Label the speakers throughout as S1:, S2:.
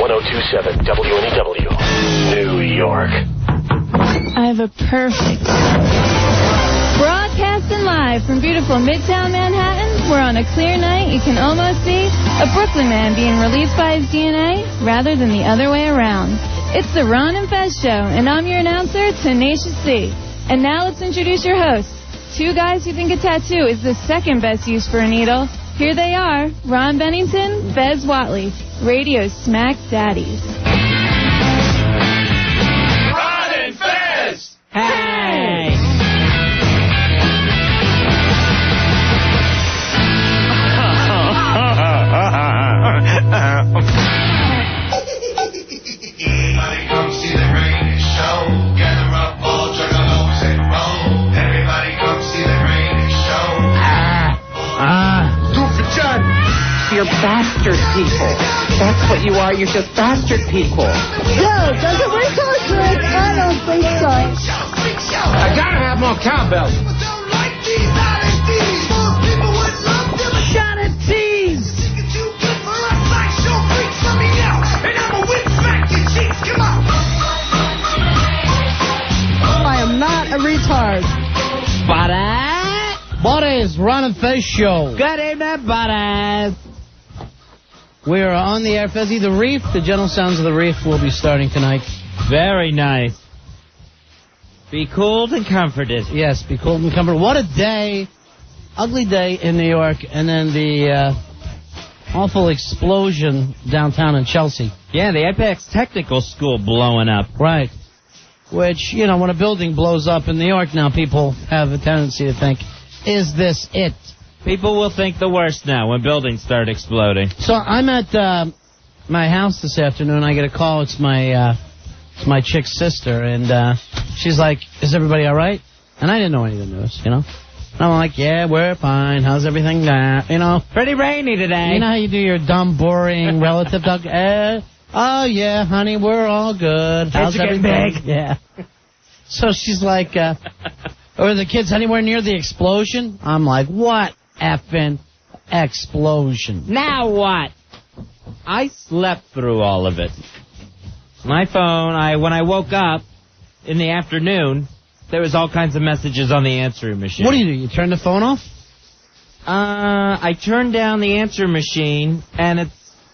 S1: 1027 WNEW, New York.
S2: I have a perfect. Broadcasting live from beautiful Midtown Manhattan, where on a clear night you can almost see a Brooklyn man being released by his DNA rather than the other way around. It's the Ron and Fez Show, and I'm your announcer, Tenacious C. And now let's introduce your hosts. Two guys who think a tattoo is the second best use for a needle. Here they are, Ron Bennington, Fez Whatley, radio's Smack Daddies.
S3: Ron and Fez!
S2: Hey!
S3: Everybody come see the rain show. Gather up all juggalos and roll. Everybody come see the rain show. Goofy John.
S4: You're bastard people. That's what you are. You're just bastard people.
S5: Yo, does it work so good? I don't think so.
S4: I gotta have more cowbells.
S5: Shot at tease. I am not a retard.
S6: Buddies, Ron and Fez Show.
S4: Good evening, buddies.
S6: We are on the air. Fezzy, the Reef, the gentle sounds of the Reef will be starting tonight.
S7: Very nice. Be cooled and comforted.
S6: Yes, be cool and comfortable. What a day. Ugly day in New York, and then the awful explosion downtown in Chelsea.
S7: Yeah, the Apex Technical School blowing up.
S6: Right. Which, you know, when a building blows up in New York now, people have a tendency to think, is this it?
S7: People will think the worst now when buildings start exploding.
S6: So I'm at my house this afternoon. I get a call. It's my chick's sister, and she's like, "Is everybody all right?" And I didn't know any of the news, you know. And I'm like, "Yeah, we're fine. How's everything there?" You know,
S7: pretty rainy today.
S6: You know how you do your dumb, boring relative talk? Oh yeah, honey, we're all good. How's everything?
S7: Big?
S6: Yeah. So she's like, "Are the kids anywhere near the explosion?" I'm like, "What effing explosion?"
S7: Now what? I slept through all of it. My phone, when I woke up in the afternoon, there was all kinds of messages on the answering machine.
S6: What do? You turn the phone off?
S7: I turned down the answering machine, and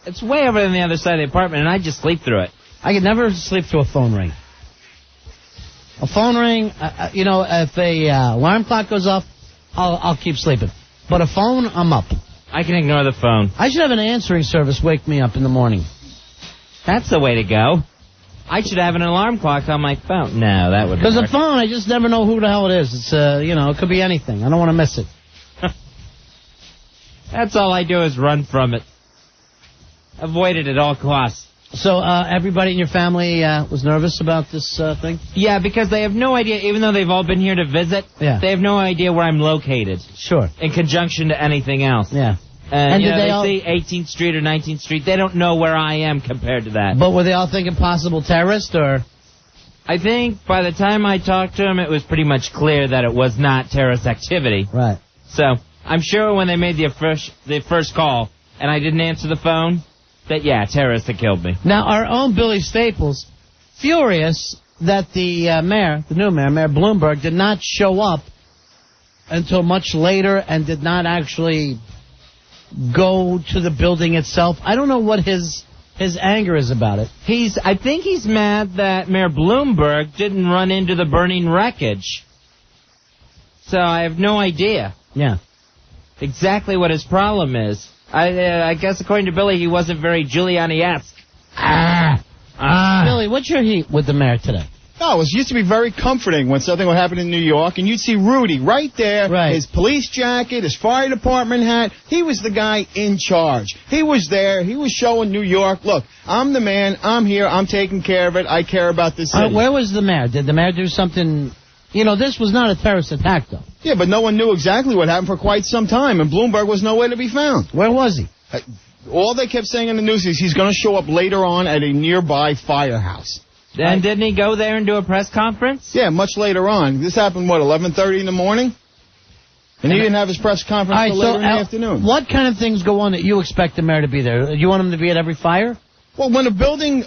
S7: it's way over on the other side of the apartment, and I just sleep through it.
S6: I could never sleep through a phone ring. A phone ring, you know, if a alarm clock goes off, I'll keep sleeping. But a phone, I'm up.
S7: I can ignore the phone.
S6: I should have an answering service wake me up in the morning.
S7: That's the way to go. I should have an alarm clock on my phone. No, that would.
S6: Because a phone, I just never know who the hell it is. It's you know, it could be anything. I don't want to miss it.
S7: That's all I do is run from it. Avoid it at all costs.
S6: So everybody in your family was nervous about this thing?
S7: Yeah, because they have no idea, even though they've all been here to visit, they have no idea where I'm located.
S6: Sure.
S7: In conjunction to anything else.
S6: Yeah.
S7: And you know, they see 18th Street or 19th Street. They don't know where I am compared to that.
S6: But were they all thinking possible terrorist, or?
S7: I think by the time I talked to them, it was pretty much clear that it was not terrorist activity.
S6: Right.
S7: So I'm sure when they made the first call and I didn't answer the phone, that, yeah, terrorists had killed me.
S6: Now, our own Billy Staples, furious that the mayor, the new mayor, Mayor Bloomberg, did not show up until much later and did not actually go to the building itself. I don't know what his anger is about it.
S7: I think he's mad that Mayor Bloomberg didn't run into the burning wreckage. So I have no idea.
S6: Yeah.
S7: Exactly what his problem is. I guess according to Billy, he wasn't very Giuliani-esque.
S6: Billy, what's your heat with the mayor today?
S8: No, it used to be very comforting when something would happen in New York, and you'd see Rudy right there, his police jacket, his fire department hat. He was the guy in charge. He was there. He was showing New York, look, I'm the man. I'm here. I'm taking care of it. I care about this city.
S6: Where was the mayor? Did the mayor do something? You know, this was not a terrorist attack, though.
S8: Yeah, but no one knew exactly what happened for quite some time, and Bloomberg was nowhere to be found.
S6: Where was he?
S8: All they kept saying in the news is he's going to show up later on at a nearby firehouse.
S7: And didn't he go there and do a press conference?
S8: Yeah, much later on. This happened, 11:30 in the morning? And he didn't have his press conference until later in the afternoon.
S6: What kind of things go on that you expect the mayor to be there? Do you want him to be at every fire?
S8: Well, when a building,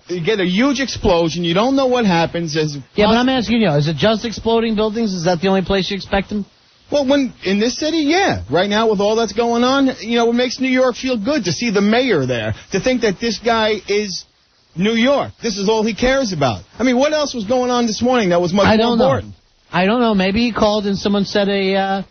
S8: you get a huge explosion, you don't know what happens.
S6: Yeah, but I'm asking you, is it just exploding buildings? Is that the only place you expect them?
S8: Well, in this city, yeah. Right now, with all that's going on, it makes New York feel good to see the mayor there, to think that this guy is New York. This is all he cares about. I mean, what else was going on this morning that was much more important?
S6: I don't know. Maybe he called and someone said a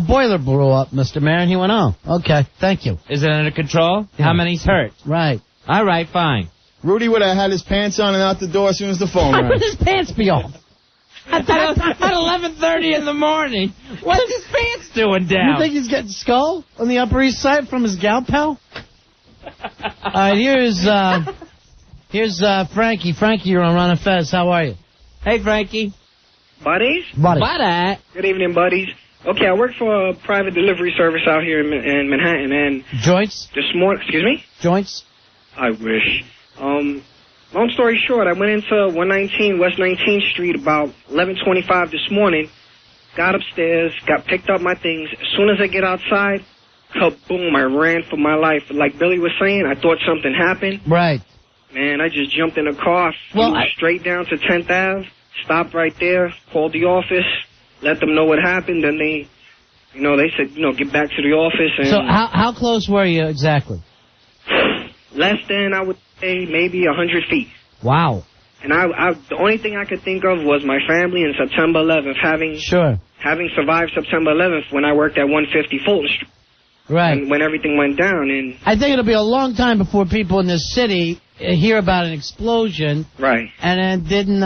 S6: boiler blew up, Mr. Mayor, and he went, oh, okay, thank you.
S7: Is it under control? Yeah. How many's hurt?
S6: Right.
S7: All right, fine.
S8: Rudy would have had his pants on and out the door as soon as the phone rang.
S6: Why would his pants be off?
S7: At 11:30 in the morning. What's his pants doing down?
S6: You think he's getting skull on the Upper East Side from his gal pal? All right, here's Frankie. Frankie, you're on Ron and Fez. How are you?
S7: Hey, Frankie.
S9: Buddies?
S7: Buddy.
S9: Good evening, buddies. Okay, I work for a private delivery service out here in Manhattan, and...
S6: Joints?
S9: This morning... Excuse me?
S6: Joints?
S9: I wish. Long story short, I went into 119 West 19th Street about 11:25 this morning, got upstairs, picked up my things. As soon as I get outside, kaboom, I ran for my life. Like Billy was saying, I thought something happened.
S6: Right.
S9: Man, I just jumped in a car, flew straight down to 10th Ave, stopped right there, called the office, let them know what happened, and they said, get back to the office. And
S6: so how close were you exactly?
S9: Less than, I would say, maybe 100 feet.
S6: Wow.
S9: And the only thing I could think of was my family in September 11th, having survived September 11th when I worked at 150 Fulton Street.
S6: Right.
S9: And when everything went down. And
S6: I think it'll be a long time before people in this city hear about an explosion.
S9: Right.
S6: And then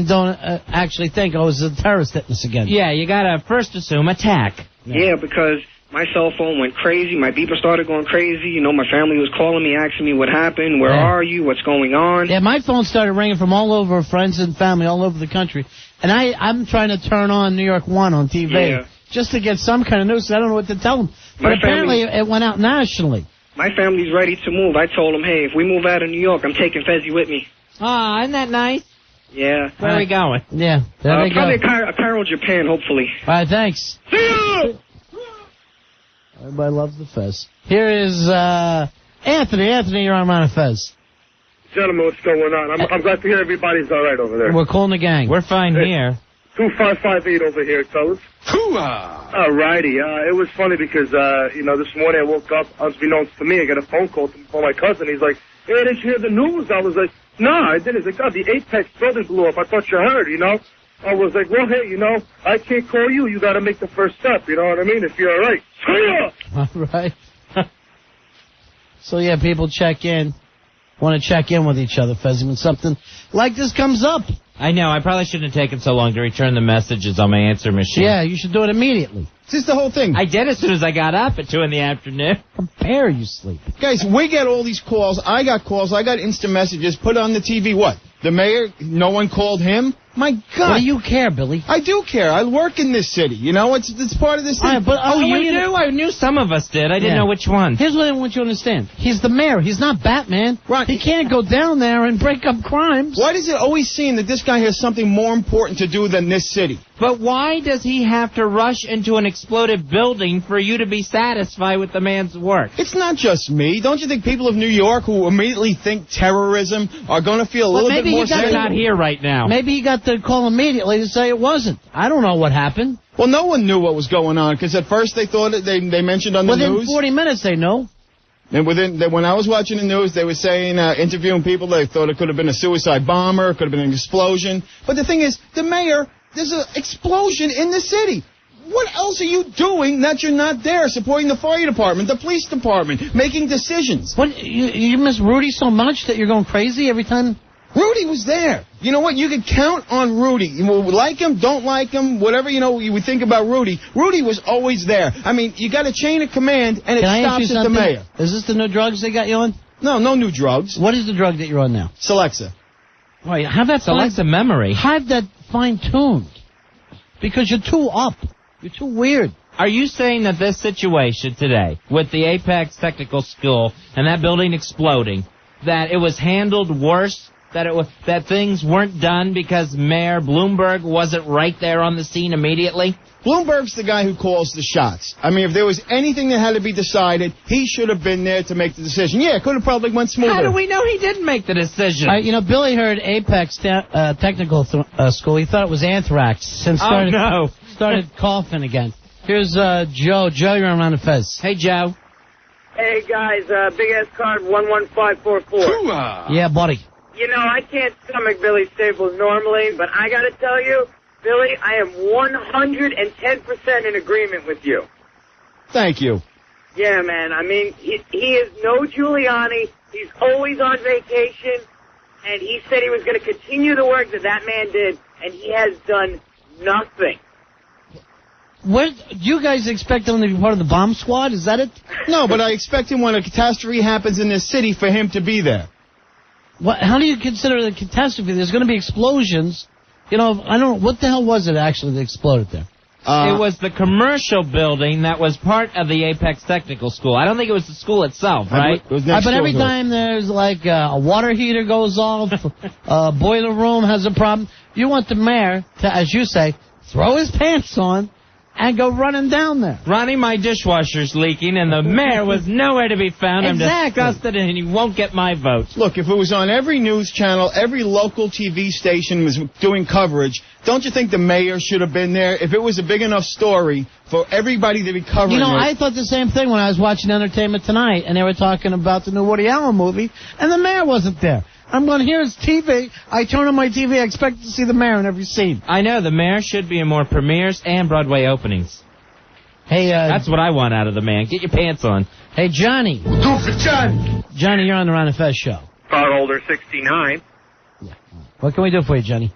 S6: don't actually think, it was a terrorist hitting us again.
S7: Yeah, you gotta first assume attack.
S9: Yeah, because my cell phone went crazy. My beeper started going crazy. My family was calling me, asking me what happened. Where are you? What's going on?
S6: Yeah, my phone started ringing from all over, friends and family all over the country. And I'm trying to turn on New York 1 on TV just to get some kind of news. I don't know what to tell them. But apparently it went out nationally.
S9: My family's ready to move. I told them, hey, if we move out of New York, I'm taking Fez with me.
S7: Ah, isn't that nice?
S9: Yeah.
S7: Where are we going?
S6: Yeah, there they go.
S9: Probably a Cairo, Japan, hopefully.
S6: All right, thanks.
S9: See ya!
S6: Everybody loves the Fez. Here is Anthony. Anthony, you're on Ron and Fez.
S10: Gentlemen, what's going on? I'm glad to hear everybody's all right over there.
S6: We're calling the gang.
S7: We're fine here.
S10: 2558 over here, fellas. All righty. It was funny because, this morning I woke up, unbeknownst to me, I got a phone call from my cousin. He's like, hey, didn't you hear the news? I was like, no, I didn't. He's like, God, the Apex building blew up. I thought you heard, I was like, well, hey, I can't call you. You got to make the first step, you know what I mean? If you're all right.
S6: All right. So, yeah, people want to check in with each other, Fez, when something like this comes up.
S7: I know. I probably shouldn't have taken so long to return the messages on my answer machine.
S6: Yeah, you should do it immediately.
S8: This is the whole thing.
S7: I did as soon as I got up at 2 in the afternoon.
S6: Prepare you sleep.
S8: Guys, we get all these calls. I got calls. I got instant messages. Put on the TV. What? The mayor? No one called him? My God.
S6: What do you care, Billy?
S8: I do care. I work in this city. It's part of this thing.
S6: Right, but,
S7: you do? I knew some of us did. I didn't know which one.
S6: Here's what I want you to understand. He's the mayor. He's not Batman.
S8: Right.
S6: He can't go down there and break up crimes.
S8: Why does it always seem that this guy has something more important to do than this city?
S7: But why does he have to rush into an exploded building for you to be satisfied with the man's work?
S8: It's not just me. Don't you think people of New York who immediately think terrorism are going to feel a little bit more safe?
S7: They're not here right now.
S6: Maybe he got the call immediately to say it wasn't. I don't know what happened.
S8: Well, no one knew what was going on because at first they thought they mentioned on the news.
S6: Within 40 minutes they know.
S8: And when I was watching the news, they were saying, interviewing people, they thought it could have been a suicide bomber, it could have been an explosion. But the thing is, the mayor, there's an explosion in the city. What else are you doing that you're not there supporting the fire department, the police department, making decisions?
S6: What, you miss Rudy so much that you're going crazy every time?
S8: Rudy was there. You know what? You can count on Rudy. You like him, don't like him, whatever, you would think about Rudy. Rudy was always there. I mean, you got a chain of command, and it stops at the mayor.
S6: Is this the new drugs they got you on?
S8: No new drugs.
S6: What is the drug that you're on now?
S8: Celexa.
S6: Right, have that
S7: Celexa memory.
S6: Have that fine-tuned. Because you're too up. You're too weird.
S7: Are you saying that this situation today, with the Apex Technical School and that building exploding, that it was handled worse that things weren't done because Mayor Bloomberg wasn't right there on the scene immediately?
S8: Bloomberg's the guy who calls the shots. I mean, if there was anything that had to be decided, he should have been there to make the decision. Yeah, it could have probably went smoother.
S7: How do we know he didn't make the decision?
S6: Billy heard Apex Technical School. He thought it was anthrax. And started coughing again. Here's Joe. Joe, you're on Ron and Fez.
S7: Hey, Joe.
S11: Hey, guys, big ass card 11544.
S6: Yeah, buddy.
S11: You know, I can't stomach Billy Staples normally, but I gotta tell you, Billy, I am 110% in agreement with you.
S8: Thank you.
S11: Yeah, man, I mean, he is no Giuliani. He's always on vacation, and he said he was going to continue the work that man did, and he has done nothing.
S6: What, you guys expect him to be part of the bomb squad? Is that it?
S8: No, but I expect him when a catastrophe happens in this city for him to be there.
S6: How do you consider it a catastrophe? There's going to be explosions. You know, I don't. What the hell was it actually that exploded there?
S7: It was the commercial building that was part of the Apex Technical School. I don't think it was the school itself, right?
S6: But every time there's like a water heater goes off, a boiler room has a problem, you want the mayor to, as you say, throw his pants on and go running down there.
S7: Ronnie, my dishwasher's leaking, and the mayor was nowhere to be found.
S6: Exactly.
S7: I'm disgusted, and he won't get my vote.
S8: Look, if it was on every news channel, every local TV station was doing coverage, don't you think the mayor should have been there? If it was a big enough story for everybody to be covering it.
S6: I thought the same thing when I was watching Entertainment Tonight, and they were talking about the new Woody Allen movie, and the mayor wasn't there. I'm going, here's TV. I turn on my TV. I expect to see the mayor in every scene.
S7: I know. The mayor should be in more premieres and Broadway openings.
S6: Hey,
S7: that's what I want out of the man. Get your pants on.
S6: Hey, Johnny.
S10: Do for Johnny.
S6: Johnny, you're on the Ron and Fez show.
S10: Cardholder 69.
S6: What can we do for you, Johnny?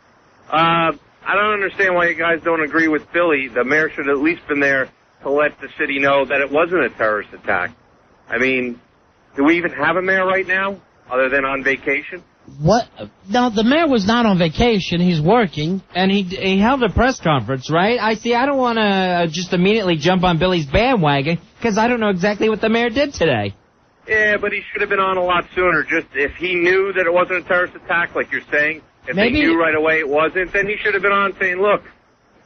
S10: I don't understand why you guys don't agree with Billy. The mayor should have at least been there to let the city know that it wasn't a terrorist attack. I mean, do we even have a mayor right now? Other than on vacation?
S6: What? No, the mayor was not on vacation. He's working.
S7: And he held a press conference, right? I don't want to just immediately jump on Billy's bandwagon, because I don't know exactly what the mayor did today.
S10: Yeah, but he should have been on a lot sooner. Just if he knew that it wasn't a terrorist attack, like you're saying, if they knew right away it wasn't, then he should have been on saying, look,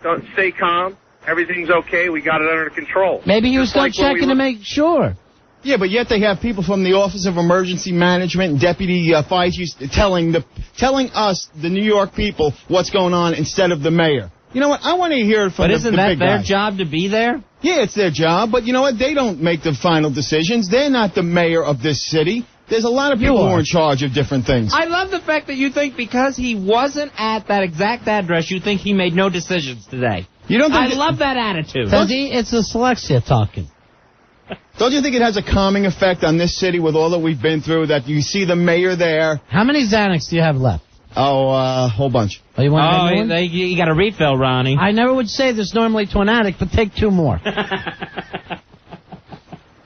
S10: don't stay calm. Everything's okay. We got it under control.
S6: Maybe he was still checking to make sure.
S8: Yeah, but yet they have people from the Office of Emergency Management and Deputy Fire Chief telling us, the New York people, what's going on instead of the mayor. You know what? I want to hear it from the big guy.
S7: But isn't that their job to be there?
S8: Yeah, it's their job, but you know what? They don't make the final decisions. They're not the mayor of this city. There's a lot of people who are in charge of different things.
S7: I love the fact that you think because he wasn't at that exact address, you think he made no decisions today.
S8: You don't think
S7: I love that attitude.
S6: It's dyslexia talking.
S8: Don't you think it has a calming effect on this city with all that we've been through, that you see the mayor there?
S6: How many Xanax do you have left?
S8: Oh, a whole bunch.
S6: Oh, you
S7: you got a refill, Ronnie.
S6: I never would say this normally to an addict, but take 2 more.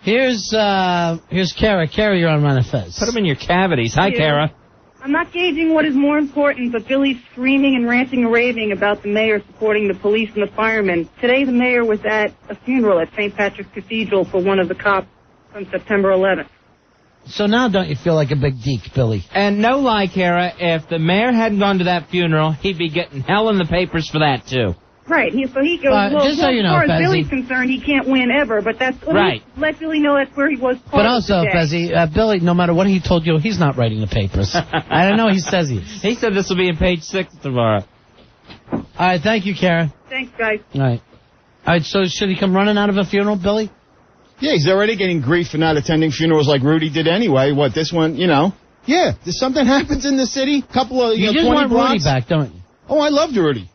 S6: Here's Kara. Kara, you're on Ron and Fez.
S7: Put them in your cavities. Hi, Kara.
S12: I'm not gauging what is more important, but Billy's screaming and ranting and raving about the mayor supporting the police and the firemen. Today, the mayor was at a funeral at St. Patrick's Cathedral for one of the cops from September 11th.
S6: So now don't you feel like a big geek, Billy?
S7: And no lie, Kara, if the mayor hadn't gone to that funeral, he'd be getting hell in the papers for that, too.
S12: Right. So he goes,
S6: just so you know,
S12: as far as
S6: Fezzi,
S12: Billy's concerned, he can't win ever, but that's
S7: right.
S12: Let Billy know that's where he was part
S6: But also,
S12: of the day.
S6: Fezzi, Billy, no matter what he told you, he's not writing the papers. I don't know, he says he is.
S7: He said this will be in page 6 tomorrow.
S6: All right, thank you, Kara.
S12: Thanks, guys.
S6: All right, so should he come running out of a funeral, Billy?
S8: Yeah, he's already getting grief for not attending funerals like Rudy did anyway. What, this one, Yeah, if something happens in the city, couple of,
S6: you just
S8: 20
S6: want
S8: blocks.
S6: Rudy back, don't you?
S8: Oh, I loved Rudy.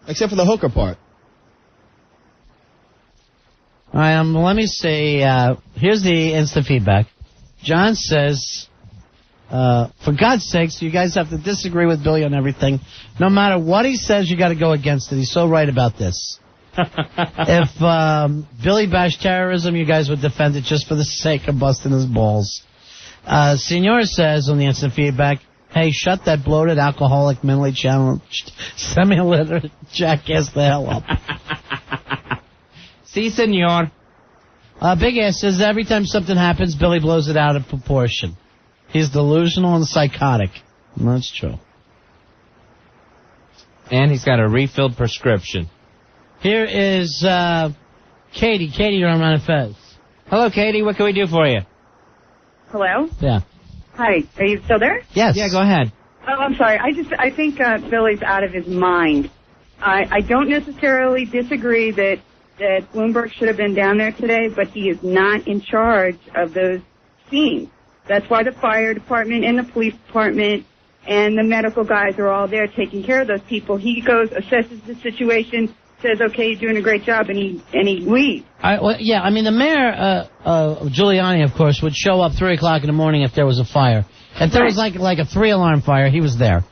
S8: Except for the hooker part.
S6: All right, let me see. Here's the instant feedback. John says, for God's sakes, you guys have to disagree with Billy on everything. No matter what he says, you got to go against it. He's so right about this. If Billy bashed terrorism, you guys would defend it just for the sake of busting his balls. Senor says on the instant feedback, hey, shut that bloated, alcoholic, mentally challenged, semi-literate jackass the hell up.
S7: Si, senor.
S6: Big Ass says every time something happens, Billy blows it out of proportion. He's delusional and psychotic. That's true.
S7: And he's got a refilled prescription.
S6: Here is Katie. Katie, you're on Ron and Fez.
S7: Hello, Katie. What can we do for you?
S12: Hello?
S6: Yeah.
S12: Hi. Are you still there?
S6: Yes.
S7: Yeah, go ahead.
S12: Oh, I'm sorry. I think Billy's out of his mind. I don't necessarily disagree that Bloomberg should have been down there today, but he is not in charge of those scenes. That's why the fire department and the police department and the medical guys are all there taking care of those people. He goes, assesses the situation, says, okay, you're doing a great job, and he leaves.
S6: I mean, the mayor, Giuliani, of course, would show up 3 o'clock in the morning if there was a fire. If there was like a 3-alarm fire, he was there.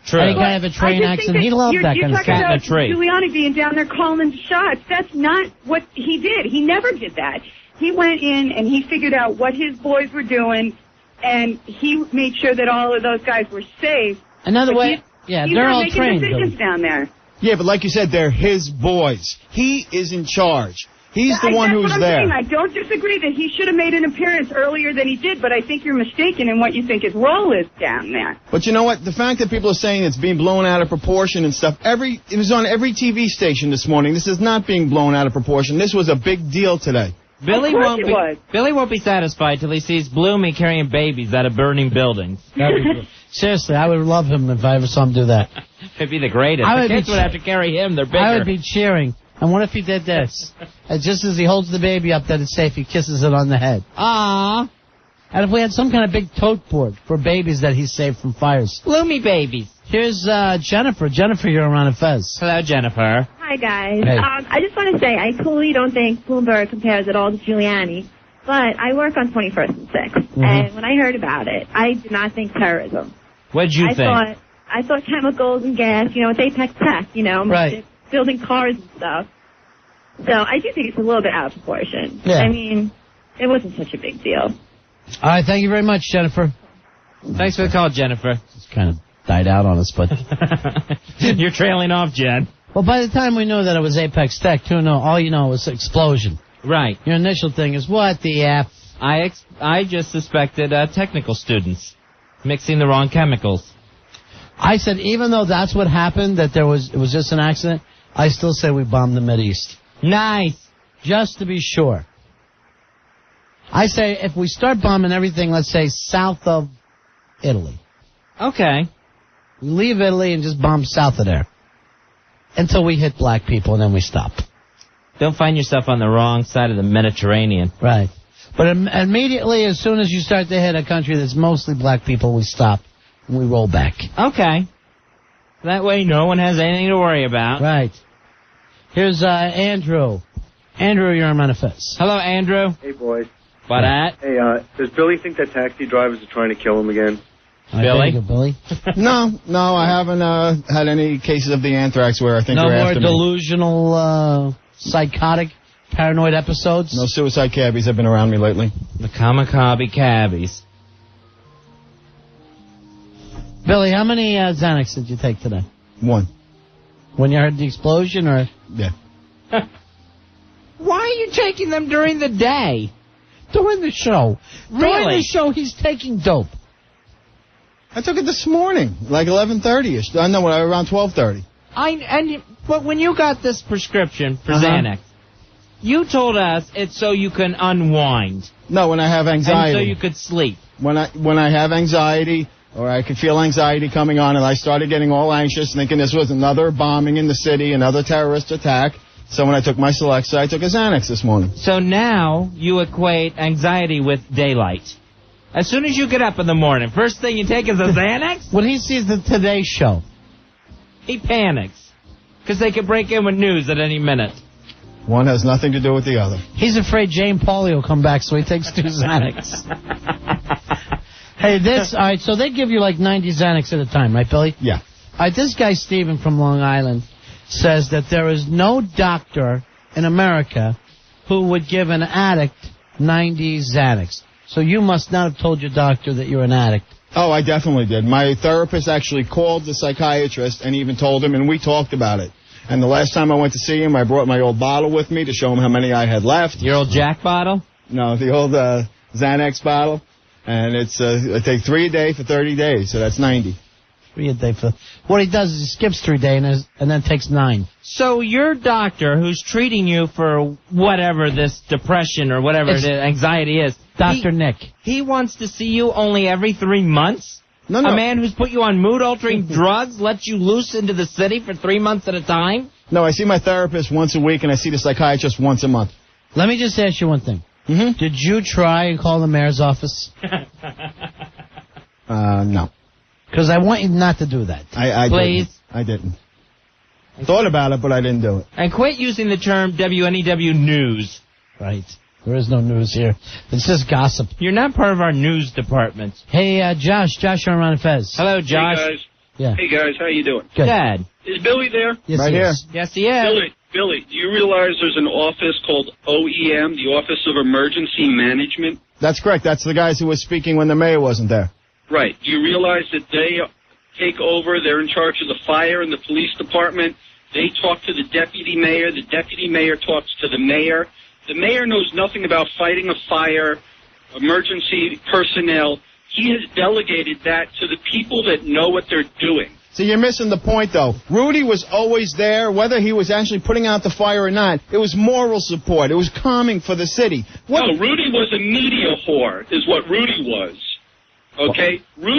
S7: True.
S6: Any kind of a train accident, he loved that kind of stuff.
S12: You're talking about Giuliani being down there calling shots. That's not what he did. He never did that. He went in and he figured out what his boys were doing, and he made sure that all of those guys were safe.
S6: Another way, they're all trained.
S12: He's not making decisions down there.
S8: Yeah, but like you said, they're his boys. He is in charge. He's the one who's there.
S12: Saying. I don't disagree that he should have made an appearance earlier than he did, but I think you're mistaken in what you think his role is down there.
S8: But you know what? The fact that people are saying it's being blown out of proportion and stuff, it was on every TV station this morning. This is not being blown out of proportion. This was a big deal today.
S7: Billy won't be satisfied till he sees Bloomy carrying babies out of burning buildings.
S6: Seriously, I would love him if I ever saw him do that.
S7: It'd be the greatest. The kids would have to carry him. They're bigger.
S6: I would be cheering. And what if he did this? And just as he holds the baby up that it's safe, he kisses it on the head.
S7: Aww.
S6: And if we had some kind of big tote board for babies that he saved from fires.
S7: Bloomy babies.
S6: Here's Jennifer. Jennifer, you're on a Fez.
S7: Hello, Jennifer.
S13: Hi, guys.
S6: Hey.
S13: I just want to say, I totally don't think Bloomberg compares at all to Giuliani, but I work on 21st and 6th, and when I heard about it, I did not think terrorism.
S7: What'd you think?
S13: I thought chemicals and gas, it's Apex Tech,
S6: right.
S13: Building cars and stuff. So I do think it's a little bit out of proportion.
S6: Yeah.
S13: I mean, it wasn't such a big deal.
S6: All right, thank you very much, Jennifer.
S7: Thanks for the call, Jennifer.
S6: It's kind of died out on us, but...
S7: You're trailing off, Jen.
S6: Well, by the time we knew that it was Apex Tech, all you know was explosion.
S7: Right.
S6: Your initial thing is, what the F?
S7: I just suspected technical students mixing the wrong chemicals.
S6: I said, even though that's what happened, that it was just an accident, I still say we bombed the Mideast.
S7: Nice.
S6: Just to be sure. I say if we start bombing everything, let's say south of Italy.
S7: Okay.
S6: We leave Italy and just bomb south of there. Until we hit black people and then we stop.
S7: Don't find yourself on the wrong side of the Mediterranean.
S6: Right. But immediately, as soon as you start to hit a country that's mostly black people, we stop and we roll back.
S7: Okay. That way no one has anything to worry about.
S6: Right. Here's Andrew. Andrew, you're on Manifest.
S7: Hello, Andrew.
S14: Hey, boys.
S7: What at?
S14: Hey, does Billy think that taxi drivers are trying to kill him again?
S6: Billy?
S8: No, I haven't had any cases of the anthrax where I think they're after me.
S6: No more delusional, psychotic, paranoid episodes?
S8: No suicide cabbies have been around me lately.
S7: The kamikaze cabbies.
S6: Billy, how many Xanax did you take today?
S8: 1.
S6: When you heard the explosion, or?
S8: Yeah.
S7: Why are you taking them during the day?
S6: During the show.
S7: Really?
S6: During the show, he's taking dope.
S8: I took it this morning, like 11:30ish. I know, around 12:30.
S7: But when you got this prescription for Xanax, you told us it's so you can unwind.
S8: No, when I have anxiety.
S7: And so you could sleep.
S8: When I have anxiety, or I could feel anxiety coming on, and I started getting all anxious, thinking this was another bombing in the city, another terrorist attack. So when I took my Celexa, I took a Xanax this morning.
S7: So now you equate anxiety with daylight. As soon as you get up in the morning, first thing you take is a Xanax?
S6: When he sees the Today Show,
S7: he panics. Because they could break in with news at any minute.
S8: One has nothing to do with the other.
S6: He's afraid Jane Pauley will come back, so he takes 2 Xanax. Hey, all right, so they give you like 90 Xanax at a time, right, Billy?
S8: Yeah.
S6: All right, this guy, Steven from Long Island, says that there is no doctor in America who would give an addict 90 Xanax. So you must not have told your doctor that you're an addict.
S8: Oh, I definitely did. My therapist actually called the psychiatrist and even told him, and we talked about it. And the last time I went to see him, I brought my old bottle with me to show him how many I had left.
S7: Your old Jack bottle?
S8: No, the old Xanax bottle. And it's I take 3 a day for 30 days, so that's 90.
S6: 3 a day for. What he does is he skips 3 days and then takes 9.
S7: So your doctor, who's treating you for whatever this depression or whatever anxiety is,
S6: Dr. Nick.
S7: He wants to see you only every 3 months?
S8: No.
S7: A man who's put you on mood-altering drugs lets you loose into the city for 3 months at a time?
S8: No, I see my therapist once a week, and I see the psychiatrist once a month.
S6: Let me just ask you one thing.
S8: Mm-hmm.
S6: Did you try and call the mayor's office?
S8: No.
S6: Because I want you not to do that.
S8: I
S7: Please.
S8: I didn't. Thought about it, but I didn't do it.
S7: And quit using the term WNEW news.
S6: Right. There is no news here. It's just gossip.
S7: You're not part of our news department.
S6: Hey, Josh. Josh on Ron and Fez.
S7: Hello, Josh.
S10: Hey, guys.
S6: Yeah.
S10: Hey, guys. How you doing?
S6: Good.
S7: Dad.
S10: Is Billy there?
S6: Yes,
S8: right
S6: he
S8: here.
S6: is.
S7: Yes, he is.
S10: Billy, do you realize there's an office called OEM, the Office of Emergency Management?
S8: That's correct. That's the guys who were speaking when the mayor wasn't there.
S10: Right. Do you realize that they take over? They're in charge of the fire and the police department. They talk to the deputy mayor. The deputy mayor talks to the mayor. The mayor knows nothing about fighting a fire, emergency personnel. He has delegated that to the people that know what they're doing.
S8: So you're missing the point, though. Rudy was always there, whether he was actually putting out the fire or not. It was moral support. It was calming for the city.
S10: No, Rudy was a media whore, is what Rudy was. Okay? Rudy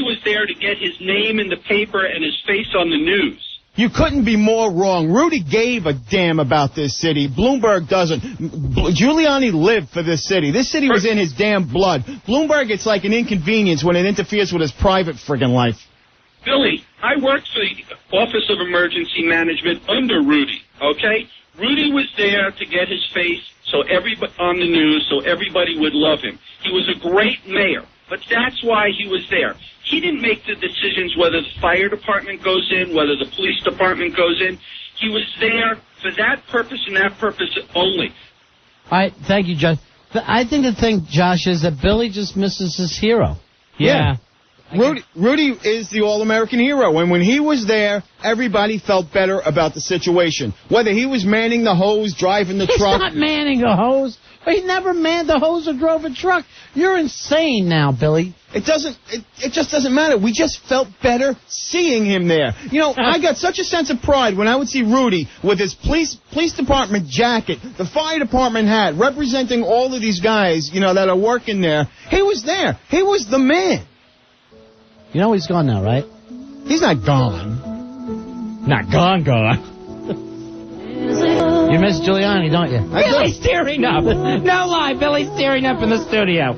S10: was there to get his name in the paper and his face on the news.
S8: You couldn't be more wrong. Rudy gave a damn about this city. Bloomberg doesn't. Giuliani lived for this city. This city was in his damn blood. Bloomberg, it's like an inconvenience when it interferes with his private friggin' life.
S10: Billy, I worked for the Office of Emergency Management under Rudy, okay? Rudy was there to get his face on the news so everybody would love him. He was a great mayor, but that's why he was there. He didn't make the decisions whether the fire department goes in, whether the police department goes in. He was there for that purpose and that purpose only.
S6: All right, thank you, Josh. I think the thing, Josh, is that Billy just misses his hero.
S7: Yeah.
S8: Rudy is the all-American hero, and when he was there, everybody felt better about the situation. Whether he was manning the hose, driving the truck.
S6: He's not manning a hose. He never manned the hose or drove a truck. You're insane now, Billy.
S8: It just doesn't matter. We just felt better seeing him there. You know, I got such a sense of pride when I would see Rudy with his police department jacket, the fire department hat, representing all of these guys, you know, that are working there. He was there. He was the man.
S6: You know he's gone now, right?
S8: He's not gone.
S7: Not gone.
S6: You miss Giuliani, don't you?
S7: Billy's tearing up. No lie, Billy's tearing up in the studio.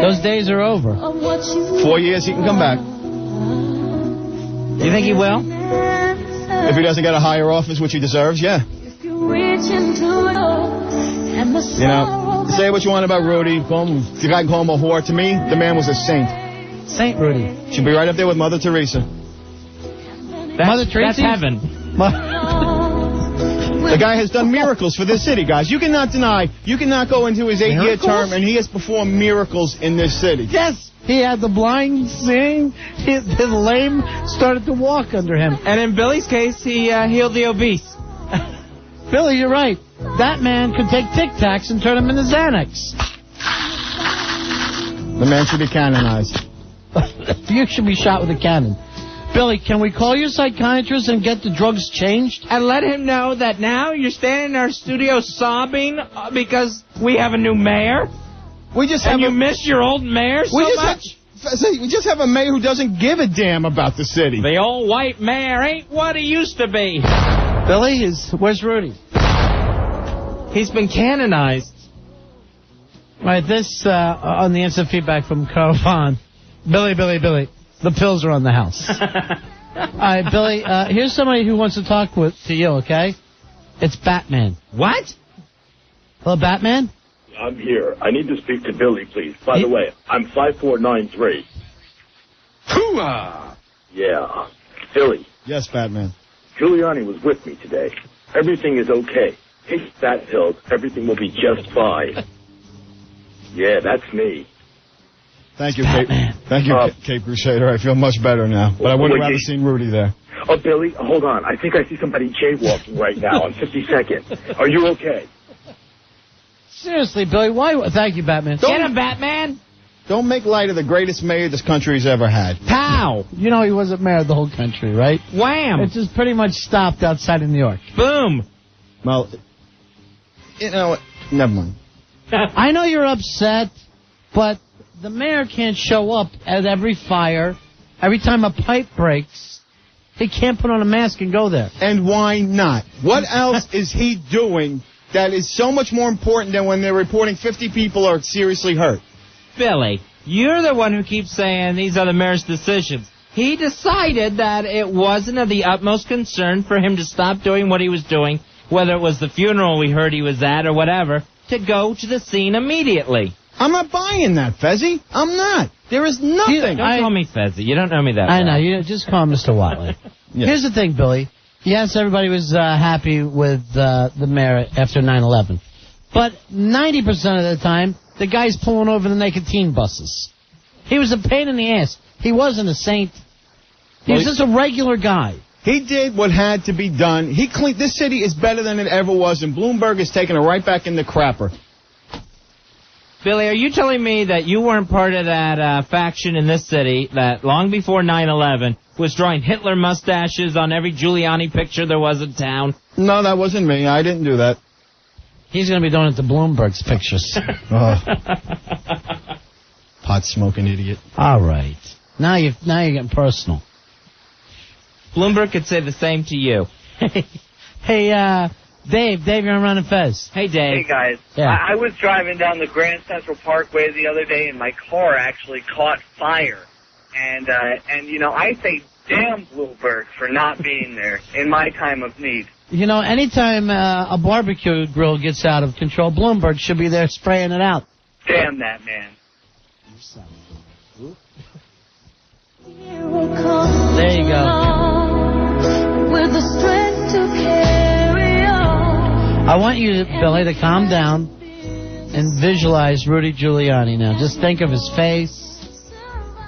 S6: Those days are over.
S8: 4 years, he can come back.
S7: You think he will?
S8: If he doesn't get a higher office, which he deserves, yeah. You know, say what you want about Rudy. The guy can call him a whore. To me, the man was a saint.
S6: Saint Rudy.
S8: Should be right up there with Mother Teresa.
S6: Mother Teresa?
S7: That's heaven.
S8: The guy has done miracles for this city, guys. You cannot deny. You cannot go into his 8-year term, and he has performed miracles in this city.
S6: Yes. He had the blind seeing. The lame started to walk under him.
S7: And in Billy's case, he healed the obese.
S6: Billy, you're right. That man could take Tic Tacs and turn them into Xanax.
S8: The man should be canonized.
S6: You should be shot with a cannon. Billy, can we call your psychiatrist and get the drugs changed?
S7: And let him know that now you're standing in our studio sobbing because we have a new mayor?
S8: We just
S7: and you miss your old mayor so much?
S8: We just have a mayor who doesn't give a damn about the city.
S7: The old white mayor ain't what he used to be.
S6: Billy, where's Rudy?
S7: He's been canonized.
S6: All right, this on the instant feedback from Carl Vaughn. Billy. The pills are on the house. All right, Billy, here's somebody who wants to talk to you, okay? It's Batman.
S7: What?
S6: Hello, Batman?
S15: I'm here. I need to speak to Billy, please. By the way, I'm 5493.
S8: Hoo-ah!
S15: Yeah. Billy.
S8: Yes, Batman.
S15: Giuliani was with me today. Everything is okay. Take that pills. Everything will be just fine. Yeah, that's me.
S8: Thank you, Cape. Thank you, Cape Crusader. I feel much better now. But I would have rather seen Rudy there.
S15: Oh, Billy, hold on. I think I see somebody jaywalking right now on 52nd. Are you okay?
S6: Seriously, Billy, why? Thank you, Batman.
S7: Get him, Batman.
S8: Don't make light of the greatest mayor this country's ever had.
S7: Pow!
S6: You know he wasn't mayor of the whole country, right?
S7: Wham!
S6: It just pretty much stopped outside of New York.
S7: Boom!
S8: Well, you know what? Never mind.
S6: I know you're upset, but the mayor can't show up at every fire. Every time a pipe breaks, he can't put on a mask and go there.
S8: And why not? What else is he doing that is so much more important than when they're reporting 50 people are seriously hurt?
S7: Billy, you're the one who keeps saying these are the mayor's decisions. He decided that it wasn't of the utmost concern for him to stop doing what he was doing, whether it was the funeral we heard he was at or whatever, to go to the scene immediately.
S8: I'm not buying that, Fezzy. I'm not. There is nothing.
S7: Don't call me Fezzy. You don't know me that well.
S6: I know. You just call him Mr. Watley.
S8: Yeah.
S6: Here's the thing, Billy. Yes, everybody was happy with the mayor after 9/11. But 90% of the time, the guy's pulling over the nicotine buses. He was a pain in the ass. He wasn't a saint. He was just a regular guy.
S8: He did what had to be done. He cleaned. This city is better than it ever was, and Bloomberg is taking it right back in the crapper.
S7: Billy, are you telling me that you weren't part of that faction in this city that long before 9/11 was drawing Hitler mustaches on every Giuliani picture there was in town?
S8: No, that wasn't me. I didn't do that.
S6: He's going to be doing it to Bloomberg's pictures.
S8: Pot-smoking idiot.
S6: All right. Now you're getting personal.
S7: Bloomberg could say the same to you.
S6: Hey, Dave, you're on Running Fez.
S7: Hey, Dave.
S11: Hey, guys.
S6: Yeah.
S11: I was driving down the Grand Central Parkway the other day, and my car actually caught fire. And you know, I say damn Bloomberg for not being there in my time of need.
S6: You know, anytime a barbecue grill gets out of control, Bloomberg should be there spraying it out.
S11: Damn that man.
S6: There you go.
S2: With the strength to carry on.
S6: I want you, Billy, to calm down and visualize Rudy Giuliani now. Just think of his face,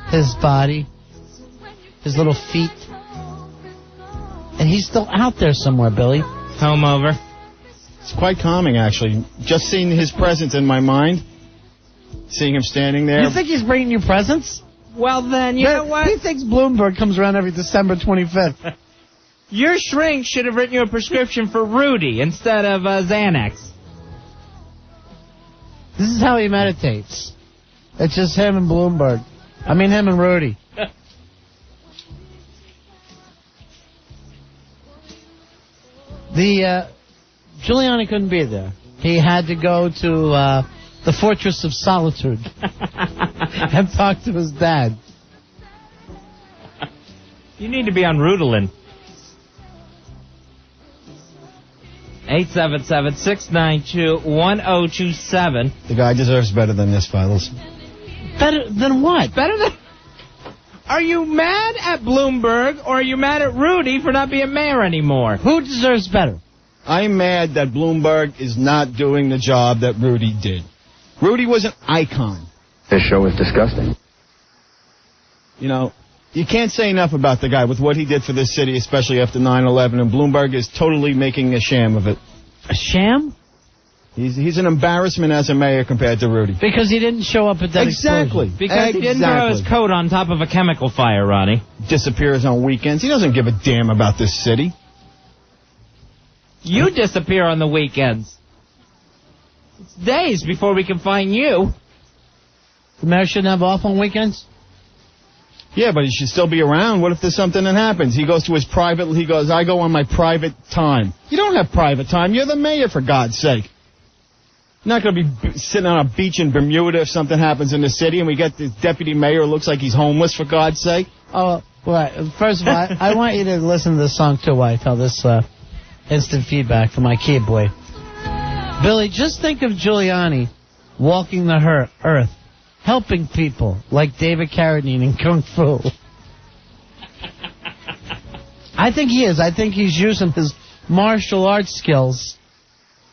S6: his body, his little feet. And he's still out there somewhere, Billy.
S7: Home over.
S8: It's quite calming, actually. Just seeing his presence in my mind, seeing him standing there.
S6: You think he's bringing you presents?
S7: Well, then, you know what?
S6: He thinks Bloomberg comes around every December 25th.
S7: Your shrink should have written you a prescription for Rudy instead of Xanax.
S6: This is how he meditates. It's just him and Bloomberg. I mean, him and Rudy. Giuliani couldn't be there. He had to go to the Fortress of Solitude and talk to his dad.
S7: You need to be on Ritalin. 877-692-1027.
S8: The guy deserves better than this, fellas.
S6: Better than what?
S7: Better than... Are you mad at Bloomberg or are you mad at Rudy for not being mayor anymore?
S6: Who deserves better?
S8: I'm mad that Bloomberg is not doing the job that Rudy did. Rudy was an icon.
S15: This show is disgusting.
S8: You know, you can't say enough about the guy with what he did for this city, especially after 9/11, and Bloomberg is totally making a sham of it.
S6: A sham?
S8: He's an embarrassment as a mayor compared to Rudy.
S6: Because he didn't show up at that
S8: Exactly.
S6: explosion.
S7: Because he didn't throw his coat on top of a chemical fire, Ronnie.
S8: Disappears on weekends. He doesn't give a damn about this city.
S7: You disappear on the weekends. It's days before we can find you.
S6: The mayor shouldn't have off on weekends?
S8: Yeah, but he should still be around. What if there's something that happens? He goes to his private, I go on my private time. You don't have private time. You're the mayor, for God's sake. You're not going to be sitting on a beach in Bermuda if something happens in the city and we get the deputy mayor who looks like he's homeless, for God's sake.
S6: Oh, well, first of all, I want you to listen to this song, too, while I tell this instant feedback from my key boy. Billy, just think of Giuliani walking the earth, helping people like David Carradine in Kung Fu. I think he is. I think he's using his martial arts skills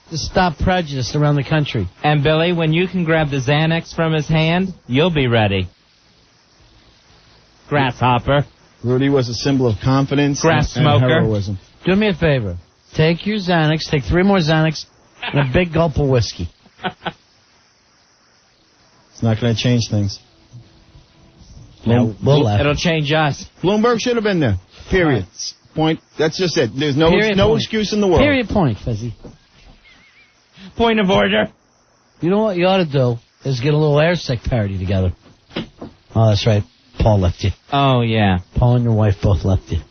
S6: to stop prejudice around the country.
S7: And, Billy, when you can grab the Xanax from his hand, you'll be ready. Grasshopper.
S8: Rudy was a symbol of confidence
S7: Grass
S8: and
S7: smoker.
S8: heroism.
S6: Do me a favor. Take your Xanax, take 3 more Xanax, and a big gulp of whiskey.
S8: It's not going to change things.
S6: Yeah, we'll laugh.
S7: It'll change us.
S8: Bloomberg should have been there. Period.
S6: Right.
S8: Point. That's just it. There's no
S6: Point.
S8: excuse in the world.
S6: Period point, Fezzy.
S7: Point of order.
S6: You know what you ought to do is get a little airsick parody together. Oh, that's right. Paul left you.
S7: Oh, yeah.
S6: Paul and your wife both left you.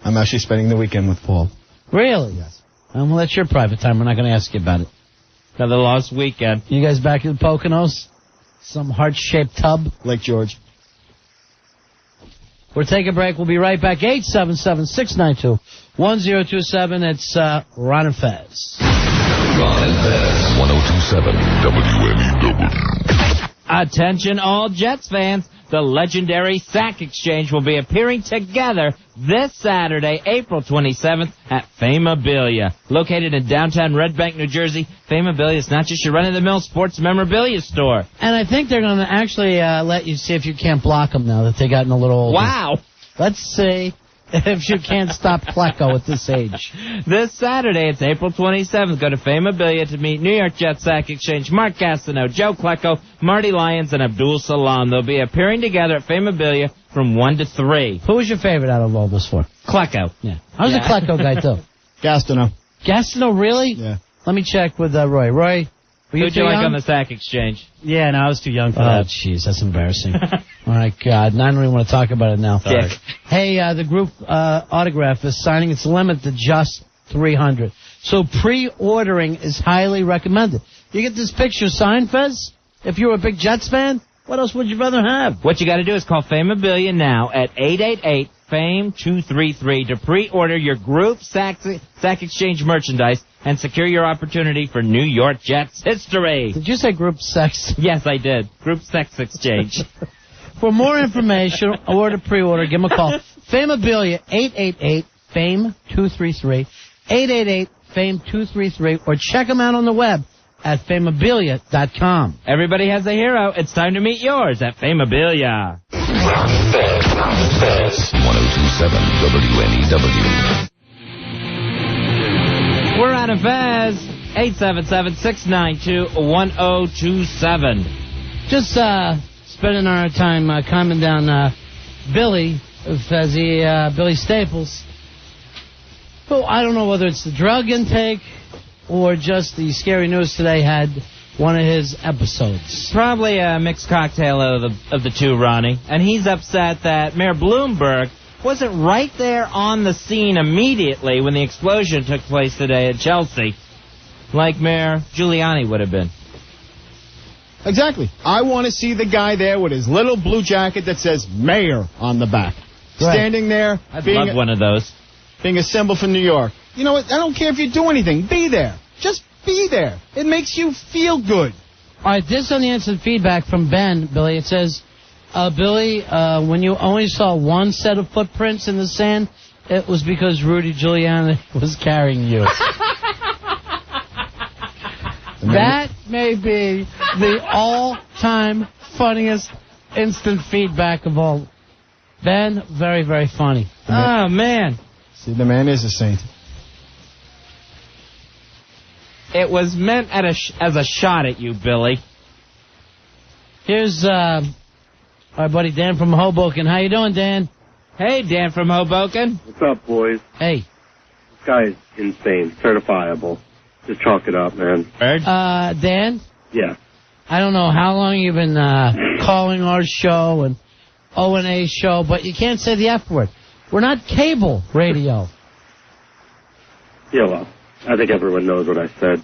S8: I'm actually spending the weekend with Paul.
S6: Really? Yes. Well, that's your private time. We're not going to ask you about it.
S7: Another lost weekend.
S6: You guys back in the Poconos? Some heart-shaped tub?
S8: Lake George.
S6: We'll take a break. We'll be right back. 877-692-1027. It's Ron and Fez.
S1: Ron and Fez, 1027 WNEW.
S7: Attention all Jets fans. The legendary Sack Exchange will be appearing together this Saturday, April 27th at Famabilia. Located in downtown Red Bank, New Jersey, Famabilia is not just your run-of-the-mill sports memorabilia store.
S6: And I think they're going to actually let you see if you can't block them now that they gotten a little older.
S7: Wow.
S6: Let's see if you can't stop Klecko at this age.
S7: This Saturday, it's April 27th. Go to Famabilia to meet New York Jets Sack Exchange, Mark Gastineau, Joe Klecko, Marty Lyons, and Abdul Salam. They'll be appearing together at Famabilia from 1 to 3.
S6: Who was your favorite out of all this four?
S7: Klecko.
S6: Yeah. I was a Klecko guy, too.
S8: Gastineau.
S6: Gastineau, really?
S8: Yeah.
S6: Let me check with Roy. Roy, were you
S7: Who'd
S6: too
S7: you like
S6: young?
S7: on the Sack Exchange?
S16: Yeah, no, I was too young for
S6: Oh,
S16: that.
S6: jeez, that's embarrassing. All right, God, I don't even want to talk about it now.
S7: Dick.
S6: Hey, the group autograph is signing its limit to just 300. So pre-ordering is highly recommended. You get this picture signed, Fez? If you were a big Jets fan, what else would you rather have?
S7: What you got to do is call Famabilia now at 888-FAME-233 to pre-order your group Sack Exchange merchandise and secure your opportunity for New York Jets history.
S6: Did you say group sex?
S7: Yes, I did. Group Sex Exchange.
S6: For more information or to pre-order, give them a call. Famabilia, 888-FAME-233, 888-FAME-233, or check them out on the web at famabilia.com.
S7: Everybody has a hero. It's time to meet yours at Famabilia.
S1: Fez, 1027 WNEW.
S7: We're out of Fez. 877-692-1027.
S6: Just spending our time calming down Billy Staples, who I don't know whether it's the drug intake or just the scary news today had one of his episodes.
S7: Probably a mixed cocktail of the two, Ronnie. And he's upset that Mayor Bloomberg wasn't right there on the scene immediately when the explosion took place today at Chelsea, like Mayor Giuliani would have been.
S8: Exactly. I want to see the guy there with his little blue jacket that says Mayor on the back.
S6: Right.
S8: Standing there.
S7: I'd love one of those.
S8: Being a symbol for New York. You know what? I don't care if you do anything. Be there. Just be there. It makes you feel good.
S6: All right, this on the instant feedback from Ben, Billy. It says, Billy, when you only saw one set of footprints in the sand, it was because Rudy Giuliani was carrying you. That may be the all-time funniest instant feedback of all. Ben, very, very funny.
S7: Oh, man.
S8: See, the man is a saint.
S7: It was meant as a shot at you, Billy.
S6: Here's our buddy Dan from Hoboken. How you doing, Dan?
S7: Hey, Dan from Hoboken.
S14: What's up, boys?
S6: Hey.
S14: This guy is insane. Certifiable. Just chalk it up, man.
S6: Dan?
S14: Yeah.
S6: I don't know how long you've been calling our show and O&A show, but you can't say the F word. We're not cable radio.
S14: Yeah, well, I think everyone knows what I said.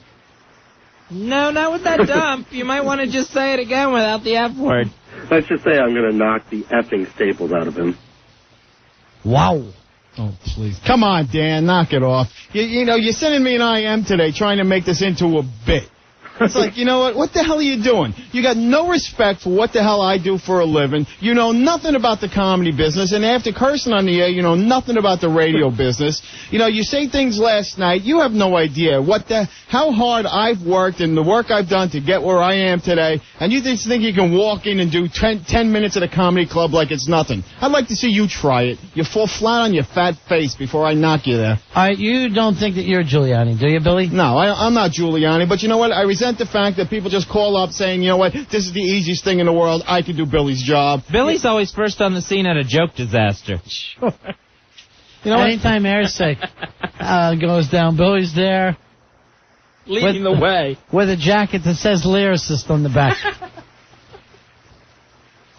S7: No, not with that dump. You might want to just say it again without the F word.
S14: Let's just say I'm going to knock the effing Staples out of him.
S6: Wow.
S8: Oh, please. Come on, Dan, knock it off. You know, you're sending me an IM today trying to make this into a bit. It's like, you know what? What the hell are you doing? You got no respect for what the hell I do for a living. You know nothing about the comedy business. And after cursing on the air, you know nothing about the radio business. You know, you say things last night. You have no idea how hard I've worked and the work I've done to get where I am today. And you just think you can walk in and do 10 minutes at a comedy club like it's nothing. I'd like to see you try it. You fall flat on your fat face before I knock you there.
S6: All right, you don't think that you're Giuliani, do you, Billy?
S8: No, I'm not Giuliani. But you know what? I resent resent the fact that people just call up saying, you know what, this is the easiest thing in the world. I can do Billy's job.
S7: Billy's always first on the scene at a joke disaster.
S6: Sure.
S8: You know,
S6: anytime airsick goes down, Billy's there.
S7: Leading the way.
S6: With a jacket that says lyricist on the back.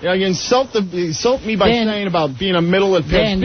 S8: You insult me by saying about being a middle of
S6: Dan,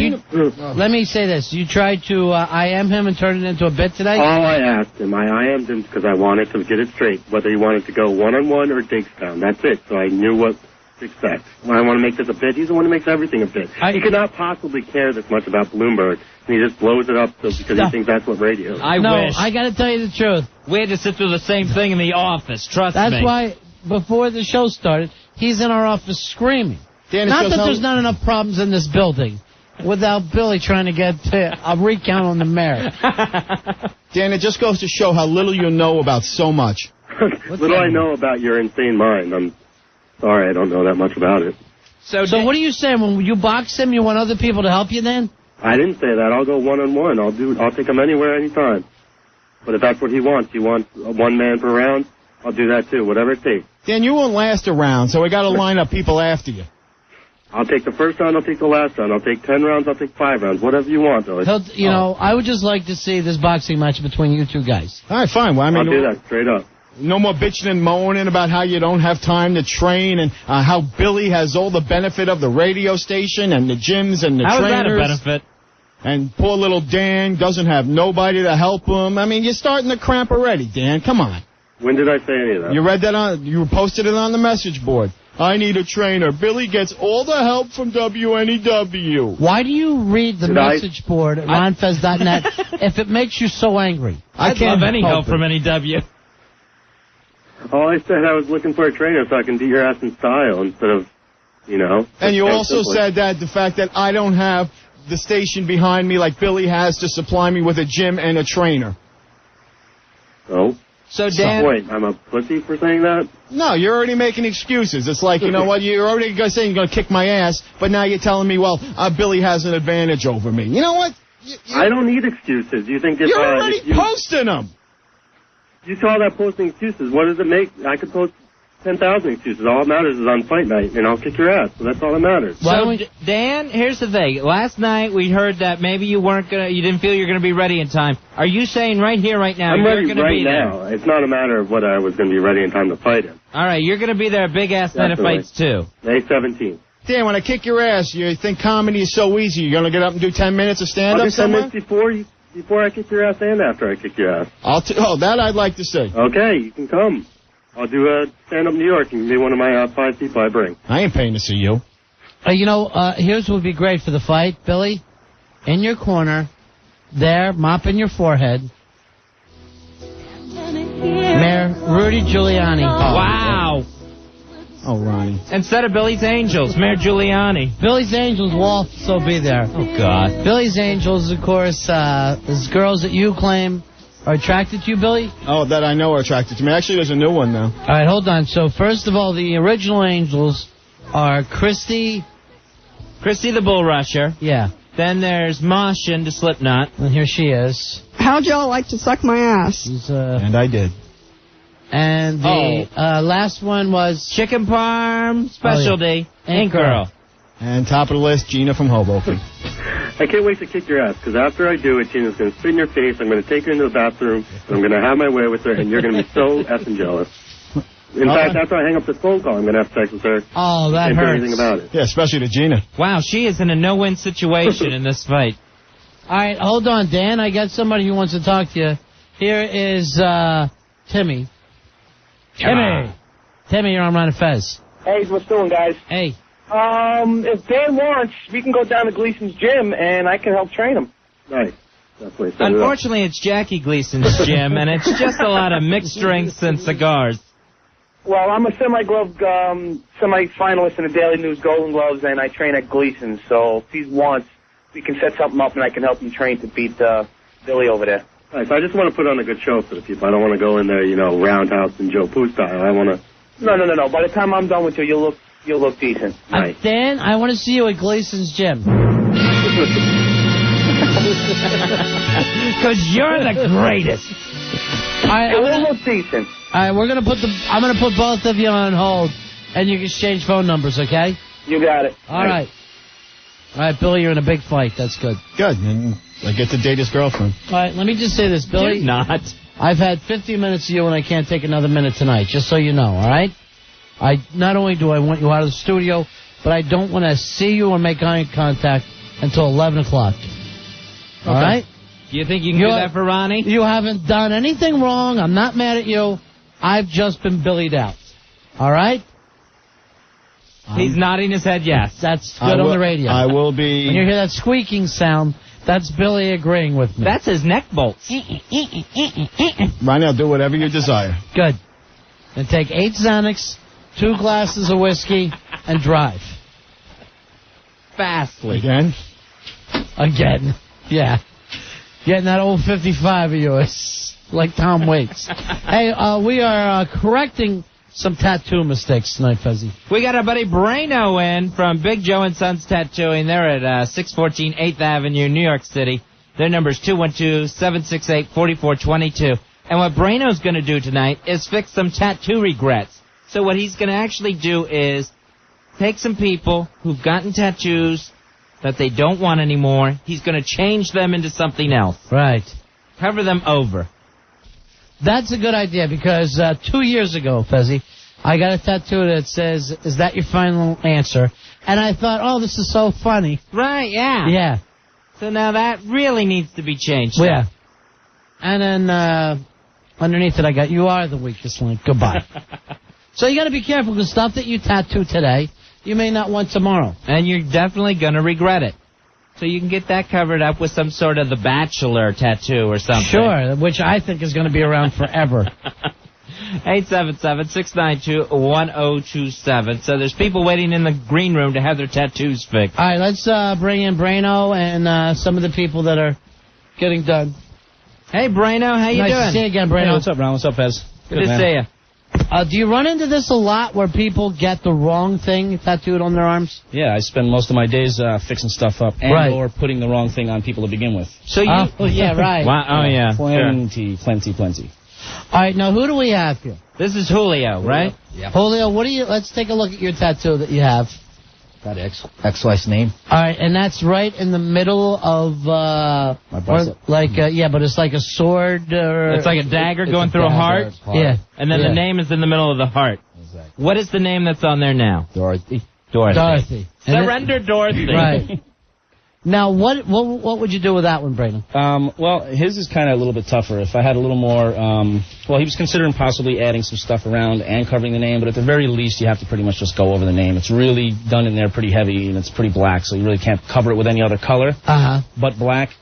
S6: let me say this. You tried to I am him and turn it into a bit today?
S14: All I asked him, I IM'd him because I wanted to get it straight, whether he wanted to go one-on-one or Digstown. That's it. So I knew what to expect. When I want to make this a bit, he's the one who makes everything a bit. He could not possibly care this much about Bloomberg, and he just blows it up because he thinks that's what radio is.
S7: I wish.
S6: I got to tell you the truth.
S7: We had to sit through the same thing in the office, trust me.
S6: That's why, before the show started, he's in our office screaming. Not that there's not enough problems in this building without Billy trying to get a recount on the mayor.
S8: Dan, it just goes to show how little you know about so much.
S14: Little I know about your insane mind. I'm sorry, I don't know that much about it.
S6: So what are you saying? When you box him, you want other people to help you then?
S14: I didn't say that. I'll go one-on-one. I'll take him anywhere, anytime. But if that's what he wants one man per round, I'll do that too, whatever it takes.
S8: Dan, you won't last a round, so we got to line up people after you.
S14: I'll take the first round, I'll take the last round. I'll take 10 rounds, I'll take 5 rounds. Whatever you want, though.
S6: You know, I would just like to see this boxing match between you two guys.
S8: All right, fine. Well,
S14: I'll do that straight up.
S8: No more bitching and moaning about how you don't have time to train and how Billy has all the benefit of the radio station and the gyms and the
S7: How
S8: trainers.
S7: How is that a benefit?
S8: And poor little Dan doesn't have nobody to help him. I mean, you're starting to cramp already, Dan. Come on.
S14: When did I say any of that?
S8: You read that you posted it on the message board. I need a trainer. Billy gets all the help from WNEW.
S6: Why do you read the message board at ronfez.net if it makes you so angry?
S7: I can't have any help from NEW.
S14: All I said, I was looking for a trainer so I can beat your ass in style instead of, you know.
S8: And you also said that the fact that I don't have the station behind me like Billy has to supply me with a gym and a trainer.
S14: Oh?
S7: So, Dan...
S14: Wait, I'm a pussy for saying that?
S8: No, you're already making excuses. It's like, you know what, you're already saying you're going to kick my ass, but now you're telling me, well, Billy has an advantage over me. You know what?
S14: I don't need excuses. You think
S8: you're already posting them.
S14: You saw that posting excuses. What does it make? I could post 10,000 excuses. All that matters is on fight night, and I'll kick your ass. So that's all that matters.
S7: So, Dan, here's the thing. Last night we heard that maybe you didn't feel you're going to be ready in time. Are you saying right here, right now,
S14: I'm
S7: you're
S14: ready
S7: going to
S14: right
S7: be
S14: now.
S7: there?
S14: It's not a matter of whether I was going to be ready in time to fight him.
S7: All right, you're going to be there at Big Ass Night of Fights, too.
S14: May 17th.
S8: Dan, when I kick your ass, you think comedy is so easy, you're going to get up and do 10 minutes of stand-up
S14: I'll do 10
S8: somewhere?
S14: minutes before I kick your ass and after I kick your ass.
S8: That I'd like to see.
S14: Okay, you can come. I'll do a stand-up New York. You can be one of my 5 people I bring.
S8: I ain't paying to see you.
S6: Here's what would be great for the fight, Billy. In your corner, there, mopping your forehead, Mayor Rudy Giuliani.
S7: Oh, wow.
S8: Oh, Ronnie.
S7: Instead of Billy's Angels, Mayor Giuliani.
S6: Billy's Angels will also be there.
S7: Oh, God.
S6: Billy's Angels, of course, is girls that you claim are attracted to you, Billy?
S8: Oh, that I know are attracted to me. Actually, there's a new one now.
S6: All right, hold on. So, first of all, the original Angels are Christy
S7: the Bull Rusher.
S6: Yeah.
S7: Then there's Moshin, the Slipknot.
S6: And here she is.
S5: How'd y'all like to suck my ass?
S8: And I did.
S6: And the last one was
S7: Chicken Parm Specialty, Ink Girl.
S8: And top of the list, Gina from Hoboken.
S14: I can't wait to kick your ass, because after I do it, Gina's going to spit in your face, I'm going to take her into the bathroom, and I'm going to have my way with her, and you're going to be so effing jealous. In fact, after I hang up this phone call, I'm going to have sex with her.
S6: Oh, that hurts.
S14: Anything about it.
S8: Yeah, especially to Gina.
S7: Wow, she is in a no-win situation in this fight.
S6: All right, hold on, Dan. I got somebody who wants to talk to you. Here is Timmy. Timmy, you're on Ron and Fez.
S16: Hey, what's doing, guys?
S6: Hey.
S16: If Dan wants, we can go down to Gleason's gym, and I can help train him.
S14: Nice. Definitely.
S7: Unfortunately, it's Jackie Gleason's gym, and it's just a lot of mixed drinks and cigars.
S16: Well, I'm a semi-finalist in the Daily News Golden Gloves, and I train at Gleason's. So if he wants, we can set something up, and I can help him train to beat Billy over there.
S14: All right, so I just want to put on a good show for the people. I don't want to go in there, roundhouse and Joe Poo style. I want to...
S16: No. By the time I'm done with you, you'll look decent.
S14: Right.
S6: Dan, I want to see you at Gleason's gym.
S7: Because you're the greatest.
S6: right,
S16: It will look decent.
S6: All right, I'm gonna put both of you on hold, and you can exchange phone numbers, okay?
S16: You got it.
S6: All right. All right, Billy, you're in a big fight. That's good.
S8: Good. And I get to date his girlfriend.
S6: All right, let me just say this, Billy.
S7: You're not.
S6: I've had 50 minutes of you, and I can't take another minute tonight, just so you know, all right? Not only do I want you out of the studio, but I don't want to see you or make eye contact until 11 o'clock. All right?
S7: Do you think you can do that for Ronnie?
S6: You haven't done anything wrong. I'm not mad at you. I've just been billied out. All right?
S7: He's nodding his head yes.
S6: That's good on the radio.
S8: I will be...
S6: When you hear that squeaking sound, that's Billy agreeing with me.
S7: That's his neck bolts.
S8: Ronnie, I'll do whatever you desire.
S6: Good. And take 8 Xanax, 2 glasses of whiskey, and drive.
S7: Fastly.
S8: Again?
S6: Yeah. Getting that old 55 of yours, like Tom Waits. Hey, we are correcting some tattoo mistakes tonight, Fezzi.
S7: We got our buddy Brano in from Big Joe and Sons Tattooing. They're at 614 8th Avenue, New York City. Their number is 212-768-4422. And what Brano's going to do tonight is fix some tattoo regrets. So what he's going to actually do is take some people who've gotten tattoos that they don't want anymore. He's going to change them into something else.
S6: Right.
S7: Cover them over.
S6: That's a good idea because 2 years ago, Fezzi, I got a tattoo that says, "Is that your final answer?" And I thought, oh, this is so funny.
S7: Right, yeah.
S6: Yeah.
S7: So now that really needs to be changed.
S6: Yeah. And then underneath it I got, "You are the weakest link. Goodbye." So you got to be careful because stuff that you tattoo today, you may not want tomorrow.
S7: And you're definitely going to regret it. So you can get that covered up with some sort of The Bachelor tattoo or something.
S6: Sure, which I think is going to be around forever.
S7: 877-692-1027. So there's people waiting in the green room to have their tattoos fixed.
S6: All right, let's bring in Brano and some of the people that are getting done.
S7: Hey, Brano, how you doing?
S6: Nice to see you again, Brano.
S17: Hey, what's up, Ron? What's up, Fez?
S7: Good to see you.
S6: Do you run into this a lot where people get the wrong thing tattooed on their arms?
S17: Yeah, I spend most of my days fixing stuff up and or putting the wrong thing on people to begin with.
S6: So you... yeah, right.
S7: Wow, oh, yeah.
S17: Plenty.
S6: All right, now who do we have here?
S7: This is Julio, right?
S6: Yeah. Julio, what do you... Let's take a look at your tattoo that you have.
S18: Got ex-wife's name.
S6: All right, and that's right in the middle of...
S18: my bicep.
S6: Yeah, but it's like a sword or...
S7: It's like a dagger going through a heart.
S6: Yeah.
S7: And then the name is in the middle of the heart.
S18: Exactly.
S7: What is the name that's on there now?
S18: Dorothy.
S7: Surrender Dorothy.
S6: Right. Now, what would you do with that one, Brandon?
S17: Well, his is kind of a little bit tougher. If I had a little more, well, he was considering possibly adding some stuff around and covering the name, but at the very least, you have to pretty much just go over the name. It's really done in there pretty heavy, and it's pretty black, so you really can't cover it with any other color but black,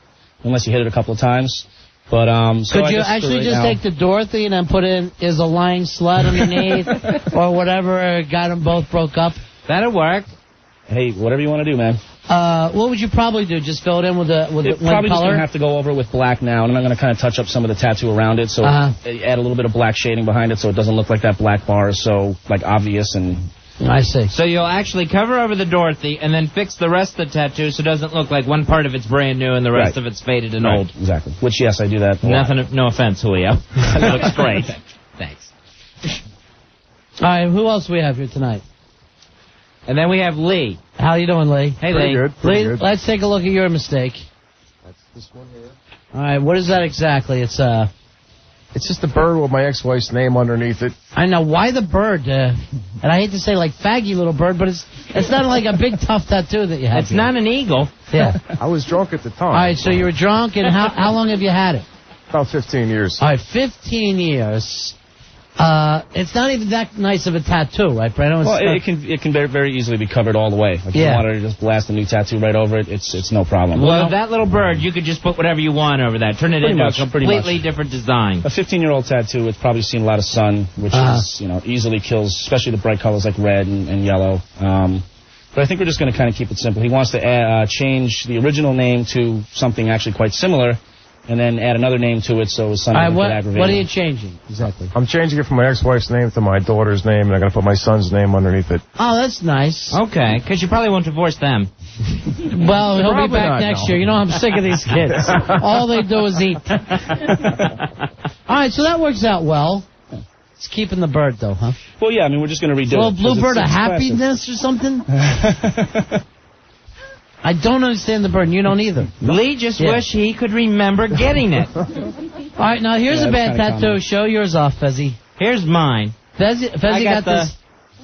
S17: unless you hit it a couple of times. But
S6: could you actually just take the Dorothy and then put in "is a lying slut" underneath, or whatever got them both broke up?
S7: That'll work.
S17: Hey, whatever you want to do, man.
S6: What would you probably do? Just fill it in with one
S17: probably
S6: color?
S17: Just going to have to go over it with black now, and I'm going to kind of touch up some of the tattoo around it, so add a little bit of black shading behind it so it doesn't look like that black bar is so obvious and...
S6: I see.
S7: So you'll actually cover over the Dorothy and then fix the rest of the tattoo so it doesn't look like one part of it's brand new and the rest of it's faded and old.
S17: Exactly. Which, yes, I do that.
S7: No offense, Julio. It looks great. Thanks.
S6: All right, who else do we have here tonight?
S7: And then we have Lee.
S6: How you doing, Lee?
S7: Hey, Lee.
S6: Lee, let's take a look at your mistake.
S19: That's this one here.
S6: All right, what is that exactly? It's
S19: just a bird with my ex-wife's name underneath it.
S6: I know. Why the bird? And I hate to say like faggy little bird, but it's not like a big tough tattoo that you have.
S7: It's not an eagle.
S6: Yeah.
S19: I was drunk at the time.
S6: All right, so you were drunk, and how long have you had it?
S19: About 15 years.
S6: All right, 15 years. It's not even that nice of a tattoo, right, Brandon?
S17: Well, it can very easily be covered all the way. Like if you wanted to just blast a new tattoo right over it, it's no problem.
S7: Well, that little bird, you could just put whatever you want over that. Turn it into a completely different design.
S17: A 15-year-old tattoo, it's probably seen a lot of sun, which is, easily kills, especially the bright colors like red and yellow. But I think we're just going to kind of keep it simple. He wants to change the original name to something actually quite similar, and then add another name to it so his son doesn't get aggravated.
S6: What are you changing exactly?
S19: I'm changing it from my ex-wife's name to my daughter's name, and I'm going to put my son's name underneath it.
S6: Oh, that's nice.
S7: Okay, because you probably won't divorce them.
S6: Well, he'll be back next year. You know, I'm sick of these kids. All they do is eat. All All right, so that works out well. It's keeping the bird, though, huh?
S17: Well, yeah, I mean, we're just going to redo
S6: well,
S17: it.
S6: Bluebird of happiness or something? I don't understand the bird, and you don't either.
S7: Lee just wish he could remember getting it.
S6: All right, now here's a bad tattoo. Common. Show yours off, Fezzy.
S7: Here's mine.
S6: Fezzy got this.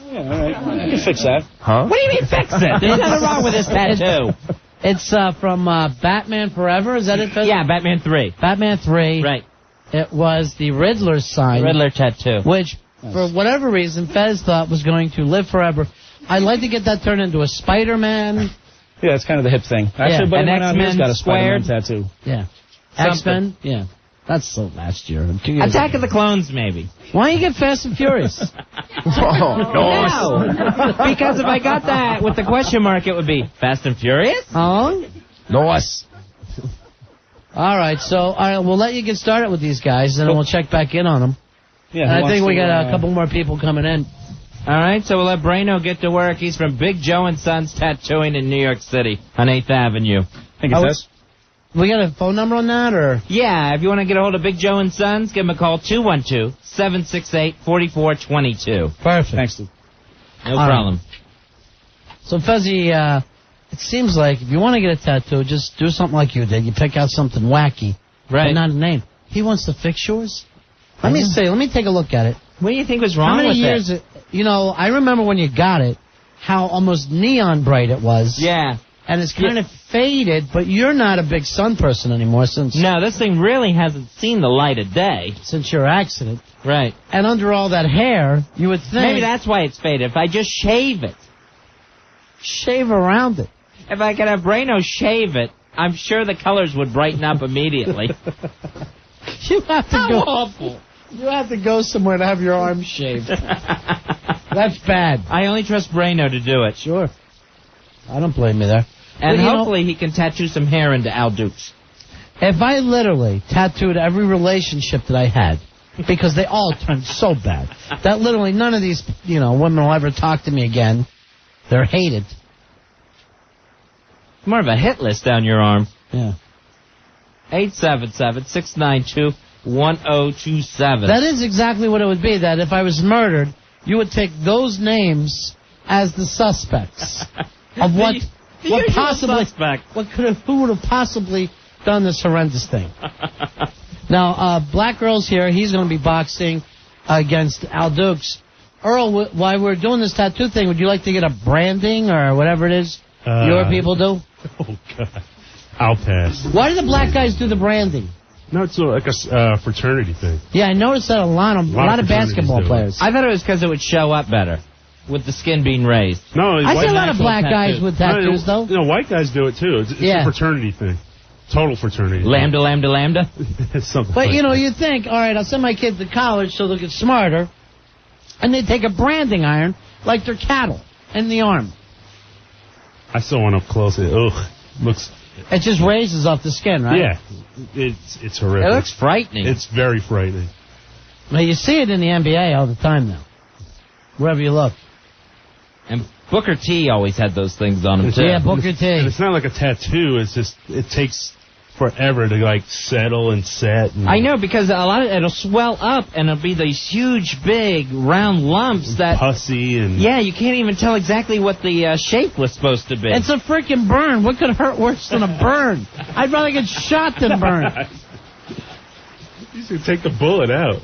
S17: Yeah, all right. I can fix that.
S19: Huh?
S7: What do you mean fix it? There's nothing wrong with this tattoo.
S6: It's from Batman Forever. Is that it, Fezzy?
S7: Yeah, Batman 3.
S6: Batman 3.
S7: Right.
S6: It was the Riddler's sign.
S7: Riddler tattoo.
S6: Which, for whatever reason, Fez thought was going to live forever. I'd like to get that turned into a Spider-Man.
S17: Yeah, it's kind of the hip thing. Actually, but an X-Men got a Spider-Man tattoo.
S6: Yeah. X-Men? Yeah. That's so last year.
S7: Attack of the Clones, maybe.
S6: Why don't you get Fast and Furious?
S7: No. Because if I got that with the question mark, it would be Fast and Furious?
S6: Oh?
S19: Nice.
S6: All right, so we'll let you get started with these guys, and then we'll check back in on them.
S17: Yeah,
S6: and I think we got a couple more people coming in.
S7: All right, so we'll let Brano get to work. He's from Big Joe and Sons Tattooing in New York City on 8th Avenue.
S17: Thank you, Fez.
S6: We got a phone number on that, or?
S7: Yeah, if you want to get a hold of Big Joe and Sons, give them a call, 212-768-4422.
S6: Perfect.
S17: Thanks, Steve.
S7: No problem.
S6: So, Fezzy, it seems like if you want to get a tattoo, just do something like you did. You pick out something wacky,
S7: right?
S6: But not a name. He wants to fix yours? Let me take a look at it.
S7: What do you think was wrong with
S6: it? You know, I remember when you got it, how almost neon bright it was.
S7: Yeah.
S6: And it's kind of faded, but you're not a big sun person anymore since...
S7: No, this thing really hasn't seen the light of day.
S6: Since your accident.
S7: Right.
S6: And under all that hair, you would think...
S7: Maybe that's why it's faded. If I just shave it.
S6: Shave around it.
S7: If I could have Brano shave it, I'm sure the colors would brighten up immediately.
S6: You have to
S7: How
S6: go...
S7: awful.
S6: You have to go somewhere to have your arms shaved. That's bad.
S7: I only trust Brano to do it.
S6: Sure. I don't blame you there.
S7: And hopefully he can tattoo some hair into Al Dukes.
S6: If I literally tattooed every relationship that I had, because they all turned so bad, that literally none of these, women will ever talk to me again. They're hated.
S7: More of a hit list down your arm.
S6: Yeah.
S7: 877-692-1027.
S6: That is exactly what it would be, that if I was murdered, you would take those names as the suspects of who would have possibly done this horrendous thing. Now, Black Girl's here. He's going to be boxing against Al Dukes. Earl, while we're doing this tattoo thing, would you like to get a branding or whatever it is your people do?
S20: Oh, God. I'll pass.
S6: Why do the black guys do the branding?
S20: No, it's like a fraternity thing.
S6: Yeah, I noticed that a lot of basketball players.
S7: I thought it was because it would show up better with the skin being raised.
S20: No,
S6: I see a lot of black guys with tattoos, though.
S20: White guys do it, too. It's a fraternity thing. Total fraternity.
S7: Lambda, lambda, lambda.
S20: Something
S6: but,
S20: like
S6: you think, all right, I'll send my kids to college so they'll get smarter, and they take a branding iron like they're cattle in the arm.
S20: I saw one up close. Looks...
S6: It just raises off the skin, right?
S20: Yeah. It's horrific.
S7: It looks frightening.
S20: It's very frightening.
S6: Well, you see it in the NBA all the time now. Wherever you look.
S7: And Booker T always had those things on him, too.
S6: Yeah, Booker T.
S20: And it's not like a tattoo. It's just, it takes forever to, settle and set. And
S7: I know, because it'll swell up, and it'll be these huge, big, round lumps that...
S20: Pussy and...
S7: Yeah, you can't even tell exactly what the shape was supposed to be.
S6: It's a freaking burn. What could hurt worse than a burn? I'd rather get shot than burn.
S20: You should take the bullet out.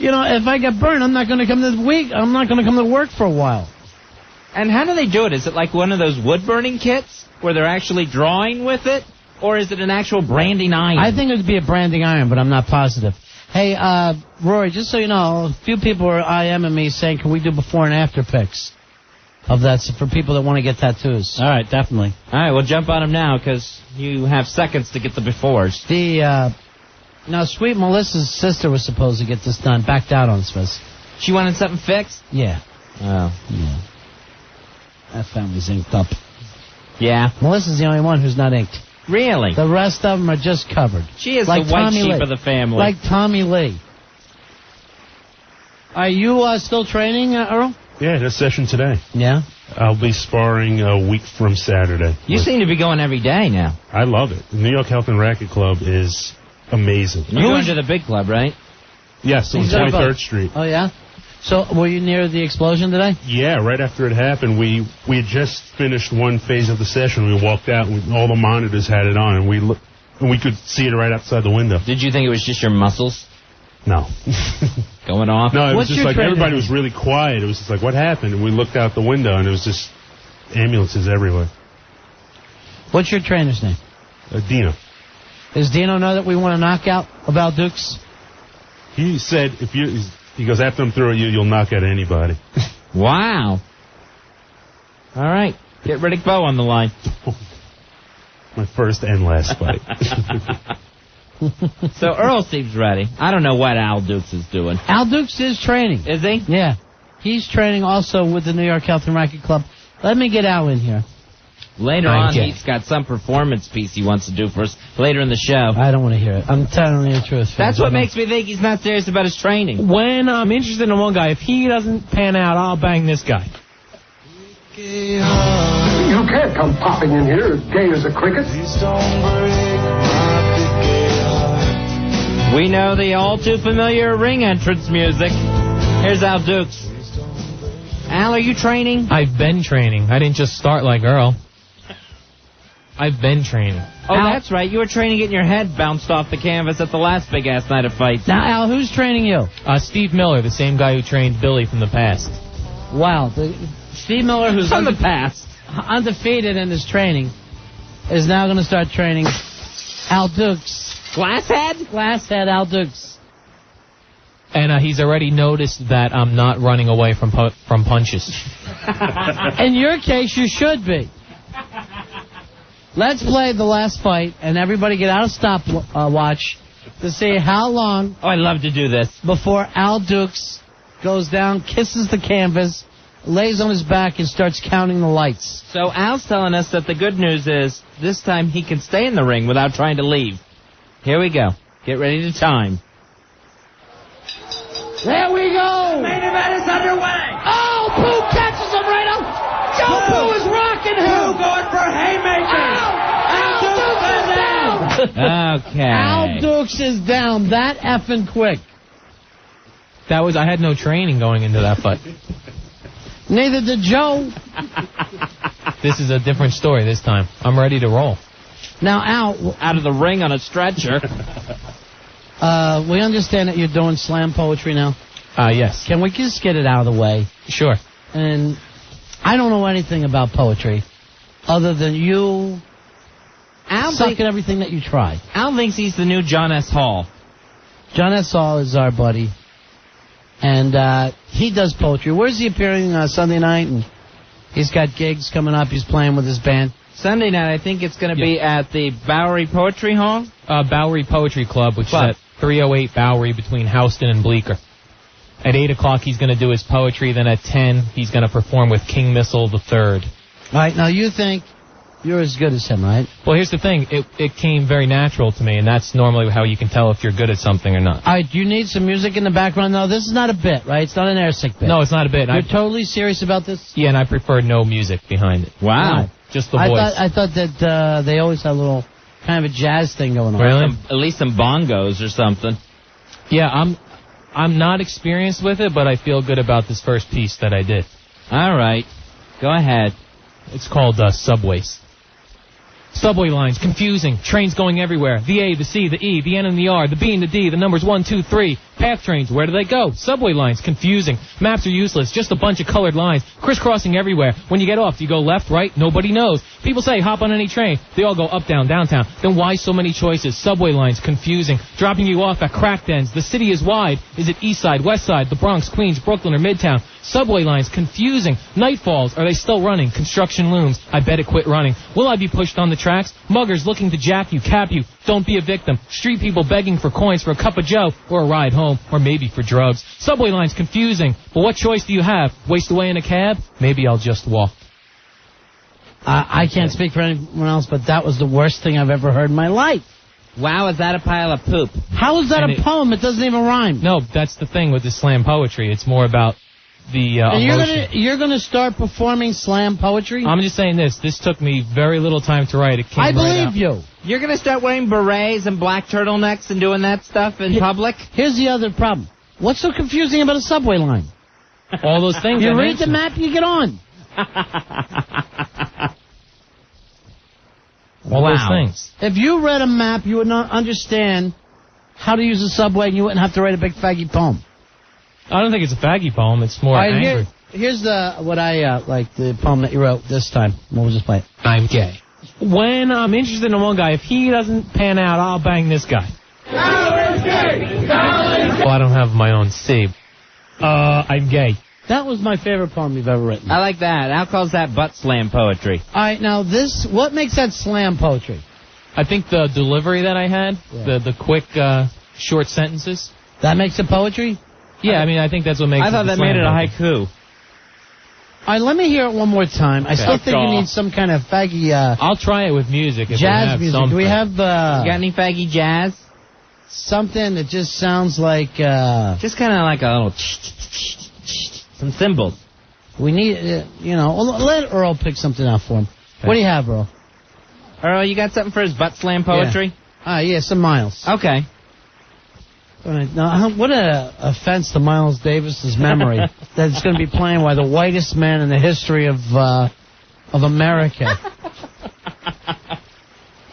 S6: If I get burned, I'm not going to come to work for a while.
S7: And how do they do it? Is it like one of those wood-burning kits where they're actually drawing with it? Or is it an actual branding iron?
S6: I think it would be a branding iron, but I'm not positive. Hey, Rory, just so you know, a few people are IMing me saying, can we do before and after pics of that for people that want to get tattoos?
S7: All right, definitely. All right, we'll jump on them now because you have seconds to get the befores.
S6: Now, Sweet Melissa's sister was supposed to get this done, backed out on this.
S7: She wanted something fixed?
S6: Yeah.
S7: Oh.
S6: Yeah. That family's inked up.
S7: Yeah.
S6: Melissa's the only one who's not inked.
S7: Really?
S6: The rest of them are just covered.
S7: She is
S6: like
S7: the white
S6: Tommy
S7: sheep
S6: Lee.
S7: of the family.
S6: Like Tommy Lee. Are you still training, Earl?
S20: Yeah, this session today.
S6: Yeah?
S20: I'll be sparring a week from Saturday.
S7: You seem to be going every day now.
S20: I love it. The New York Health and Racket Club is amazing.
S7: You're going to the big club, right?
S20: Yes, on 23rd Street.
S6: Oh, yeah? So, were you near the explosion today?
S20: Yeah, right after it happened, we had just finished one phase of the session. We walked out, and all the monitors had it on, and we could see it right outside the window.
S7: Did you think it was just your muscles?
S20: No.
S7: Going off?
S20: No, it was just like everybody was really quiet. It was just like, what happened? And we looked out the window, and it was just ambulances everywhere.
S6: What's your trainer's name?
S20: Dino.
S6: Does Dino know that we want to knock out Val Dukes?
S20: He said, he goes, after I'm through at you, you'll knock out anybody.
S7: Wow. All right. Get Riddick Bowe on the line.
S20: My first and last fight.
S7: So Earl seems ready. I don't know what Al Dukes is doing.
S6: Al Dukes is training.
S7: Is he?
S6: Yeah. He's training also with the New York Health and Racquet Club. Let me get Al in here.
S7: Later on, he's got some performance piece he wants to do for us later in the show.
S6: I don't want to hear it. I'm telling you the truth.
S7: That's what makes me think he's not serious about his training.
S21: When I'm interested in one guy, if he doesn't pan out, I'll bang this guy.
S22: You can't come popping in here as gay as a cricket.
S7: We know the all too familiar ring entrance music. Here's Al Dukes. Al, are you training?
S21: I've been training. I didn't just start like Earl. I've been training.
S7: Oh, Al, that's right. You were training getting your head bounced off the canvas at the last big-ass night of fights.
S6: Now, Al, who's training you?
S21: Steve Miller, the same guy who trained Billy from the past.
S6: Wow. Steve Miller, who's
S7: from the past,
S6: undefeated in his training, is now going to start training Al Dukes. Glasshead Al Dukes.
S21: And he's already noticed that I'm not running away from punches.
S6: In your case, you should be. Let's play the last fight, and everybody get out a stopwatch to see how long...
S7: Oh, I'd love to do this.
S6: ...before Al Dukes goes down, kisses the canvas, lays on his back, and starts counting the lights.
S7: So Al's telling us that the good news is this time he can stay in the ring without trying to leave. Here we go. Get ready to time.
S6: There we go!
S3: Main event is underway!
S6: Oh, Pooh catches him right up! Joe Pooh is rocking him!
S3: Pooh going for haymakers!
S6: Al Dukes is down!
S7: Okay.
S6: Al Dukes is down that effing quick.
S21: I had no training going into that fight.
S6: Neither did Joe.
S21: This is a different story this time. I'm ready to roll.
S6: Now, Al...
S7: Out of the ring on a stretcher.
S6: We understand that you're doing slam poetry now?
S21: Yes.
S6: Can we just get it out of the way?
S21: Sure.
S6: And I don't know anything about poetry other than you suck at everything that you try.
S7: Al thinks he's the new John S. Hall.
S6: John S. Hall is our buddy. And he does poetry. Where's he appearing Sunday night? And he's got gigs coming up. He's playing with his band.
S7: Sunday night, I think it's going to be at the Bowery Poetry Hall?
S21: Bowery Poetry Club, which is at 308 Bowery between Houston and Bleecker. At 8 o'clock, he's going to do his poetry. Then at 10, he's going to perform with King Missile III.
S6: All right, now you think you're as good as him, right?
S21: Well, here's the thing. It came very natural to me, and that's normally how you can tell if you're good at something or not.
S6: All right, do you need some music in the background? No, this is not a bit, right? It's not an airsick bit.
S21: No, it's not a bit.
S6: You're totally serious about this?
S21: Yeah, and I prefer no music behind it.
S7: Wow.
S21: Just the voice.
S6: I thought that they always had a little kind of a jazz thing going on.
S21: Really?
S7: At least some bongos or something.
S21: Yeah, I'm not experienced with it, but I feel good about this first piece that I did.
S7: All right. Go ahead.
S21: It's called Subways. Subway lines, confusing. Trains going everywhere. The A, the C, the E, the N and the R, the B and the D, the numbers 1, 2, 3. Path trains, where do they go? Subway lines, confusing. Maps are useless, just a bunch of colored lines, crisscrossing everywhere. When you get off, do you go left, right? Nobody knows. People say, hop on any train. They all go up, down, downtown. Then why so many choices? Subway lines, confusing. Dropping you off at cracked ends. The city is wide. Is it East Side, West Side, the Bronx, Queens, Brooklyn, or Midtown? Subway lines, confusing. Night falls, are they still running? Construction looms, I bet it quit running. Will I be pushed on the tracks? Muggers looking to jack you, cap you. Don't be a victim. Street people begging for coins for a cup of joe or a ride home, or maybe for drugs. Subway lines, confusing. But what choice do you have? Waste away in a cab? Maybe I'll just walk.
S6: I can't speak for anyone else, but that was the worst thing I've ever heard in my life.
S7: Wow, is that a pile of poop?
S6: How is that a poem? It doesn't even rhyme.
S21: No, that's the thing with the slam poetry. It's more about
S6: And
S21: emotion.
S6: you're gonna start performing slam poetry?
S21: I'm just saying this. This took me very little time to write. It came
S6: I believe
S21: right out.
S6: you.
S7: You're going to start wearing berets and black turtlenecks and doing that stuff in public?
S6: Here's the other problem. What's so confusing about a subway line?
S21: All those things.
S6: You
S21: I
S6: read the
S21: mentioned.
S6: map, you get on.
S21: All those things.
S6: If you read a map, you would not understand how to use a subway, and you wouldn't have to write a big faggy poem.
S21: I don't think it's a faggy poem. It's more
S6: All right,
S21: angry.
S6: here's what I like, the poem that you wrote this time. We'll just play it.
S21: I'm gay. When I'm interested in one guy, if he doesn't pan out, I'll bang this guy. Well, I don't have my own C. I'm gay.
S6: That was my favorite poem you've ever written.
S7: I like that. Al calls that butt slam poetry.
S6: All right, now what makes that slam poetry?
S21: I think the delivery that I had, the quick, short sentences.
S6: That makes it poetry?
S21: Yeah, I mean, I think that's what makes it.
S7: I thought that
S21: slam
S7: made it a
S21: poetry.
S7: haiku.
S6: All right, let me hear it one more time. I still think you need some kind of faggy...
S21: I'll try it with music if we
S6: jazz
S21: have
S6: music.
S21: something.
S6: Do we have...
S7: You got any faggy jazz?
S6: Something that just sounds like...
S7: Just kind of like a little... Some cymbals.
S6: We need, let Earl pick something out for him. Okay. What do you have, Earl?
S7: Earl, you got something for his butt slam poetry?
S6: Yeah, some Miles.
S7: Okay.
S6: All right, now, what an offense to Miles Davis's memory that it's going to be playing by the whitest man in the history of America.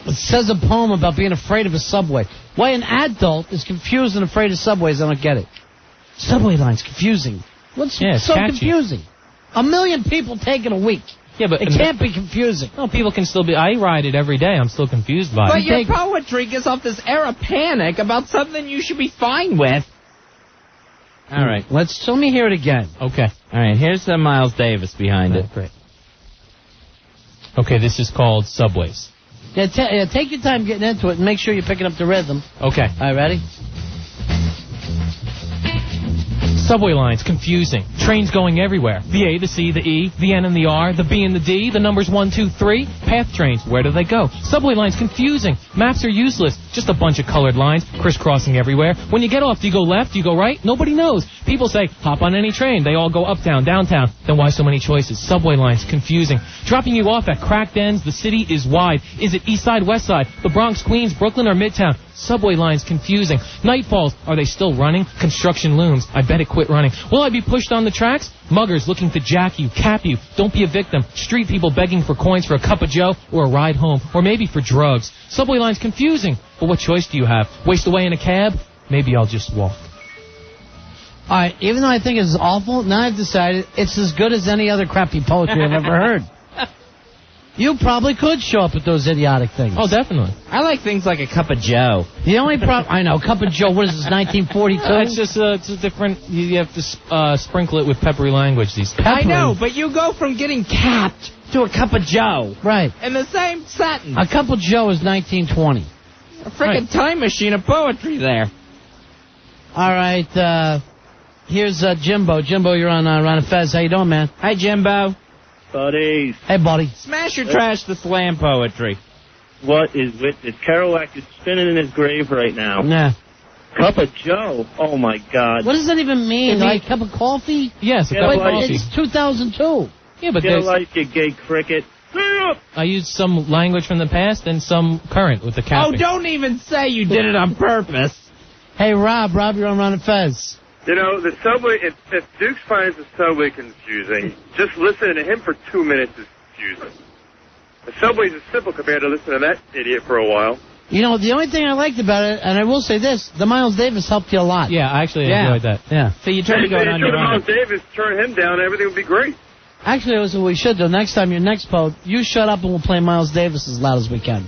S6: It says a poem about being afraid of a subway. Why an adult is confused and afraid of subways, I don't get it. Subway lines, confusing. What's so
S21: catchy.
S6: confusing? 1 million people take it a week.
S21: Yeah, but
S6: it can't be confusing.
S21: No, people can still be. I ride it every day. I'm still confused by it.
S7: But your poetry gives off this air of panic about something you should be fine with. All right.
S6: Let me hear it again.
S21: Okay.
S7: All right, here's the Miles Davis behind it.
S6: Great.
S21: Okay, this is called Subways.
S6: Yeah, take your time getting into it and make sure you're picking up the rhythm.
S21: Okay.
S6: All right, ready?
S21: Subway lines, confusing. Trains going everywhere. The A, the C, the E, the N and the R, the B and the D, the numbers 1, 2, 3. Path trains, where do they go? Subway lines, confusing. Maps are useless. Just a bunch of colored lines, crisscrossing everywhere. When you get off, do you go left? Do you go right? Nobody knows. People say, hop on any train. They all go uptown, downtown. Then why so many choices? Subway lines, confusing. Dropping you off at cracked ends, the city is wide. Is it east side, west side? The Bronx, Queens, Brooklyn, or Midtown? Subway lines, confusing. Night falls, are they still running? Construction looms, I bet it quit running. Will I be pushed on the tracks? Muggers looking to jack you, cap you. Don't be a victim. Street people begging for coins for a cup of joe or a ride home, or maybe for drugs. Subway lines, confusing. But what choice do you have? Waste away in a cab? Maybe I'll just walk.
S6: All right, even though I think it's awful, now I've decided it's as good as any other crappy poetry I've ever heard. You probably could show up at those idiotic things.
S21: Oh, definitely.
S7: I like things like a cup of joe.
S6: The only problem... I know, cup of joe, what is this, 1942?
S21: It's just it's a different... You have to sprinkle it with peppery language these days.
S7: I know, but you go from getting capped to a cup of joe.
S6: Right.
S7: In the same sentence.
S6: A cup of joe is 1920.
S7: A freaking time machine of poetry there.
S6: All right, here's Jimbo. Jimbo, you're on Ron and Fez. How you doing, man?
S7: Hi, Jimbo.
S4: Buddies.
S6: Hey, buddy.
S7: Smash or trash the slam poetry.
S4: What is with this? Kerouac is spinning in his grave right now.
S6: Nah.
S4: Cup of joe? Oh, my God.
S6: What does that even mean? Like a cup of coffee?
S21: Yes, a cup of coffee.
S6: It's 2002.
S21: Yeah, but
S4: Get a life, you gay cricket.
S21: I used some language from the past and some current with the capping.
S7: Oh, don't even say you did it on purpose.
S6: Hey, Rob, you're on Ron and Fez.
S10: You know, the subway, if Dukes finds the subway confusing, just listening to him for 2 minutes is confusing. The subways is simple compared to listening to that idiot for a while.
S6: You know, the only thing I liked about it, and I will say this, the Miles Davis helped you a lot.
S21: Yeah, I actually enjoyed that.
S6: Yeah.
S7: So you tried to go on your own.
S10: Miles Davis, turn him down, everything would be great.
S6: Actually, that was what we should do. Next time, your next poet, you shut up and we'll play Miles Davis as loud as we can.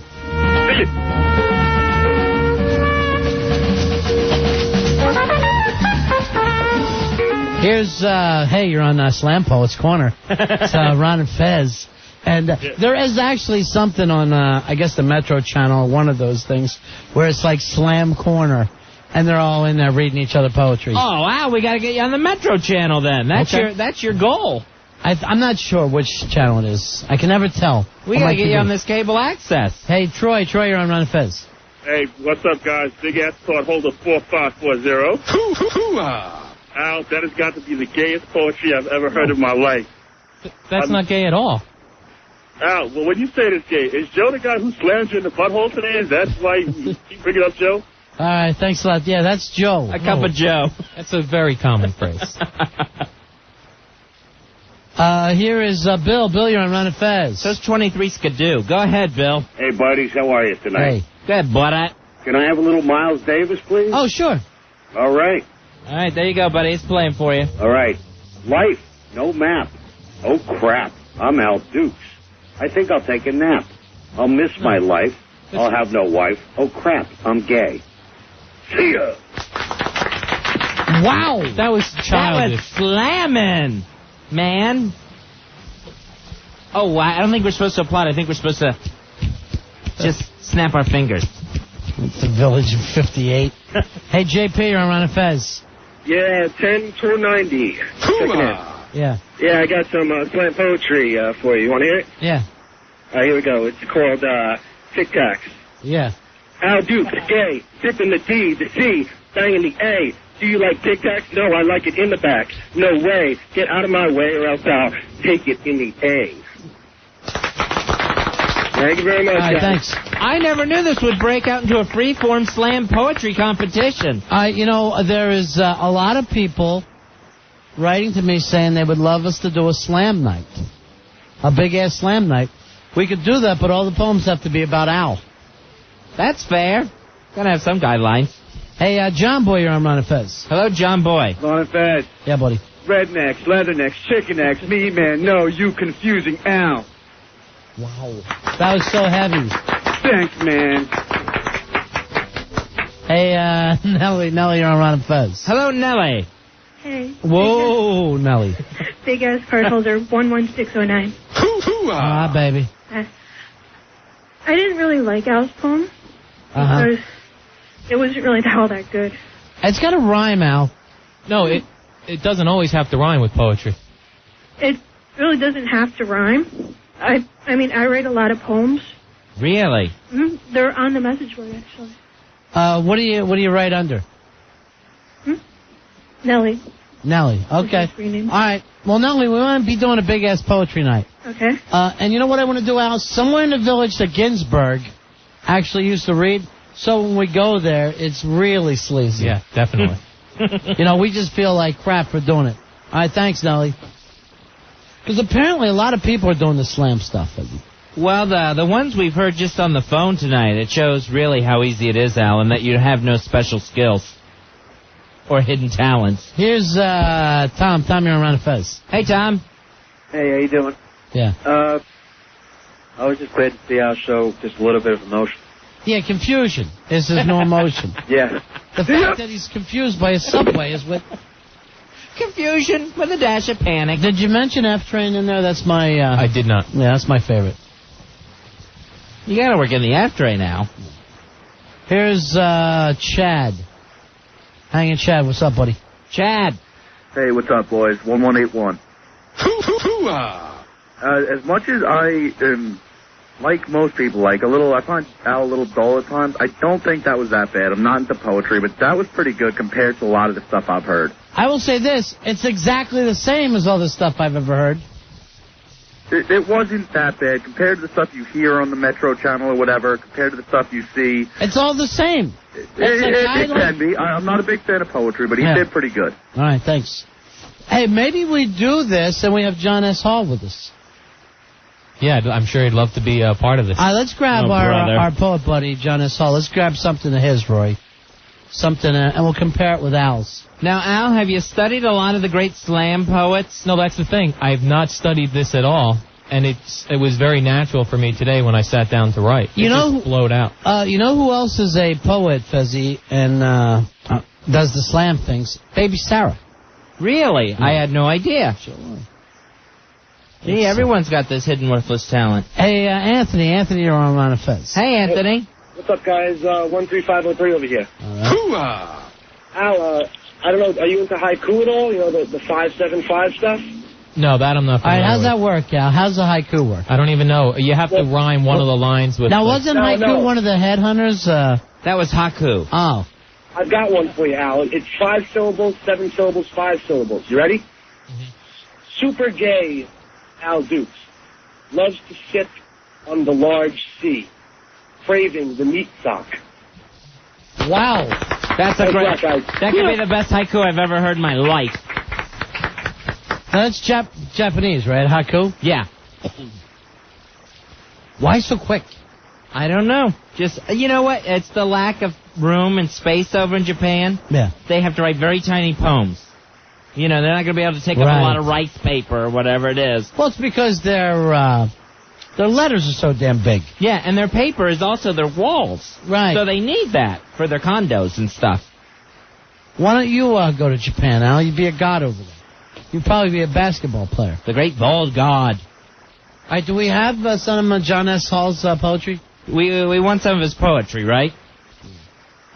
S6: Here's, hey, you're on Slam Poets Corner. It's Ron and Fez. And there is actually something on, I guess, the Metro Channel, one of those things, where it's like Slam Corner. And they're all in there reading each other poetry.
S7: Oh, wow, we got to get you on the Metro Channel then. That's your goal.
S6: I'm not sure which channel it is. I can never tell.
S7: We got to get you on this cable access.
S6: Hey, Troy, you're on Ron and Fez.
S10: Hey, what's up, guys? Big Ass Thought Holder 4540. Al, that has got to be the gayest poetry I've ever heard in my life.
S21: That's not gay at all.
S10: Al, well, when you say it's gay, is Joe the guy who slammed you in the butthole today? Is that why you keep bringing up Joe?
S6: All right, thanks a lot. Yeah, that's Joe.
S7: A cup of Joe.
S21: That's a very common phrase.
S6: Here is Bill. Bill, you're on Ron and Fez.
S7: Says 23 Skidoo. Go ahead, Bill.
S9: Hey, buddies, how are you tonight?
S6: Hey.
S7: Go ahead, butt.
S9: Can I have a little Miles Davis, please?
S6: Oh, sure.
S9: All right.
S7: All right, there you go, buddy. It's playing for you.
S9: All right. Life, no map. Oh, crap. I'm Al Dukes. I think I'll take a nap. I'll miss my life. I'll have no wife. Oh, crap. I'm gay. See ya.
S6: Wow.
S21: That was childish.
S7: That was slamming, man. Oh, I don't think we're supposed to applaud. I think we're supposed to just snap our fingers.
S6: It's the Village of 58. Hey, JP, you're on Ron and Fez.
S10: Yeah, 10-290.
S6: Yeah.
S10: Yeah, I got some slam poetry for you. You want to hear it?
S6: Yeah.
S10: Here we go. It's called Tic Tacs.
S6: Yeah.
S10: Al Dukes, gay, dipping the D, the C, banging the A. Do you like Tic Tacs? No, I like it in the back. No way. Get out of my way or else I'll take it in the A. Thank you very much,
S6: All right,
S10: guys.
S6: thanks.
S7: I never knew this would break out into a free-form slam poetry competition.
S6: There is a lot of people writing to me saying they would love us to do a slam night. A big-ass slam night. We could do that, but all the poems have to be about Al.
S7: That's fair. Gotta have some guidelines.
S6: Hey, John Boy, you're on Ron and Fez.
S7: Hello, John Boy.
S12: Ron and Fez.
S6: Yeah, buddy.
S12: Rednecks, leathernecks, chicken necks, me man, no, you confusing Al.
S6: Wow. That was so heavy.
S12: Thanks, man.
S6: Hey, Nellie, you're on Ron and Fez.
S7: Hello, Nellie.
S13: Hey.
S6: Whoa, Nellie.
S13: Big ass card holder 11609.
S6: Ah, baby.
S13: I didn't really like Al's poem because it wasn't really all that good.
S6: It's got a rhyme, Al.
S21: No, it doesn't always have to rhyme with poetry.
S13: It really doesn't have to rhyme. I mean, I write a lot of poems.
S7: Really?
S13: They're on the message board, actually.
S6: What do you write under?
S13: Nellie.
S6: Nellie. Okay. All right. Well, Nellie, we want to be doing a big-ass poetry night.
S13: Okay.
S6: And you know what I want to do, Al? Somewhere in the village that Ginsberg actually used to read. So when we go there, it's really sleazy.
S21: Yeah, definitely.
S6: We just feel like crap for doing it. All right, thanks, Nellie. Because apparently a lot of people are doing the slam stuff.
S7: Well, the ones we've heard just on the phone tonight, it shows really how easy it is, Al, and that you have no special skills or hidden talents.
S6: Here's Tom. Tom, you're on Ron and Fez.
S7: Hey, Tom.
S16: Hey, how you doing?
S6: Yeah.
S16: I was just glad to see our show just a little bit of emotion.
S6: Yeah, confusion is his no emotion.
S16: Yeah.
S6: The fact that he's confused by a subway is what...
S7: Confusion with a dash of panic.
S6: Did you mention F-Train in there? That's my...
S21: I did not.
S6: Yeah, that's my favorite.
S7: You gotta work in the F-Train now.
S6: Here's Chad. Hanging Chad, what's up, buddy?
S7: Chad.
S23: Hey, what's up, boys? 1181. As much as I am, like most people, I find Al a little dull at times. I don't think that was that bad. I'm not into poetry, but that was pretty good compared to a lot of the stuff I've heard.
S6: I will say this. It's exactly the same as all the stuff I've ever heard.
S23: It wasn't that bad compared to the stuff you hear on the Metro channel or whatever, compared to the stuff you see.
S6: It's all the same.
S23: It can be. I'm not a big fan of poetry, but he did pretty good.
S6: All right, thanks. Hey, maybe we do this and we have John S. Hall with us.
S21: Yeah, I'm sure he'd love to be a part of this.
S6: All right, let's grab our poet buddy, John S. Hall. Let's grab something of his, Roy. Something, and we'll compare it with Al's.
S7: Now, Al, have you studied a lot of the great slam poets?
S21: No, that's the thing. I've not studied this at all, and it was very natural for me today when I sat down to write. It just flowed out.
S6: You know who else is a poet, Fezzy, and does the slam things? Baby Sarah.
S7: Really? Yeah. I had no idea.
S6: Sure.
S7: Gee, everyone's got this hidden worthless talent.
S6: Hey, Anthony. Anthony, you're on Ron and Fez.
S7: Hey, Anthony.
S10: What's up, guys? 13503 over here.
S6: Right.
S10: Al, I don't know, are you into haiku at all? You know, the 575 stuff?
S21: No, that I'm not familiar with.
S6: All right, how's that work, Al? How's the haiku work?
S21: I don't even know. You have to rhyme one of the lines with...
S6: Now, wasn't haiku one of the headhunters?
S7: That was haku.
S6: Oh.
S16: I've got one for you, Al. It's 5 syllables, 7 syllables, 5 syllables. You ready? Super gay Al Dukes loves to sit on the large sea, craving the meat sock.
S6: Wow.
S7: That's a great... That could be the best haiku I've ever heard in my life.
S6: Now, that's Japanese, right? Haiku?
S7: Yeah.
S6: Why so quick?
S7: I don't know. Just, you know what? It's the lack of room and space over in Japan.
S6: Yeah.
S7: They have to write very tiny poems. You know, they're not going to be able to take up a lot of rice paper or whatever it is.
S6: Well, it's because their letters are so damn big.
S7: Yeah, and their paper is also their walls.
S6: Right.
S7: So they need that for their condos and stuff.
S6: Why don't you go to Japan, Al? You'd be a god over there. You'd probably be a basketball player.
S7: The great bald god.
S6: All right, do we have some of John S. Hall's poetry?
S7: We want some of his poetry, right?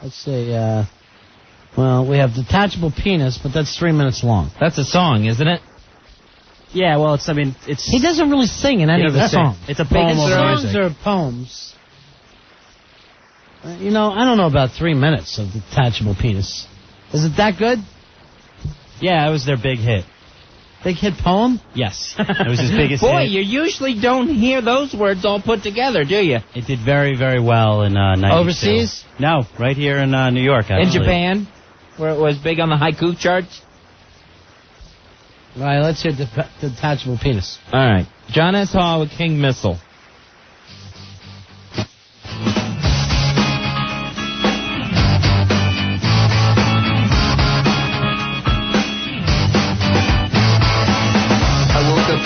S6: Let's see. Well, we have Detachable Penis, but that's 3 minutes long.
S7: That's a song, isn't it?
S17: Yeah, well,
S6: He doesn't really sing in any of the songs.
S17: It's a poem over
S6: songs
S17: music.
S6: are poems. You know, I don't know about 3 minutes of Detachable Penis. Is it that good?
S17: Yeah, it was their big hit.
S6: Big hit poem?
S17: Yes. It was his biggest hit.
S7: Boy, you usually don't hear those words all put together, do you?
S17: It did very, very well in 92.
S6: Overseas?
S17: No, right here in New York, actually.
S7: In Japan, where it was big on the haiku charts?
S6: All right, let's hear Detachable Penis.
S7: All right. John S. Hall with King Missile.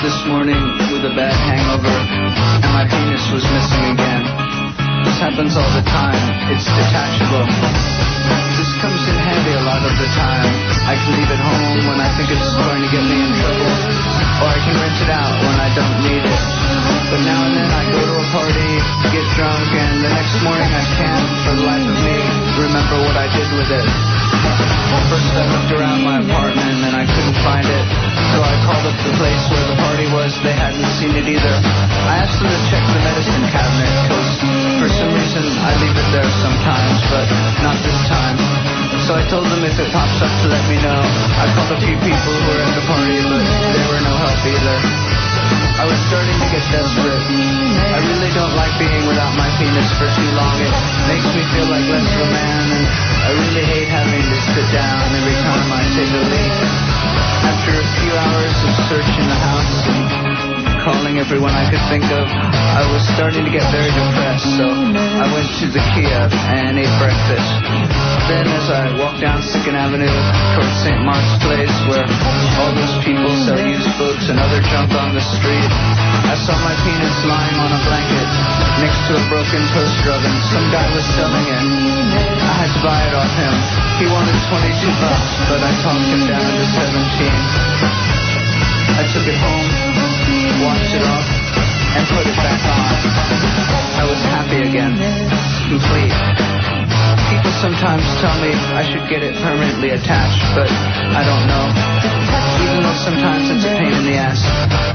S2: This morning with a bad hangover, and my penis was missing again. This happens all the time. It's detachable. This comes in handy a lot of the time. I can leave it home when I think it's going to get me in trouble, or I can rent it out when I don't need it. But now and then I go to a party, get drunk, and the next morning I can't, for the life of me, remember what I did with it. First I looked around my apartment and I couldn't find it, so I called up the place where the party was. They hadn't seen it either. I asked them to check the medicine cabinet, because for some reason I leave it there sometimes, but not this time. So I told them if it pops up to let me know. I called a few people who were at the party, but they were no help either. I was starting to get desperate. I really don't like being without my penis for too long. It makes me feel like less of a man, and I really hate having to sit down every time I take a leak. After a few hours of searching the house and calling everyone I could think of, I was starting to get very depressed, so I went to the Kiev and ate breakfast. Then as I walked down 2nd Avenue towards St. Mark's Place, where all those people sell used books and other junk on the street, I saw my penis lying on a blanket next to a broken toaster oven. Some guy was selling it. I had to buy it off him. He wanted $22, but I talked him down to 17. I took it home, washed it off, and put it back on. I was happy again, complete. People sometimes tell me I should get it permanently attached, but I don't know. Even though sometimes it's a pain in the ass,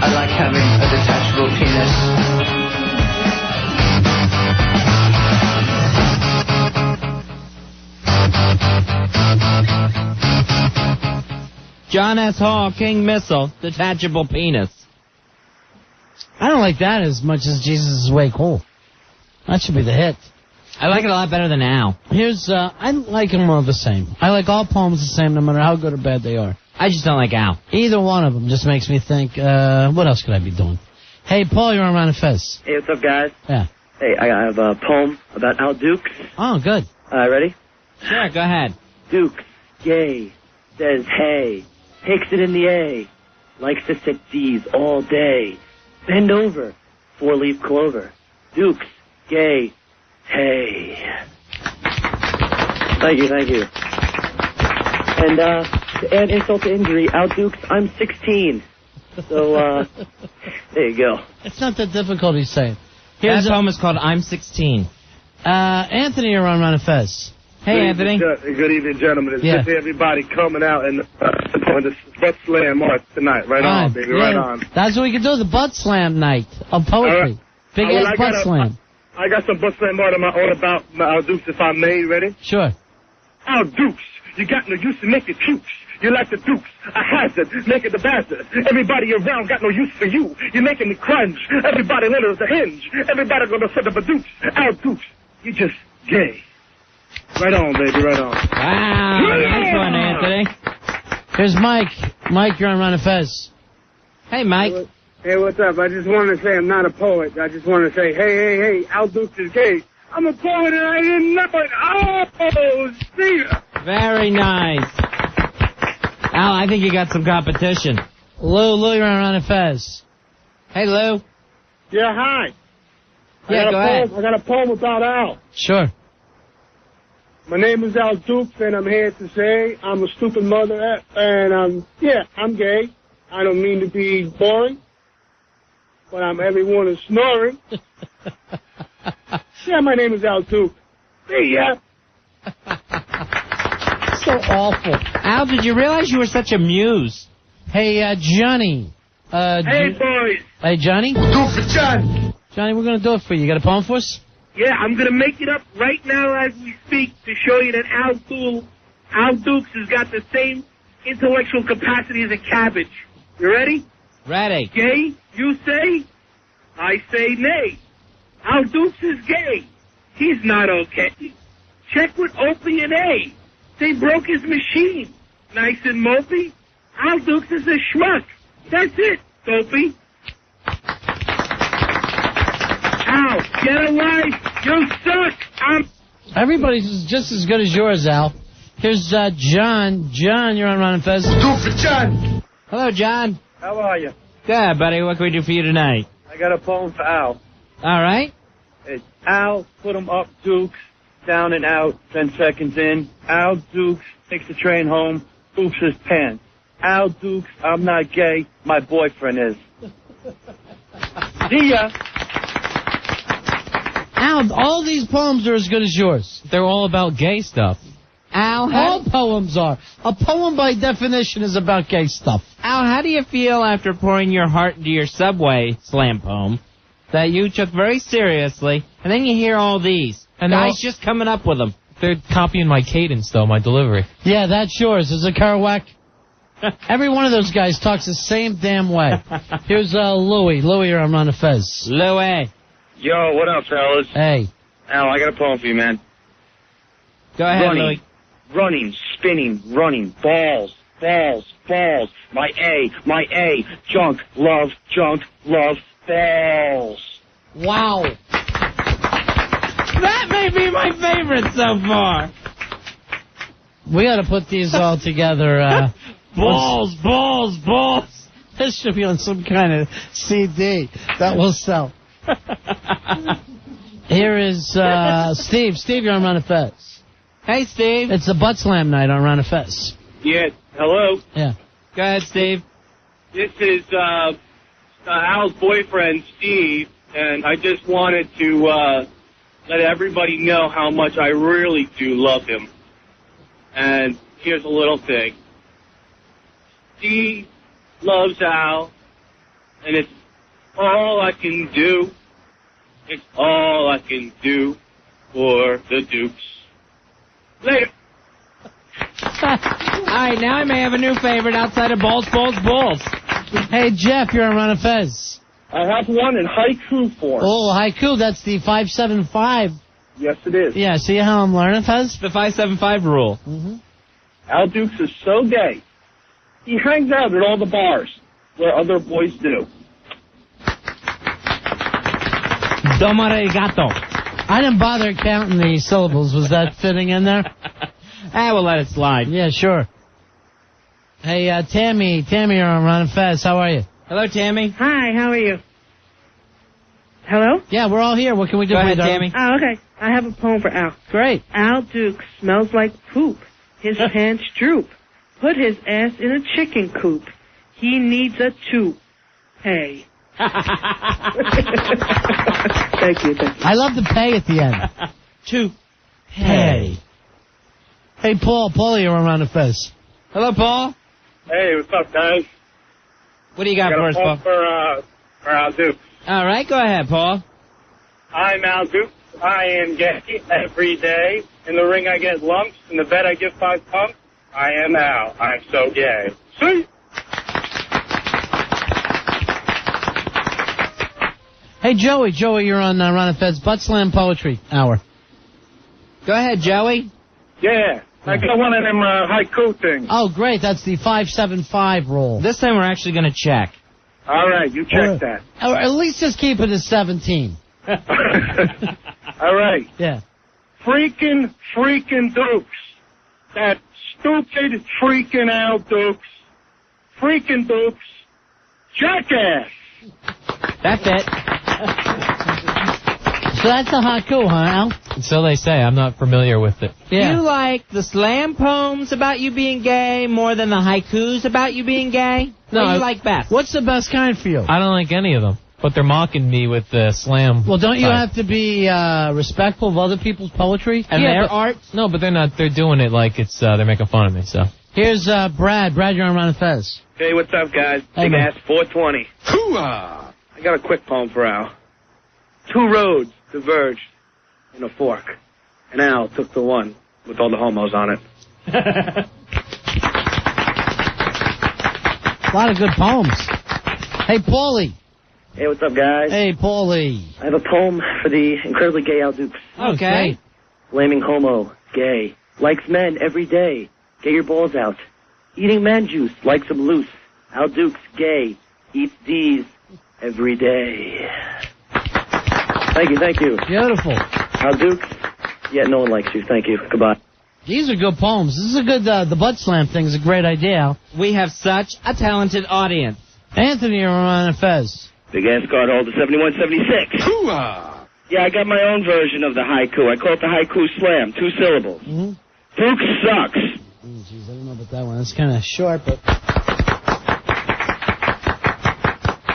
S2: I like having a detachable penis.
S7: John S. Hall, King Missile, Detachable Penis.
S6: I don't like that as much as Jesus is Way Cool. That should be the hit.
S7: I like it a lot better than Al.
S6: Here's, I like them all the same. I like all poems the same, no matter how good or bad they are.
S7: I just don't like Al.
S6: Either one of them just makes me think, what else could I be doing? Hey, Paul, you're on Ron and Fez.
S11: Hey, what's up, guys?
S6: Yeah.
S11: Hey, I have a poem about Al Dukes.
S6: Oh, good.
S11: Ready?
S7: Sure, go ahead.
S11: Dukes, gay, says hey, takes it in the A, likes to sip D's all day, bend over, 4-leaf clover. Dukes, gay, hey. Thank you. And, to add insult to injury, Al Dukes, I'm 16. So, there you go.
S6: It's not that difficult, he's saying.
S7: That poem is called I'm 16.
S6: Anthony, you're on Ron and Fez. Hey, Anthony.
S10: Good evening, gentlemen. It's
S6: Yeah.
S10: good to see everybody coming out and on the butt slam march tonight. Right on, baby.
S6: Yeah,
S10: Right on.
S6: That's what we can do, the butt slam night of poetry.
S10: All right.
S6: Big
S10: Well,
S6: ass
S10: I
S6: butt slam.
S10: I got some butt slam art on my own about Al Dukes, if I may. Ready?
S6: Sure.
S10: Al Dukes, you got no use to make it cute. You like the Dukes, a hazard, making the bastard. Everybody around got no use for you. You're making me crunch. Everybody litters the hinge. Everybody gonna set up a Dukes. Al Dukes, you just gay. Right on, baby, right on.
S7: Wow, nice one, Anthony.
S6: Here's Mike. Mike, you're on Ron and Fez.
S7: Hey, Mike.
S1: Hey, what's up? I just wanted to say I'm not a poet. I just want to say, hey, Al Dukes is gay. I'm a poet and I didn't know it. Oh, see ya.
S7: Very nice. Al, I think you got some competition.
S6: Lou, you're on Ron and Fez.
S7: Hey, Lou.
S1: Yeah, hi.
S7: Yeah, go ahead.
S1: I got a poem about Al.
S6: Sure.
S1: My name is Al Dukes, and I'm here to say I'm a stupid mother, and I'm gay. I don't mean to be boring, but everyone is snoring. Yeah, my name is Al Dukes. See ya.
S6: So awful.
S7: Al, did you realize you were such a muse?
S6: Hey, Johnny.
S10: Hey, boys.
S6: Hey, Johnny.
S10: We'll do it for Johnny.
S6: Johnny, we're going to do it for you. You got a poem for us?
S10: Yeah, I'm going to make it up right now as we speak to show you that Al Dukes has got the same intellectual capacity as a cabbage. You ready?
S7: Ready.
S10: Gay, you say? I say nay. Al Dukes is gay. He's not okay. Check with Opie and A. They broke his machine. Nice and mopey. Al Dukes is a schmuck. That's it, Dopey. Al, get a life. You suck.
S6: Everybody's just as good as yours, Al. Here's John. John, you're on Ron and Fez.
S10: Do it for John.
S7: Hello, John.
S1: How are you?
S7: Good, buddy. What can we do for you tonight?
S1: I got a poem for Al.
S7: All right.
S1: It's Al, put him up, Dukes, down and out, 10 seconds in. Al Dukes takes the train home, oops his pants. Al Dukes, I'm not gay, my boyfriend is. See ya.
S6: Al, all these poems are as good as yours.
S21: They're all about gay stuff.
S7: Al,
S6: all poems are. A poem by definition is about gay stuff.
S7: Al, how do you feel after pouring your heart into your Subway slam poem that you took very seriously, and then you hear all these
S21: and
S7: guys just coming up with them?
S21: They're copying my cadence, though, my delivery.
S6: Yeah, that's yours. Is it Kerouac? Every one of those guys talks the same damn way. Here's Louie. Louie, you're on Ron and Fez.
S7: Louie.
S5: Yo, what up, fellas?
S6: Hey.
S5: Al, I got a poem for you, man.
S7: Go ahead, Louie.
S5: Running, spinning, running, balls, balls, balls. My A, junk, love, balls.
S6: Wow.
S7: That may be my favorite so far.
S6: We got to put these all together.
S7: Balls.
S6: This should be on some kind of CD that will sell. Here is Steve. Steve, you're on Ron and Fez.
S7: Hey, Steve.
S6: It's the butt slam night on Ron and Fez.
S1: Yeah, hello.
S6: Yeah.
S7: Go ahead, Steve.
S1: This is Al's boyfriend, Steve, and I just wanted to let everybody know how much I really do love him. And here's a little thing. Steve loves Al, and it's all I can do. It's all I can do for the Dukes. Later.
S7: All right, now I may have a new favorite outside of balls.
S6: Hey, Jeff, you're on Ron and Fez.
S16: I have one in haiku form.
S6: Oh, haiku, that's the 575.
S16: Yes, it is.
S6: Yeah, see how I'm learning, Fez?
S7: The 575 rule.
S6: Mm-hmm.
S16: Al Dukes is so gay, he hangs out at all the bars where other boys do.
S7: Domarigato.
S6: I didn't bother counting the syllables. Was that fitting in there?
S7: We'll let it slide.
S6: Yeah, sure. Hey, Tammy, you're on Ron and Fez. How are you?
S7: Hello, Tammy.
S13: Hi, how are you? Hello?
S6: Yeah, we're all here. What can we do
S7: Go
S6: for
S7: ahead,
S6: you,
S7: Tammy.
S13: Oh, okay. I have a poem for Al.
S6: Great.
S13: Al Dukes smells like poop. His pants droop. Put his ass in a chicken coop. He needs a toupee. Hey. Thank you.
S6: I love the pay at the end. Hey. Hey, Paul, you're on Ron and Fez.
S7: Hello, Paul.
S16: Hey, what's up, guys?
S7: What do you got for us, Paul?
S16: For Al Dukes.
S7: All right, go ahead, Paul.
S16: I'm Al Dukes,
S10: I am gay every day. In the ring I get lumps. In the bed I give 5 pumps. I am Al. I'm so gay. See?
S6: Hey, Joey, you're on Ron and Fed's Butt Slam Poetry Hour.
S7: Go ahead, Joey.
S10: Yeah. I got one of them haiku things.
S6: Oh, great. That's the 575 rule.
S7: This time we're actually going to check.
S10: All right, you check that.
S6: Or at least just keep it at 17.
S10: All right.
S6: Yeah.
S10: Freaking Dukes. That stupid freaking Al Dukes. Freaking Dukes. Jackass.
S7: That's it.
S6: So that's a haiku, huh, Al?
S21: So they say. I'm not familiar with it.
S7: You like the slam poems about you being gay more than the haikus about you being gay?
S21: No,
S7: What do you like best?
S6: What's the best kind for you?
S21: I don't like any of them. But they're mocking me with the slam.
S6: Well, don't you
S21: side.
S6: have to be respectful of other people's poetry?
S21: And their art? No, but they're not. They're doing it like it's they're making fun of me. So
S6: here's Brad. Brad, you're on Ron and Fez.
S8: Hey, what's up, guys?
S6: Hey,
S8: Big
S6: man.
S8: ass 420. Hoo-ah! I got a quick poem for Al. 2 roads diverged in a fork, and Al took the one with all the homos on it.
S6: A lot of good poems. Hey, Paulie.
S11: Hey, what's up, guys?
S6: Hey, Paulie.
S11: I have a poem for the incredibly gay Al Dukes.
S7: Okay.
S11: Blaming homo, gay. Likes men every day. Get your balls out. Eating man juice, likes them loose. Al Dukes, gay. Eats D's every day. Thank you.
S6: Beautiful.
S11: Al Dukes, yeah, no one likes you. Thank you. Goodbye.
S6: These are good poems. This is a good, the butt slam thing is a great idea, Al.
S7: We have such a talented audience.
S6: Anthony, you're on Ron and Fez.
S8: Big ass card holder 7176. Hoo-ah! Yeah, I got my own version of the haiku. I call it the haiku slam. 2 syllables.
S6: Mm-hmm.
S8: Duke sucks.
S6: Jeez, I don't know about that one. It's kind of short, but...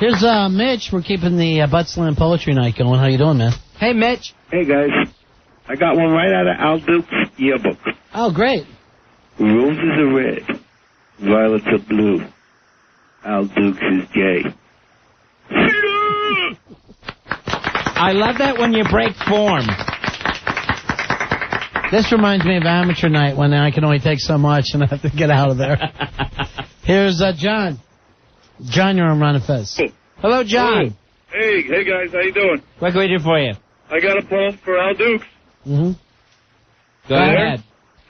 S6: Here's Mitch. We're keeping the butt slam poetry night going. How you doing, man?
S7: Hey, Mitch.
S9: Hey, guys. I got one right out of Al Duke's yearbook.
S6: Oh, great.
S9: Roses are red. Violets are blue. Al Dukes is gay.
S7: I love that when you break form.
S6: This reminds me of amateur night when I can only take so much and I have to get out of there. Here's John. John, you're on Ron and Fez.
S7: Hello, John.
S10: Hey guys, how you doing?
S7: What can we do for you?
S10: I got a poem for Al Dukes.
S6: Mm-hmm.
S7: Go ahead.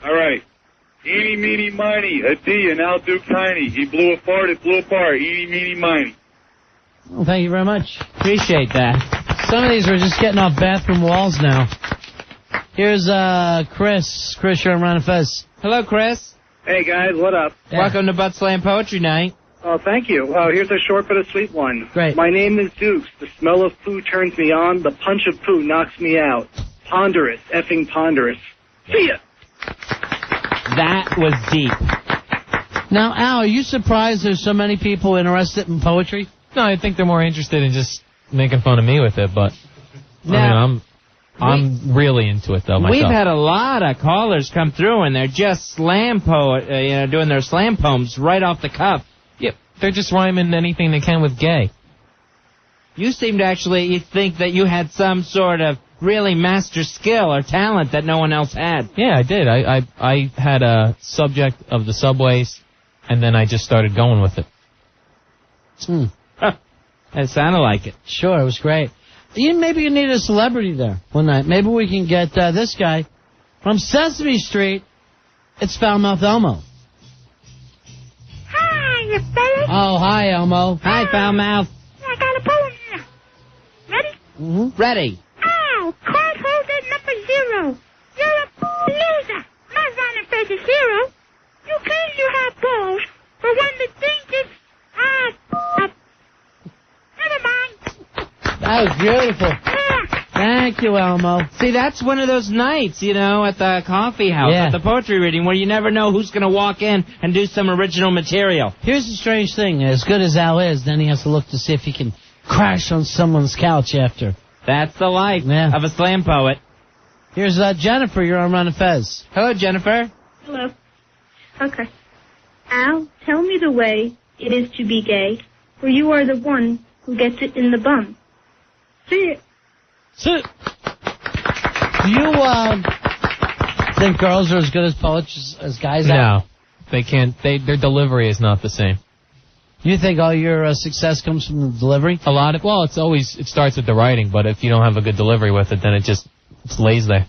S10: All right. Eeny, meeny, miny, a D and Al Duke tiny. He blew a fart, it blew apart. Eeny, meeny, miny.
S6: Well, thank you very much.
S7: Appreciate that.
S6: Some of these are just getting off bathroom walls now. Here's Chris. Chris, you're on Ron and Fez.
S7: Hello, Chris.
S16: Hey, guys, what up?
S6: Yeah.
S7: Welcome to Butt Slam Poetry Night.
S16: Oh, thank you. Here's a short but a sweet one.
S6: Great.
S16: My name is Dukes. The smell of poo turns me on. The punch of poo knocks me out. Ponderous, effing ponderous. See ya.
S7: That was deep.
S6: Now, Al, are you surprised there's so many people interested in poetry?
S21: no, I think they're more interested in just making fun of me with it. But
S7: Now,
S21: I mean, I'm really into it though. Myself.
S7: We've had a lot of callers come through, and they're just slam doing their slam poems right off the cuff.
S21: Yep, they're just rhyming anything they can with gay.
S7: You seem to actually think that you had some sort of really master skill or talent that no one else had.
S21: Yeah, I did. I had a subject of the subways, and then I just started going with it.
S7: It sounded like it.
S6: Sure, it was great. Maybe you need a celebrity there one night. Maybe we can get this guy from Sesame Street. It's Foulmouth Elmo.
S14: Hi, you fellas.
S6: Oh, hi, Elmo.
S7: Hi, Foulmouth.
S14: I got a poem here. Ready?
S6: Mm-hmm.
S7: Ready.
S14: Oh, card holder number 0. You're a loser. My Ron and Fez is hero. You claim you have balls, but when the thing is, never mind.
S6: That was beautiful.
S14: Yeah.
S6: Thank you, Elmo.
S7: See, that's one of those nights, at the coffee house,
S6: Yeah.
S7: at the poetry reading, where you never know who's going to walk in and do some original material.
S6: Here's the strange thing. As good as Al is, then he has to look to see if he can crash on someone's couch after.
S7: That's the life of a slam poet.
S6: Here's Jennifer. You're on Ron and Fez.
S7: Hello, Jennifer.
S13: Hello. Okay. Al, tell me the way it is to be gay, for you are the one who gets it in the bum. See it.
S6: Sit. Do you think girls are as good as poets as guys are?
S21: No, they can't. Their delivery is not the same.
S6: You think all your success comes from the delivery?
S21: A lot of it starts with the writing, but if you don't have a good delivery with it, then it lays there.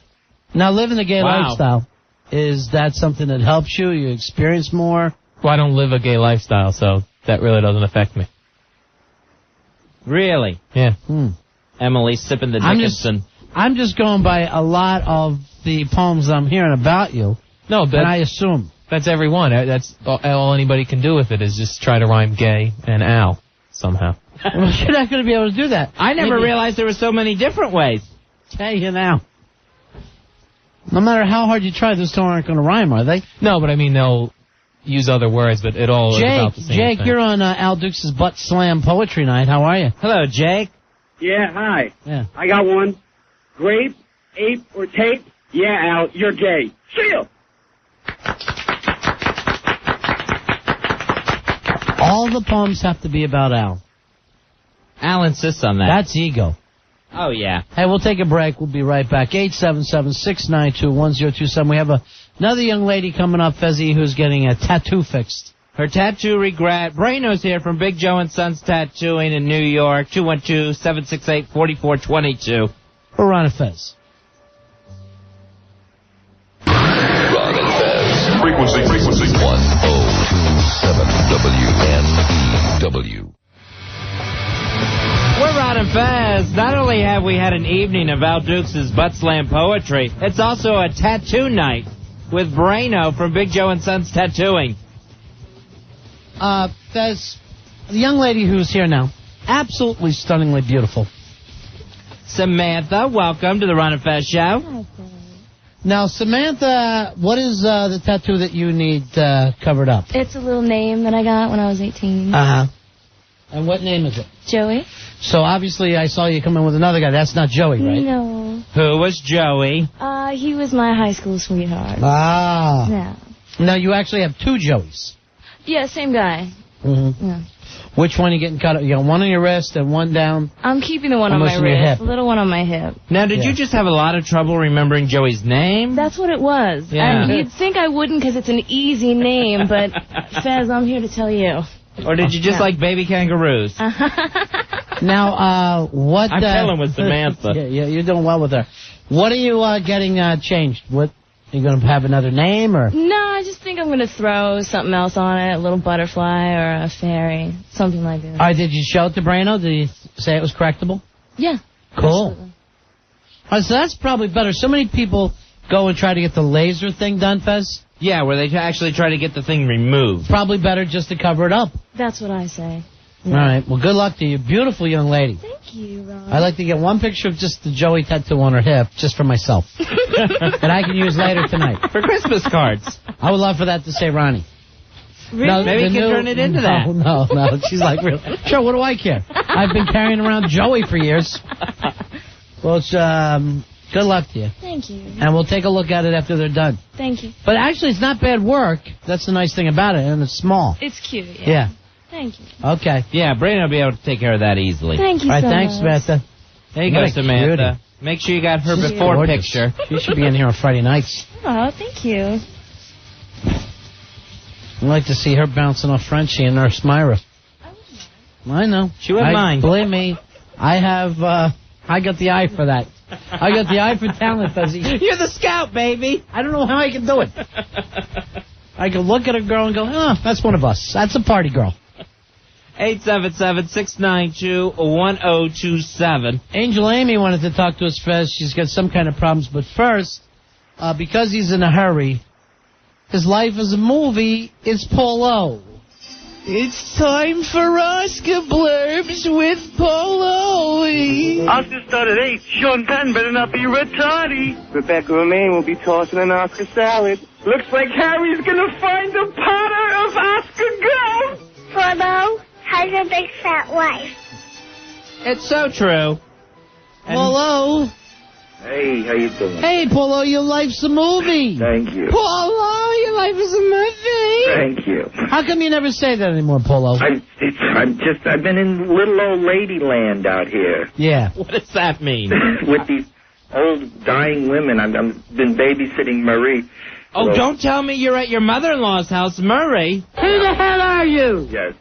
S6: Now, living the gay lifestyle, is that something that helps you? You experience more?
S21: Well, I don't live a gay lifestyle, so that really doesn't affect me.
S7: Really?
S21: Yeah.
S7: Emily sipping the Dickinson.
S6: I'm just going by a lot of the poems I'm hearing about you.
S21: No,
S6: and I assume.
S21: That's everyone. That's all anybody can do with it is just try to rhyme gay and Al somehow.
S6: Well, you're not going to be able to do that.
S7: I never realized there were so many different ways.
S6: Hey, you now. No matter how hard you try, those two aren't going to rhyme, are they?
S21: No, but I mean, they'll use other words, but it all is about the same
S6: Jake,
S21: thing.
S6: you're on Al Dukes' Butt Slam Poetry Night. How are you?
S7: Hello, Jake.
S9: Yeah, hi.
S6: Yeah.
S9: I got one. Grape, ape, or tape? Yeah, Al, you're gay. See ya!
S6: All the poems have to be about Al.
S7: Al insists on that.
S6: That's ego.
S7: Oh, yeah.
S6: Hey, we'll take a break. We'll be right back. 877-692-1027. We have another young lady coming up, Fezzy, who's getting a tattoo fixed.
S7: Her tattoo regret. Braino's here from Big Joe and Sons Tattooing in New York. 212-768-4422.
S6: We're Ron and Fez.
S3: Ron and Fez. Frequency 1027 WNEW.
S7: We're Ron and Fez. Not only have we had an evening of Al Dukes' Butt Slam Poetry, it's also a tattoo night with Braino from Big Joe and Sons Tattooing.
S6: Fez, the young lady who's here now, absolutely stunningly beautiful.
S7: Samantha, welcome to the Ron and Fez show.
S6: Now, Samantha, what is the tattoo that you need covered up?
S15: It's a little name that I got when I was 18.
S6: Uh-huh. And what name is it?
S15: Joey?
S6: So, obviously, I saw you come in with another guy. That's not Joey, right?
S15: No.
S7: Who was Joey?
S15: He was my high school sweetheart.
S6: Ah.
S15: Yeah.
S6: Now, you actually have two Joeys.
S15: Yeah, same guy.
S6: Mm-hmm.
S15: Yeah.
S6: Which one are you getting cut up? You got one on your wrist and one down?
S15: I'm keeping the one on
S6: almost
S15: my
S6: in your
S15: wrist,
S6: hip.
S15: the little one on my hip.
S7: Now, did you just have a lot of trouble remembering Joey's name?
S15: That's what it was.
S7: Yeah.
S15: And you'd think I wouldn't because it's an easy name, but Fez, I'm here to tell you.
S7: Or did you just like baby kangaroos?
S6: Now, what...
S7: I'm telling with Samantha.
S6: Yeah, you're doing well with her. What are you getting changed? What, are you going to have another name, or...?
S15: No, I just think I'm going to throw something else on it, a little butterfly or a fairy, something like that.
S6: All right, did you show it to Braino? Did he say it was correctable?
S15: Yeah.
S6: Cool. All right, so that's probably better. So many people go and try to get the laser thing done, Fez.
S7: Yeah, where they actually try to get the thing removed.
S6: Probably better just to cover it up.
S15: That's what I say.
S6: All right, well, good luck to you. Beautiful young lady.
S15: Thank you, Ron.
S6: I'd like to get one picture of just the Joey tattoo on her hip, just for myself. that I can use later tonight.
S7: For Christmas cards.
S6: I would love for that to say Ronnie.
S15: Really?
S6: No,
S7: maybe you can turn it into that.
S6: No. She's like, really? Sure, what do I care? I've been carrying around Joey for years. Well, it's, good luck to you.
S15: Thank you.
S6: And we'll take a look at it after they're done.
S15: Thank you.
S6: But actually, it's not bad work. That's the nice thing about it, and it's small.
S15: It's cute, yeah.
S6: Yeah.
S15: Thank you.
S6: Okay.
S7: Yeah, Braino will be able to take care of that easily.
S15: Thank you
S6: All right,
S15: so
S6: thanks,
S15: much.
S6: Samantha.
S7: There you
S6: What
S7: go,
S6: a
S7: Samantha. Make sure you got her
S6: She's
S7: before
S6: gorgeous.
S7: picture.
S6: She should be in here on Friday nights.
S15: Oh, thank you.
S6: I'd like to see her bouncing off Frenchie and Nurse Myra. I know.
S7: She wouldn't mind.
S6: Believe me, I have, I got the eye for that. I got the eye for talent, Fuzzy.
S7: You're the scout, baby.
S6: I don't know how I can do it. I can look at a girl and go, oh, that's one of us. That's a party girl.
S7: 877-692-1027.
S6: Angel Amy wanted to talk to us, Fez. She's got some kind of problems. But first, because he's in a hurry, his life is a movie, it's Polo. It's time for Oscar blurbs with Polo.
S10: Oscar started 8. Sean Penn better not be retarded. Rebecca Romaine will be tossing an Oscar salad. Looks like Harry's gonna find the potter of Oscar gold.
S14: Polo has a big fat wife.
S7: It's so true.
S6: Polo.
S23: Hey, how you doing?
S6: Hey, Polo, your life's a movie.
S23: Thank you.
S6: Polo, your life is a movie.
S23: Thank you.
S6: How come you never say that anymore, Polo?
S23: I've been in little old lady land out here.
S6: Yeah.
S7: What does that mean?
S23: with these
S18: old dying women. I've been babysitting Marie.
S7: Oh,
S18: So-
S7: don't tell me you're at your mother-in-law's house, Murray.
S14: Who the hell are you?
S18: Yes.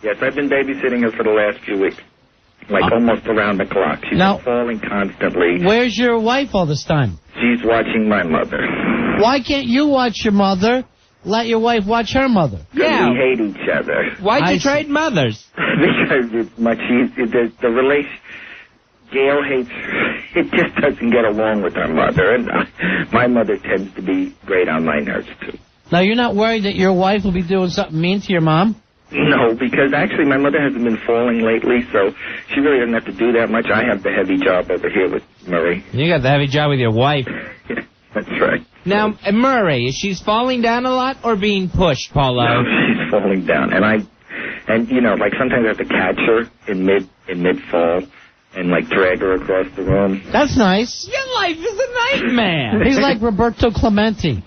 S18: Yes, I've been babysitting her for the last few weeks. Like almost around the clock. She's
S6: Now-
S18: been falling constantly.
S6: Where's your wife all this time?
S18: She's watching my mother.
S6: Why can't you watch your mother? Let your wife watch her mother.
S18: Yeah. We hate each other.
S7: Why'd you trade mothers?
S18: Because it's much easier. The relation... Gail hates... It just doesn't get along with her mother. And my mother tends to be great on my nerves, too.
S6: Now, you're not worried that your wife will be doing something mean to your mom?
S18: No, because actually my mother hasn't been falling lately, so she really doesn't have to do that much. I have the heavy job over here with Murray.
S7: You got the heavy job with your wife.
S18: That's right.
S7: Now, Murray, is she falling down a lot or being pushed, Paulo?
S18: No, she's falling down. And you know, like sometimes I have to catch her in mid-fall and like drag her across the room.
S6: That's nice.
S7: Your life is a nightmare.
S6: He's like Roberto Clemente.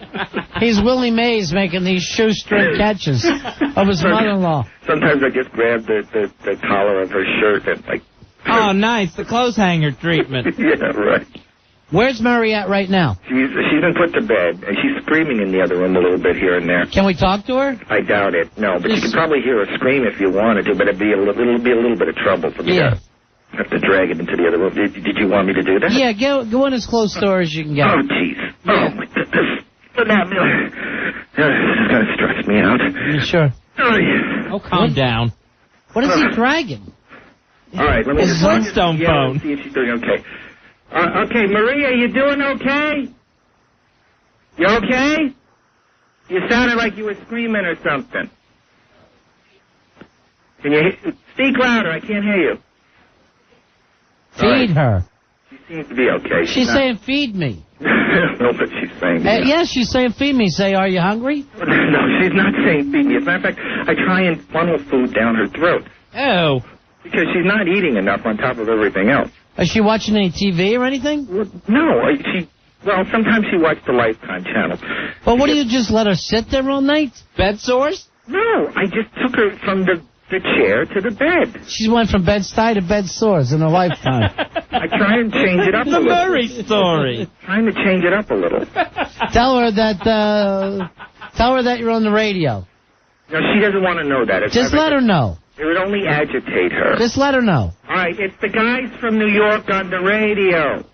S6: He's Willie Mays making these shoestring catches of his mother-in-law.
S18: Sometimes I just grab the collar of her shirt and like...
S7: Oh, nice. The clothes hanger treatment.
S18: Yeah, right.
S6: Where's Mary at right now?
S18: She's been put to bed, and she's screaming in the other room a little bit here and there.
S6: Can we talk to her?
S18: I doubt it. No, but you could probably hear her scream if you wanted to, but it'll be a little bit of trouble for me to have to drag it into the other room. Did you want me to do that?
S6: Yeah, go in as close to her as you can get.
S18: Oh, jeez. Oh, my goodness. But now, this is going to stress me out.
S6: You sure?
S7: Oh, calm down.
S6: What is he dragging?
S18: All right, let me
S7: His
S18: just
S7: Flintstone phone.
S18: see if she's doing okay. Okay, Maria, you doing okay? You okay? You sounded like you were screaming or something. Can you speak louder? I can't hear you.
S6: Feed her.
S18: She seems to be okay.
S6: She's saying, feed me.
S18: No, but she's saying...
S6: Yes, she's saying, feed me. Say, are you hungry?
S18: No, she's not saying feed me. As a matter of fact, I try and funnel food down her throat.
S7: Oh.
S18: Because she's not eating enough on top of everything else.
S6: Is she watching any TV or anything?
S18: No, well, sometimes she watched the Lifetime channel.
S6: But what do you just let her sit there all night?
S7: Bed sores?
S18: No, I just took her from the chair to the bed.
S6: She went from bed-stuy to bed sores in a lifetime.
S18: I try and change it up a
S7: The
S18: little.
S7: Murray story.
S18: Trying to change it up a little.
S6: Tell her that you're on the radio.
S18: No, she doesn't want to know that.
S6: Just let her know.
S18: It would only agitate her.
S6: Just let her know.
S18: All right, it's the guys from New York on the radio.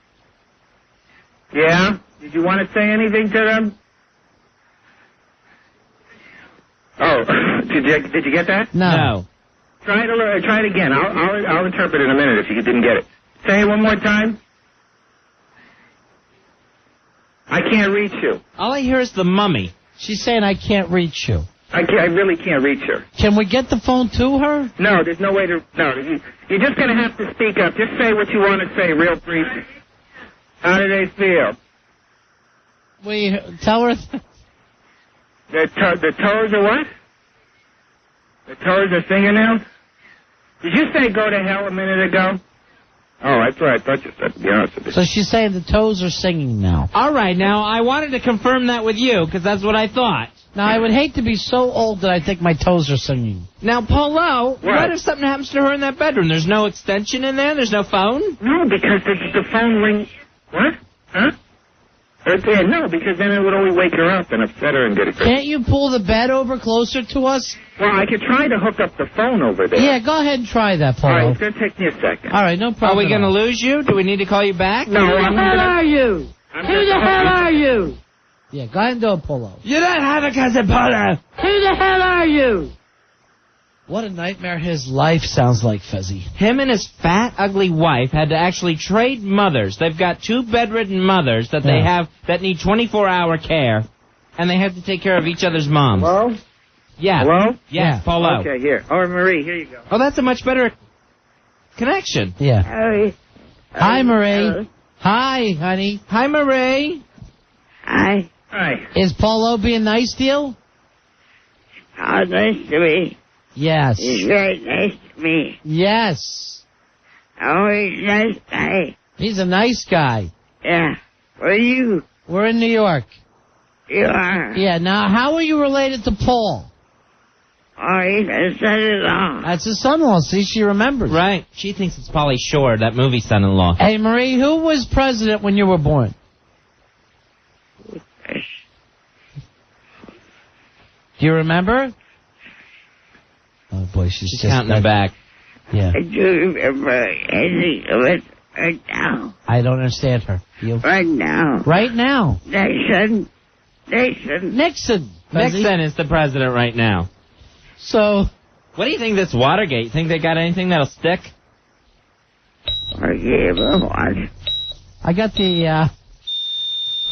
S18: Yeah? Did you want to say anything to them? Oh, did you get that?
S6: No.
S18: Try it again. I'll interpret in a minute if you didn't get it. Say it one more time. I can't reach you.
S7: All I hear is the mummy.
S6: She's saying I can't reach you.
S18: I really can't reach her.
S6: Can we get the phone to her?
S18: No, there's no way to... No, you're just going to have to speak up. Just say what you want to say real brief. How do they feel?
S6: We tell her...
S18: The toes are what? The toes are fingernails? Did you say go to hell a minute ago? Oh, that's what I thought you said, to be honest with you.
S6: So she's saying the toes are singing now.
S7: All right, now, I wanted to confirm that with you, because that's what I thought.
S6: Now, I would hate to be so old that I think my toes are singing.
S7: Now, Paulo, what if something happens to her in that bedroom? There's no extension in there? There's no phone?
S18: No, because the phone rings... What? Huh? No, because then it would only wake her up and upset her and get it...
S6: Can't you pull the bed over closer to us?
S18: Well, I could try to hook up the phone over there.
S6: Yeah, go ahead and try that, Paul.
S18: All right, it's going to take me a second.
S6: All right, no problem.
S7: Are we going to lose you? Do we need to call you back?
S18: No,
S14: Who the hell are you? Who the hell are you?
S6: Yeah, go ahead and do it, Polo.
S7: You don't have a cousin, Polo.
S14: Who the hell are you?
S6: What a nightmare his life sounds like, Fezzy.
S7: Him and his fat, ugly wife had to actually trade mothers. They've got 2 bedridden mothers that they have that need 24-hour care, and they have to take care of each other's moms.
S18: Hello?
S7: Yeah.
S18: Hello?
S7: Yeah, Paulo.
S18: Okay, here. Oh, Marie, here you go.
S7: Oh, that's a much better connection.
S6: Yeah.
S14: Hi.
S6: Hi, Marie. Hi, honey.
S7: Hi, Marie.
S14: Hi.
S18: Hi.
S6: Is Paulo being nice to you?
S14: Oh, nice to me.
S6: Yes.
S14: He's very nice to me.
S6: Yes.
S14: Oh, he's a nice guy.
S6: He's a nice guy.
S14: Yeah. Where are you?
S6: We're in New York.
S14: You are?
S6: Yeah, now, how are you related to Paul?
S14: son-in-law.
S6: That's his son-in-law. See, she remembers.
S7: Right. She thinks it's Pauly Shore, that movie Son-in-Law.
S6: Hey, Marie, who was president when you were born? Do you remember? Oh, boy, she's just
S7: counting it back.
S6: Yeah.
S14: I do remember anything of it right now.
S6: I don't understand her.
S14: Right now.
S6: Right now.
S14: Nixon.
S6: Nixon
S7: is the president right now.
S6: So,
S7: what do you think of this Watergate? Think they got anything that'll stick?
S14: I gave her one.
S6: I got the,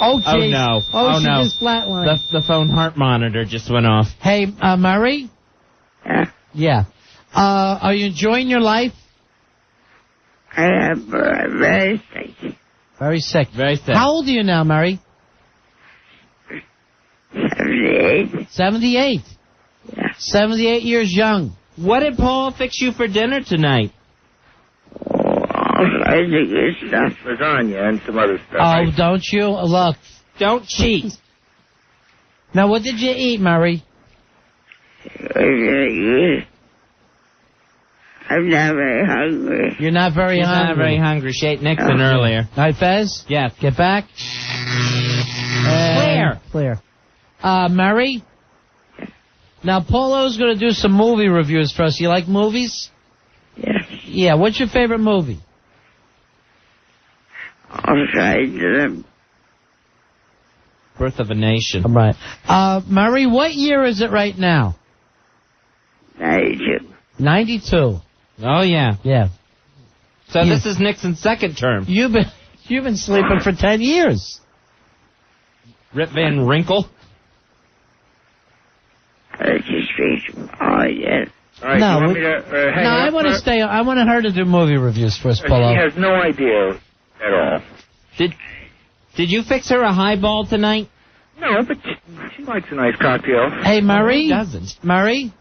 S6: Oh, geez.
S7: Oh, no.
S6: Oh, she
S7: no.
S6: just flatlined.
S7: The phone heart monitor just went off.
S6: Hey, Murray? Yeah. Are you enjoying your life?
S14: I am very sick.
S6: Very sick.
S7: Very sick.
S6: How old are you now, Murray?
S14: 78.
S6: 78?
S14: Yeah.
S6: 78 years young.
S7: What did Paul fix you for dinner tonight?
S14: All kinds of good stuff.
S9: Lasagna and some other stuff.
S6: Oh, don't you? Look.
S7: Don't cheat.
S6: Now, what did you eat, Murray?
S14: I'm not very hungry.
S6: You're not very
S7: She's
S6: hungry.
S7: not very hungry. She ate Nixon earlier.
S6: All right, Fez?
S7: Yes.
S6: Get back. Clear. Murray? Now, Polo's going to do some movie reviews for us. You like movies?
S14: Yes.
S6: Yeah, what's your favorite movie?
S14: All kinds of them.
S7: Birth of a Nation.
S6: All right. Murray, what year is it right now?
S14: 92.
S6: 92.
S7: Oh, yeah.
S6: Yeah.
S7: So this is Nixon's second term.
S6: You've been sleeping for 10 years.
S7: Rip Van Winkle.
S14: Oh, yes.
S9: All right,
S6: No,
S9: you want me to hang
S6: I
S9: up
S6: want to
S9: her?
S6: stay. I want her to do movie reviews for us, Polo.
S9: She has no idea at all.
S7: Did you fix her a highball tonight?
S9: No, but she likes a nice cocktail.
S6: Hey, Murray.
S7: Who doesn't?
S6: Murray.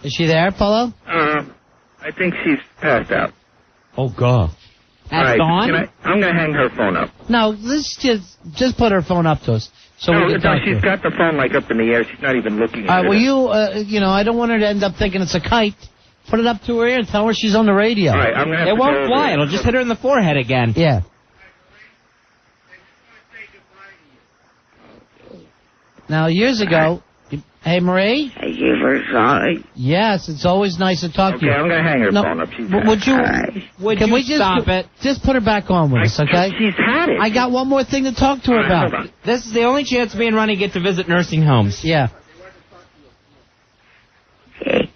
S6: Is she there, Polo?
S9: I think she's passed out.
S7: Oh, God.
S9: All right,
S7: Dawn?
S9: I'm going to hang her phone up.
S6: No, let's just put her phone up to us. So
S9: no,
S6: we can talk to
S9: she's
S6: her.
S9: got the phone like up in the air. She's not even looking at it.
S6: Well, you I don't want her to end up thinking it's a kite. Put it up to her ear and tell her she's on the radio.
S9: All right, I'm going to have
S7: It
S9: to
S7: won't
S9: go
S7: fly.
S9: over
S7: It'll just hit her in the forehead again.
S6: Yeah. Now, years ago, hey, Marie?
S14: Thank you for calling.
S6: Yes, it's always nice to talk to you.
S9: Okay, I'm going to hang her phone up. She's
S6: Would you?
S7: Would
S6: Can
S7: you
S6: we just
S7: stop it?
S6: Just put her back on with us, okay?
S9: She's had it.
S6: I got one more thing to talk to her
S9: Hold
S6: about.
S9: on.
S7: This is the only chance me and Ronnie get to visit nursing homes.
S6: Yeah.
S14: Okay.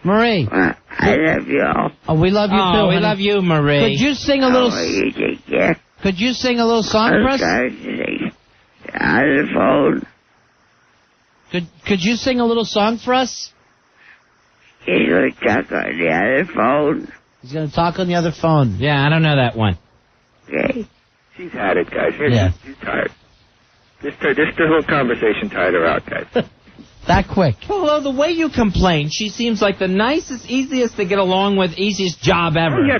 S6: Marie.
S14: I love you all.
S6: Oh, we love you too.
S7: Oh, we
S6: honey.
S7: love you, Marie.
S6: Could you sing a little?
S14: You take care.
S6: Could you sing a little song for us?
S14: On the phone.
S6: Could you sing a little song for us?
S14: He's going to talk on the other phone.
S6: He's going to talk on the other phone.
S7: Yeah, I don't know that one.
S14: Okay.
S9: She's had it, guys. Here,
S6: Yeah.
S9: she's tired. This whole conversation tired her out, guys.
S6: That quick.
S7: Polo, the way you complain, she seems like the nicest, easiest to get along with, easiest job ever.
S9: Oh, yeah.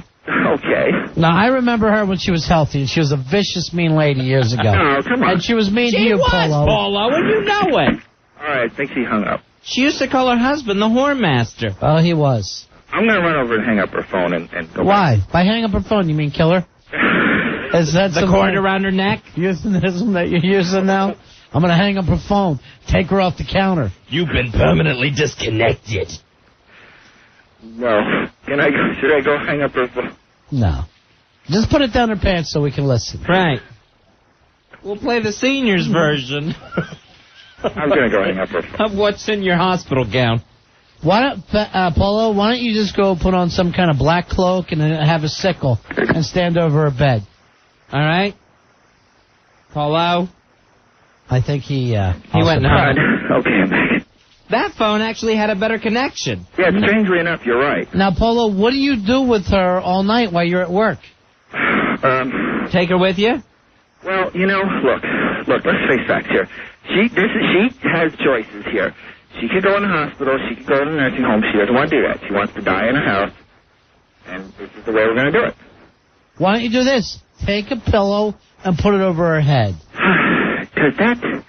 S9: Okay.
S6: Now, I remember her when she was healthy, and she was a vicious, mean lady years ago.
S9: Oh, come on.
S6: And she was mean to
S7: She
S6: you,
S7: was,
S6: Polo.
S7: Polo, and you know it.
S9: All right, I think she hung up.
S7: She used to call her husband the Horn Master.
S6: Well, he was.
S9: I'm going to run over and hang up her phone and go
S6: Why? By hang up her phone, you mean kill her? Is that
S7: The cord around her neck?
S6: euphemism that you're using now? I'm going to hang up her phone. Take her off the counter.
S7: You've been permanently disconnected.
S9: No. Should I go hang up her phone?
S6: No. Just put it down her pants so we can listen.
S7: Right. We'll play the seniors version
S9: I'm going to go hang up her phone.
S7: of what's in your hospital gown.
S6: Why don't, Polo, why don't you just go put on some kind of black cloak and then have a sickle and stand over her bed?
S7: All right? Polo?
S6: I think he
S7: went home.
S9: Okay, I'm back.
S7: That phone actually had a better connection.
S9: Yeah, strangely enough, you're right.
S6: Now, Polo, what do you do with her all night while you're at work?
S7: Take her with you?
S9: Well, look, let's face facts here. She has choices here. She could go in the hospital, she could go to the nursing home. She doesn't want to do that. She wants to die in a house, and this is the way we're going to do it.
S6: Why don't you do this? Take a pillow and put it over her head.
S9: Because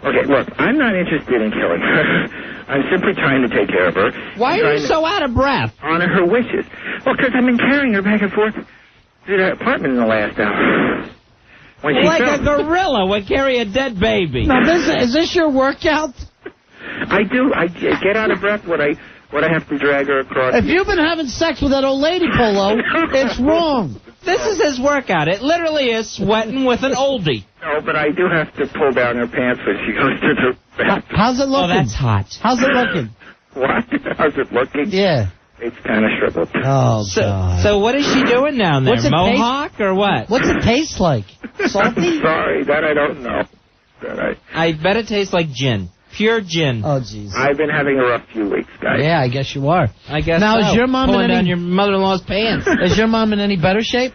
S9: well,
S18: Okay, look, I'm not interested in killing her. I'm simply trying to take care of her.
S7: Why are you so out of breath?
S18: Honor her wishes. Well, because I've been carrying her back and forth to the apartment in the last hour. When she
S7: Like
S18: fell.
S7: a gorilla would carry a dead baby.
S6: Now, is this your workout?
S18: I do. I get out of breath when I have to drag her across.
S6: If you've been having sex with that old lady, Polo, it's wrong.
S7: This is his workout. It literally is sweating with an oldie.
S18: No, but I do have to pull down her pants when she goes to the bathroom.
S6: How's it looking?
S7: Oh, that's hot.
S6: How's it looking?
S18: What? How's it looking?
S6: Yeah.
S18: It's kind of shriveled.
S6: Oh, God.
S7: So what is she doing down there?
S6: What's it
S7: Mohawk or what?
S6: What's it taste like? Salty?
S18: I'm sorry, that I don't know.
S7: I bet it tastes like gin. Pure gin.
S6: Oh, jeez.
S18: I've been having a rough few weeks, guys.
S6: Yeah, I guess you are.
S7: I guess
S6: Now,
S7: so.
S6: is your mom
S7: Pulling
S6: in
S7: down
S6: any...
S7: your mother-in-law's pants?
S6: Is your mom in any better shape?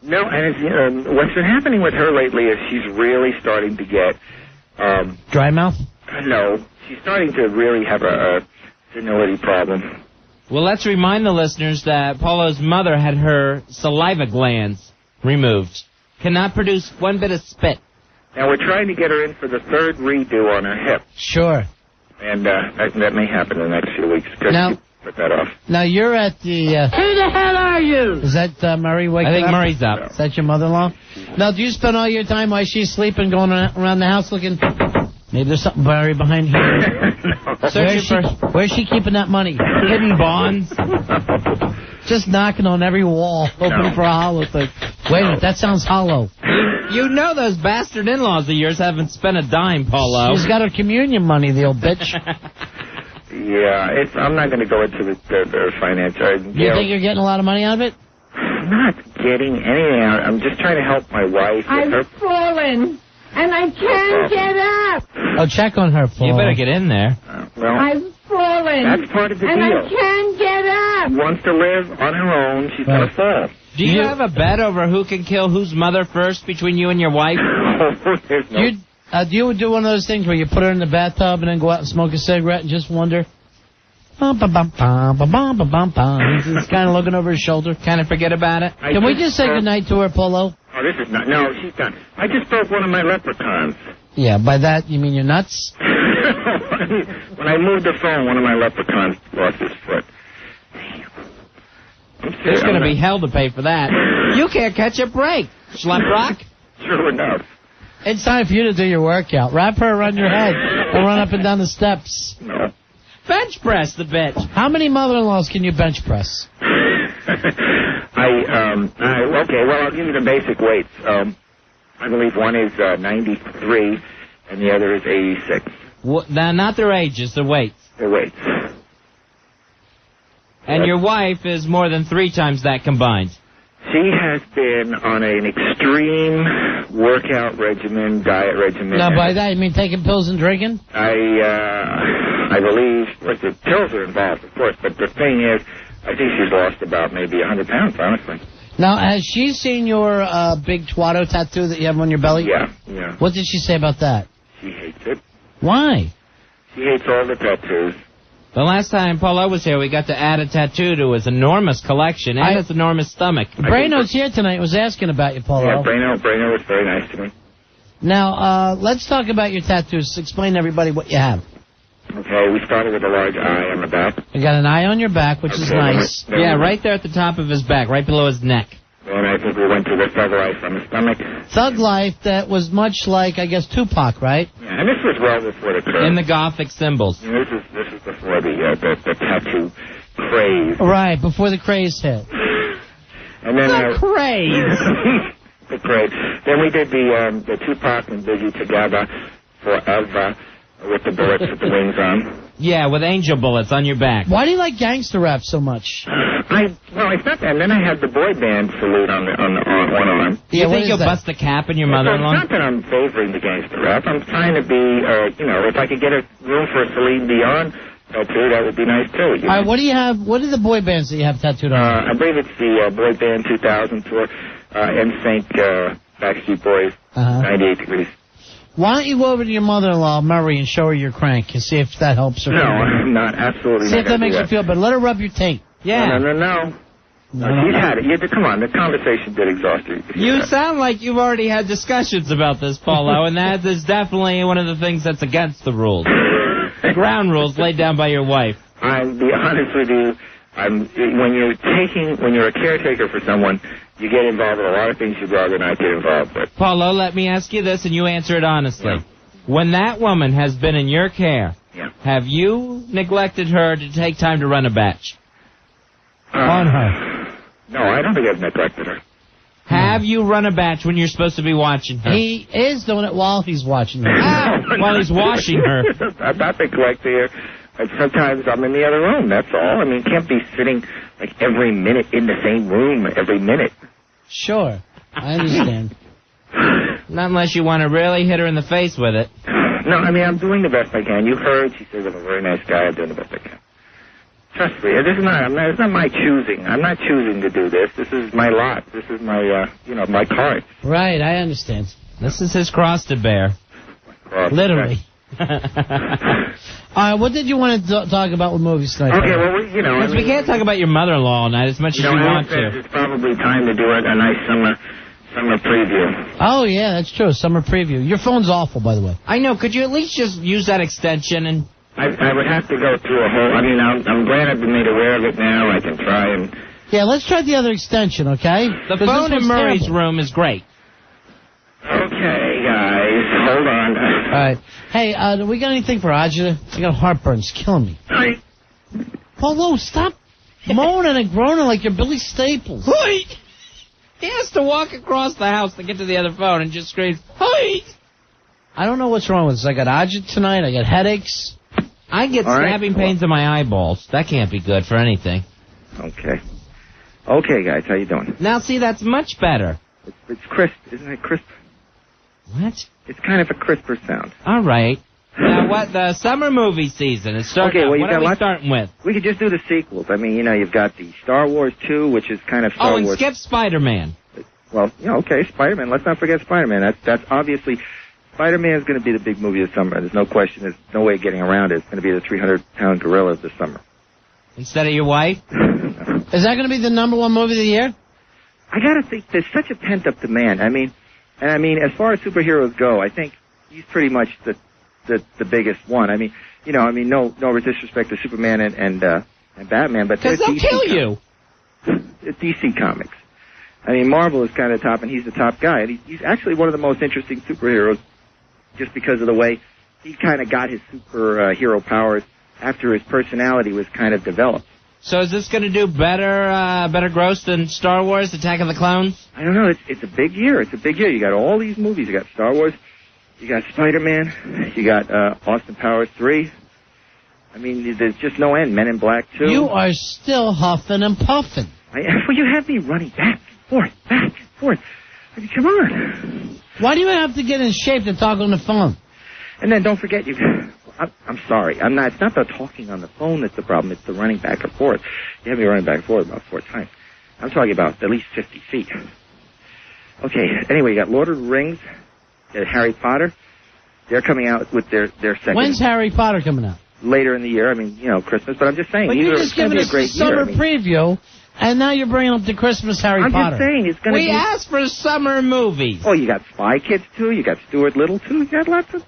S18: No, and it's, what's been happening with her lately is she's really starting to get...
S6: Dry mouth?
S18: No, she's starting to really have a senility problem.
S7: Well, let's remind the listeners that Paulo's mother had her saliva glands removed. Cannot produce one bit of spit.
S18: Now, we're trying to get her in for the third redo on her hip.
S6: Sure.
S18: And that may happen in the next few weeks.
S6: Now-
S18: Now, put that off.
S6: Now, you're at the...
S14: Who the hell are you?
S6: Is that Murray waking up?
S7: I think Murray's up.
S6: Is that your mother-in-law? Now, do you spend all your time while she's sleeping going around the house looking... Maybe there's something buried behind here. Where's she keeping that money?
S7: Hidden bonds.
S6: Just knocking on every wall, hoping for a hollow thing. Wait a minute, that sounds hollow.
S7: You know those bastard in-laws of yours haven't spent a dime, Paulo.
S6: She's got her communion money, the old bitch.
S18: Yeah, I'm not going to go into the finance.
S6: You think you're getting a lot of money out of it?
S18: I'm not getting anything out. I'm just trying to help my wife with her...
S14: I've fallen, and I can't get up.
S6: Oh, check on her, Paul.
S7: You better get in there.
S18: Well,
S14: I've fallen,
S18: that's part of the
S14: and
S18: deal.
S14: I can't get up.
S18: She wants to live on her own. She's going to fall.
S7: Do you have a bet over who can kill whose mother first between you and your wife?
S18: There's no...
S6: Do you do one of those things where you put her in the bathtub and then go out and smoke a cigarette and just wonder? He's kind of looking over his shoulder.
S7: Kind of forget about it.
S6: Can we just say goodnight to her, Polo?
S18: Oh, this is not... No, she's done. I just broke one of my leprechauns.
S6: Yeah, by that you mean you're nuts?
S18: When I moved the phone, one of my leprechauns lost his foot.
S7: There's going to be hell to pay for that. You can't catch a break, Schlep Rock.
S18: True enough.
S6: It's time for you to do your workout. Wrap her around your head and run up and down the steps.
S18: No.
S7: Bench press the bitch.
S6: How many mother-in-laws can you bench press?
S18: Okay, well, I'll give you the basic weights. I believe one is 93 and the other is 86.
S7: Now, not their ages, their weights.
S18: Their weights.
S7: And your wife is more than 3 times that combined.
S18: She has been on an extreme workout regimen, diet regimen.
S6: Now, by that you mean taking pills and drinking?
S18: I believe, the pills are involved, of course, but the thing is, I think she's lost about maybe 100 pounds, honestly.
S6: Now, has she seen your big Twatto tattoo that you have on your belly?
S18: Yeah.
S6: What did she say about that?
S18: She hates it.
S6: Why?
S18: She hates all the tattoos.
S7: The last time Paulo was here, we got to add a tattoo to his enormous collection and his enormous stomach.
S6: Braino's here tonight, was asking about you, Paulo.
S18: Yeah, Braino was very nice to me.
S6: Now, let's talk about your tattoos. Explain to everybody what you have.
S18: Okay, we started with a large eye on the back.
S6: You got an eye on your back, which is nice.
S7: Yeah, right there at the top of his back, right below his neck.
S18: And I think we went to the Thug Life on the stomach.
S6: Thug Life that was much like, I guess, Tupac, right?
S18: Yeah, and this was well before the craze.
S7: In the Gothic symbols.
S18: And this is before the tattoo craze.
S6: Right, before the craze hit.
S18: And then
S7: the craze.
S18: The craze. Then we did the Tupac and Biggie together forever with the bullets with the wings on.
S7: Yeah, with angel bullets on your back.
S6: Why do you like gangster rap so much?
S18: It's not that. And then I had the boy band salute on one arm.
S7: You think you'll bust the cap in your mother-in-law?
S18: It's not that I'm favoring the gangster rap. I'm trying to be, if I could get a room for a Celine Dion tattoo, that would be nice too.
S6: All right, what do you have? What are the boy bands that you have tattooed on?
S18: I believe it's the Boy Band 2000 tour, NSYNC, Backstreet Boys, 98 Degrees.
S6: Why don't you go over to your mother-in-law, Murray, and show her your crank and see if that helps her?
S18: No, I'm not. Absolutely
S6: see
S18: not.
S6: See if that makes her feel better. Let her rub your taint.
S7: Yeah.
S18: No. No, she's had it. Come on, the conversation did exhaust you.
S7: You sound like you've already had discussions about this, Paulo, and that is definitely one of the things that's against the rules. The ground rules laid down by your wife.
S18: I'll be honest with you. When you're a caretaker for someone, you get involved in a lot of things you'd rather not get involved with.
S7: Paulo, let me ask you this, and you answer it honestly.
S18: Yeah.
S7: When that woman has been in your care,
S18: yeah.
S7: have you neglected her to take time to run a batch?
S6: On her.
S18: No, I don't think I've neglected her.
S7: Have you run a batch when you're supposed to be watching her?
S6: He is doing it while he's watching her.
S7: While he's washing her.
S18: I'm not neglecting her. Sometimes I'm in the other room, that's all. I mean, you can't be sitting like every minute in the same room every minute.
S6: Sure, I understand.
S7: Not unless you want to really hit her in the face with it.
S18: No, I mean, I'm doing the best I can. You heard, she says I'm a very nice guy. I'm doing the best I can. Trust me, it's not my choosing. I'm not choosing to do this. This is my lot. This is my, my card.
S6: Right, I understand.
S7: This is his cross to bear.
S6: Literally. All right, what did you want to talk about with movies tonight?
S18: Okay, well,
S7: we can't talk about your mother-in-law all night as much as you want to.
S18: It's probably time to do a nice summer preview.
S6: Oh, yeah, that's true. Summer preview. Your phone's awful, by the way.
S7: I know. Could you at least just use that extension and...
S18: I would have to go through a whole... I mean, I'm glad I've been made aware of it now. I can try and...
S6: Yeah, let's try the other extension, okay?
S7: The phone in Murray's room is great.
S18: Okay, guys. Hold on.
S6: All right. Hey, do we got anything for Ajita? I got heartburn. It's killing me. Paulo, stop moaning and groaning like you're Billy Staples.
S7: He has to walk across the house to get to the other phone and just screams, "Hi!"
S6: I don't know what's wrong with this. I got Ajit tonight. I got headaches.
S7: I get stabbing pains in my eyeballs. That can't be good for anything.
S18: Okay. Okay, guys. How you doing?
S7: Now, see, that's much better.
S18: It's crisp. Isn't it crisp?
S7: What?
S18: It's kind of a crisper sound.
S7: All right. Now, what? The summer movie season is starting.
S18: Okay, well,
S7: what are we starting with?
S18: We could just do the sequels. I mean, you've got the Star Wars 2, which is kind of Star Wars.
S7: Oh, and skip Spider-Man.
S18: Well, okay, Spider-Man. Let's not forget Spider-Man. That's obviously... Spider-Man is going to be the big movie of summer. There's no question. There's no way of getting around it. It's going to be the 300-pound gorilla of the summer.
S7: Instead of your wife?
S6: Is that going to be the #1 movie of the year?
S18: I got to think there's such a pent-up demand. I mean, as far as superheroes go, I think he's pretty much the biggest one. I mean, no disrespect to Superman and Batman, but
S7: because they'll kill you.
S18: It's DC Comics. I mean, Marvel is kind of top, and he's the top guy. And he's actually one of the most interesting superheroes just because of the way he kind of got his superhero powers after his personality was kind of developed.
S7: So is this going to do better gross than Star Wars, Attack of the Clones?
S18: I don't know. It's a big year. It's a big year. You got all these movies. You got Star Wars. You got Spider-Man. You got Austin Powers 3. I mean, there's just no end. Men in Black 2.
S6: You are still huffing and puffing.
S18: Well, you have me running back and forth. I mean, come on.
S6: Why do you have to get in shape to talk on the phone?
S18: And then don't forget, I'm sorry. It's not the talking on the phone that's the problem. It's the running back and forth. You have me running back and forth about 4 times. I'm talking about at least 50 feet. Okay, anyway, you got Lord of the Rings, you got Harry Potter. They're coming out with their second.
S6: When's Harry Potter coming out?
S18: Later in the year. I mean, Christmas. But I'm just saying.
S6: But you're just giving us the summer preview, and now you're bringing up the Christmas Harry Potter.
S18: I'm just saying, it's going to be...
S7: We asked for summer movies.
S18: Oh, you got Spy Kids 2, you got Stuart Little 2, you got lots of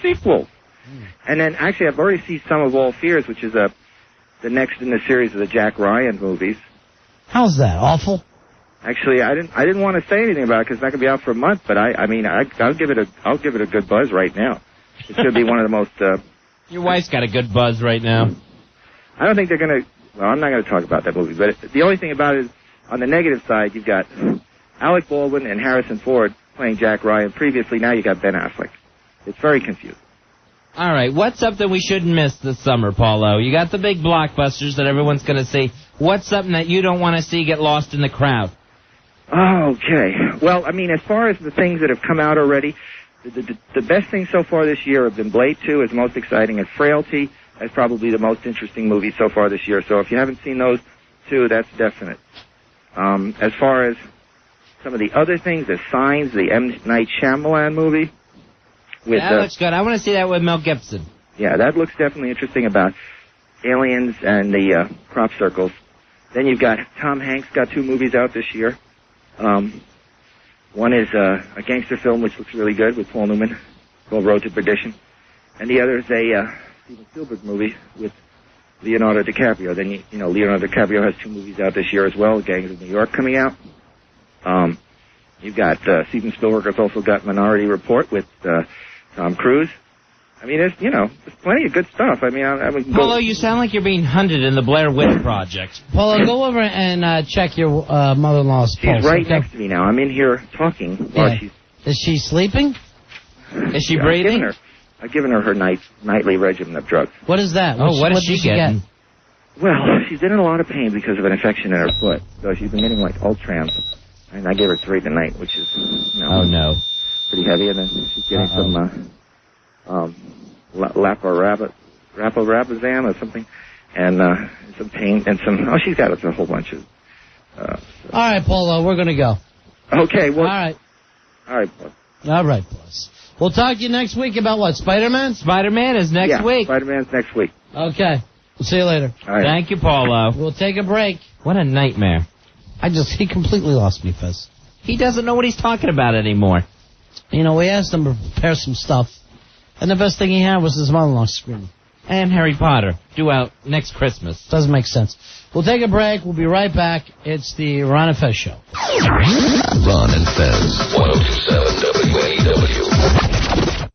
S18: sequels. And then, actually, I've already seen Sum of All Fears, which is the next in the series of the Jack Ryan movies.
S6: How's that? Awful?
S18: Actually, I didn't want to say anything about it because it's not going to be out for a month. But I'll give it a good buzz right now. It should be one of the most.
S7: Your wife's got a good buzz right now.
S18: I don't think they're going to. Well, I'm not going to talk about that movie. But the only thing about it is, on the negative side, you've got Alec Baldwin and Harrison Ford playing Jack Ryan. Previously, now you got Ben Affleck. It's very confusing.
S7: All right, what's something we shouldn't miss this summer, Paulo? You got the big blockbusters that everyone's going to see. What's something that you don't want to see get lost in the crowd?
S18: Okay. Well, I mean, as far as the things that have come out already, the best things so far this year have been Blade 2 is most exciting, and Frailty is probably the most interesting movie so far this year. So if you haven't seen those two, that's definite. As far as some of the other things, the Signs, the M. Night Shyamalan movie.
S7: That looks good. I want to see that with Mel Gibson.
S18: Yeah, that looks definitely interesting about aliens and the crop circles. Then you've got Tom Hanks got 2 movies out this year. One is a gangster film which looks really good with Paul Newman called Road to Perdition. And the other is a Steven Spielberg movie with Leonardo DiCaprio. Then, you know, Leonardo DiCaprio has 2 movies out this year as well, Gangs of New York coming out. You've got Steven Spielberg has also got Minority Report with Tom Cruise. I mean, there's plenty of good stuff. I mean, I would go...
S7: Paulo, you sound like you're being hunted in the Blair Witch Project.
S6: Paulo, go over and check your mother-in-law's pulse.
S18: She's right next to me now. I'm in here talking while she's...
S6: Is she sleeping?
S7: Is she breathing?
S18: I've given her nightly regimen of drugs.
S6: What is that?
S7: What is she getting?
S18: Well, she's been in a lot of pain because of an infection in her foot. So she's been getting, like, Ultrams. And I gave her 3 tonight, which is,
S7: oh, no.
S18: pretty heavy. And then she's getting some Rapazam or something. And some pain and some... Oh, she's got a whole bunch of...
S6: All right, Paulo, we're going to go.
S18: Okay, well...
S6: All right.
S18: All right, boss.
S6: All right, boss. We'll talk to you next week about what, Spider-Man?
S7: Spider-Man is next week.
S18: Spider-Man's next week.
S6: Okay. We'll see you later.
S18: All right.
S7: Thank you, Paulo.
S6: We'll take a break.
S7: What a nightmare.
S6: He completely lost me, Fez.
S7: He doesn't know what he's talking about anymore.
S6: You know, we asked him to prepare some stuff, and the best thing he had was his mother-in-law screaming.
S7: And Harry Potter, due out next Christmas.
S6: Doesn't make sense. We'll take a break. We'll be right back. It's the Ron and Fez Show.
S19: Ron and Fez, 102.7 WNEW.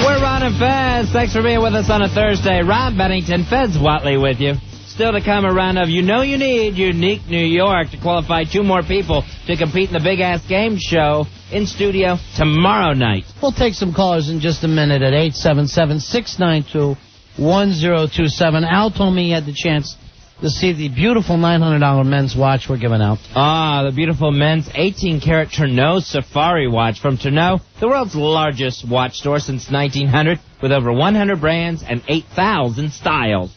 S7: We're Ron and Fez. Thanks for being with us on a Thursday. Ron Bennington, Fez Watley with you. Still to come, a round of You Know You Need Unique New York to qualify 2 more people to compete in the Big Ass Game Show in studio tomorrow night.
S6: We'll take some callers in just a minute at 877-692-1027. Al told me he had the chance to see the beautiful $900 men's watch we're giving out.
S7: Ah, the beautiful men's 18-karat Tourneau Safari watch from Tourneau, the world's largest watch store since 1900, with over 100 brands and 8,000 styles.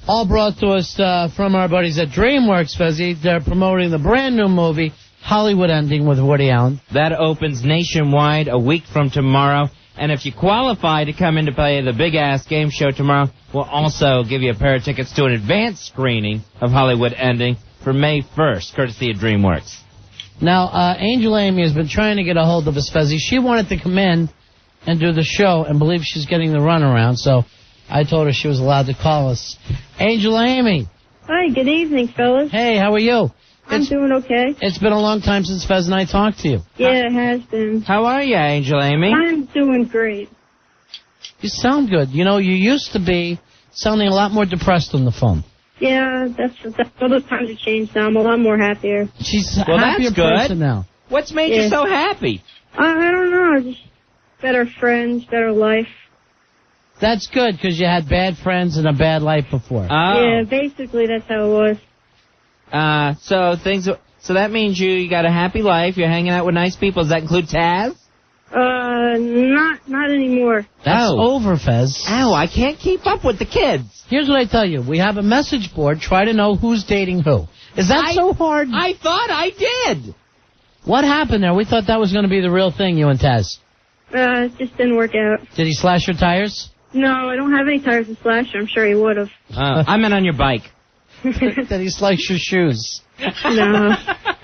S6: All brought to us from our buddies at DreamWorks, Fezzy. They're promoting the brand new movie, Hollywood Ending, with Woody Allen.
S7: That opens nationwide a week from tomorrow. And if you qualify to come in to play the Big Ass Game Show tomorrow, we'll also give you a pair of tickets to an advanced screening of Hollywood Ending for May 1st, courtesy of DreamWorks.
S6: Now, Angel Amy has been trying to get a hold of us, Fezzy. She wanted to come in and do the show and believes she's getting the runaround, so I told her she was allowed to call us. Angel Amy.
S13: Hi, good evening, fellas.
S6: Hey, how are you?
S13: I'm doing okay.
S6: It's been a long time since Fez and I talked to you.
S13: Yeah, it has been.
S7: How are you, Angel Amy?
S13: I'm doing great.
S6: You sound good. You know, you used to be sounding a lot more depressed on the phone.
S13: Yeah, that's all those times have changed now. I'm a lot more happier.
S6: She's a
S7: Well,
S6: happier
S7: that's good.
S6: person now.
S7: What's made you so happy?
S13: I don't know. Just better friends, better life.
S6: That's good, because you had bad friends and a bad life before.
S13: Yeah, basically that's how it was.
S7: So that means you got a happy life. You're hanging out with nice people. Does that include Taz?
S13: Not anymore.
S6: That's over, Fez.
S7: Ow, I can't keep up with the kids.
S6: Here's what I tell you. We have a message board. Try to know who's dating who. Is that so hard?
S7: I thought I did.
S6: What happened there? We thought that was going to be the real thing, you and Taz.
S13: It just didn't work out.
S6: Did he slash your tires?
S13: No, I don't have any tires to slash. I'm sure he would have.
S7: I meant on your bike.
S6: Did he slice your shoes?
S13: No.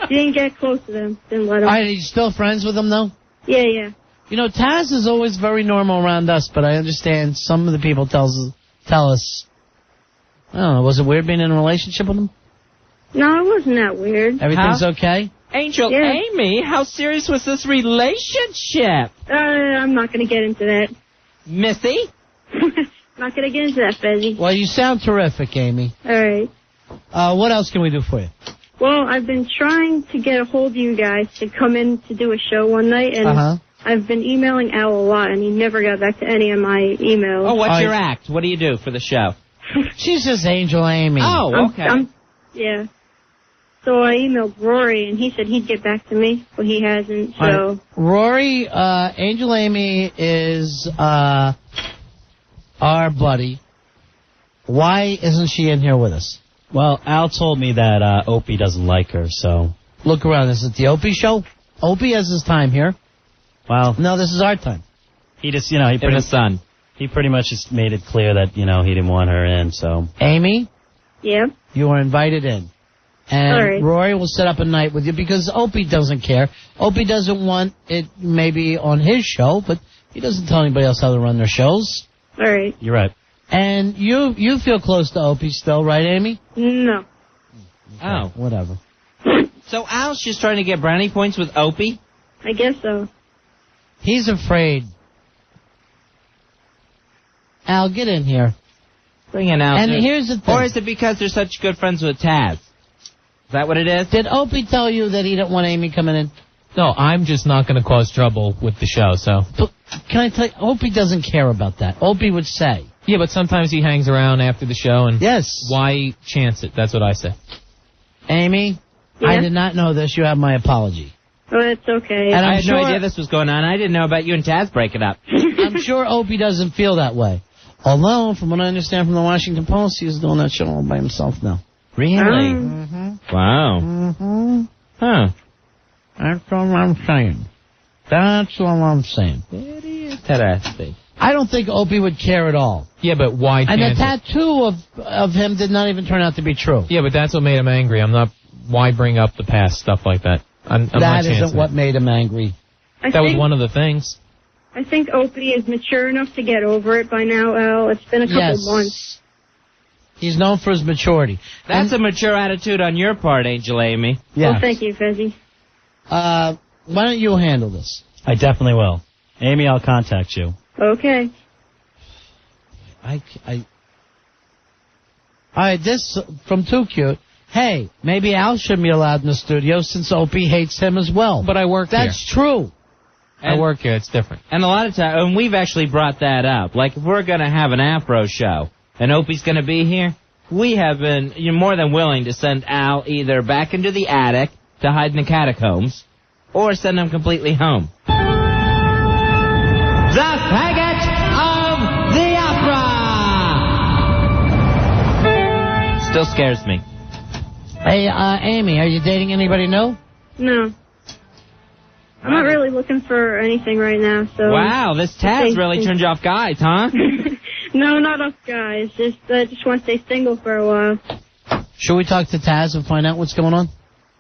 S13: He didn't get close to them. Didn't let him.
S6: Are you still friends with him, though?
S13: Yeah.
S6: You know, Taz is always very normal around us, but I understand some of the people tell us, I don't know, was it weird being in a relationship with him?
S13: No, it wasn't that weird.
S6: Everything's okay?
S7: Angel Amy, how serious was this relationship?
S13: I'm not going to get into that.
S7: Missy?
S13: Not going to get into that, Fezzy.
S6: Well, you sound terrific, Amy.
S13: All right.
S6: What else can we do for you?
S13: Well, I've been trying to get a hold of you guys to come in to do a show one night, and I've been emailing Al a lot, and he never got back to any of my emails.
S7: Oh, what's your act? What do you do for the show?
S6: She's just Angel Amy.
S7: Oh, okay.
S13: Yeah. So I emailed Rory, and he said he'd get back to me, but he hasn't, so...
S6: Rory, Angel Amy is our buddy. Why isn't she in here with us?
S20: Well, Al told me that Opie doesn't like her, so...
S6: Look around. Is it the Opie show? Opie has his time here.
S20: Well...
S6: No, this is our time.
S20: He just, he He pretty much just made it clear that, he didn't want her in, so.
S6: Amy?
S13: Yeah?
S6: You are invited in. And
S13: All right.
S6: Rory will set up a night with you because Opie doesn't care. Opie doesn't want it maybe on his show, but he doesn't tell anybody else how to run their shows.
S13: All right.
S20: You're right.
S6: And you feel close to Opie still, right, Amy?
S13: No.
S7: Oh.
S6: Whatever.
S7: So Al's just trying to get brownie points with Opie?
S13: I guess so.
S6: He's afraid. Al, get in here.
S7: Bring in Al.
S6: And
S7: too.
S6: here's the thing.
S7: Or is it because they're such good friends with Taz? Is that what it is?
S6: Did Opie tell you that he didn't want Amy coming in?
S21: No, I'm just not going to cause trouble with the show, so.
S6: But can I tell you, Opie doesn't care about that. Opie would say.
S21: Yeah, but sometimes he hangs around after the show, and
S6: yes,
S21: why chance it? That's what I say.
S6: Amy,
S13: Yeah?
S6: I did not know this. You have my apology.
S13: Oh, it's okay.
S6: And
S7: I
S6: I'm
S7: had
S6: sure,
S7: no idea this was going on. I didn't know about you and Taz breaking up.
S6: I'm sure Opie doesn't feel that way. Although, from what I understand from the Washington Post, he's doing that show all by himself now.
S7: Really?
S6: Mm-hmm.
S7: Wow.
S6: Mm-hmm.
S7: Huh.
S6: That's what I'm saying. That's what I'm saying.
S7: Very interesting.
S6: I don't think Opie would care at all.
S21: Yeah, but why
S6: And the
S21: chance it?
S6: tattoo of him did not even turn out to be true.
S21: Yeah, but that's what made him angry. I'm not. Why bring up the past stuff like that? I'm not
S6: That
S21: chancing
S6: isn't what
S21: it.
S6: made him angry.
S21: That was one of the things.
S13: I think Opie is mature enough to get over it by now, Al. It's been a couple months.
S6: He's known for his maturity.
S7: That's a mature attitude on your part, Angel Amy.
S6: Yeah.
S13: Well, thank you, Fezzy.
S6: Why don't you handle this?
S20: I definitely will. Amy, I'll contact you.
S13: Okay.
S6: This from Too Cute. Hey, maybe Al shouldn't be allowed in the studio since Opie hates him as well.
S21: But I work here.
S6: That's true.
S21: I work here. It's different.
S7: And a lot of times, and we've actually brought that up. Like, if we're going to have an Afro show, and Opie's going to be here, we have been more than willing to send Al either back into the attic to hide in the catacombs, or send him completely home. The faggot of the opera! Still scares me.
S6: Hey, Amy, are you dating anybody new?
S13: No. I'm not really looking for anything right now, so...
S7: Wow, this Taz really turned you off guys, huh?
S13: No, not us guys. I just want to stay single for a while.
S6: Should we talk to Taz and find out what's going on?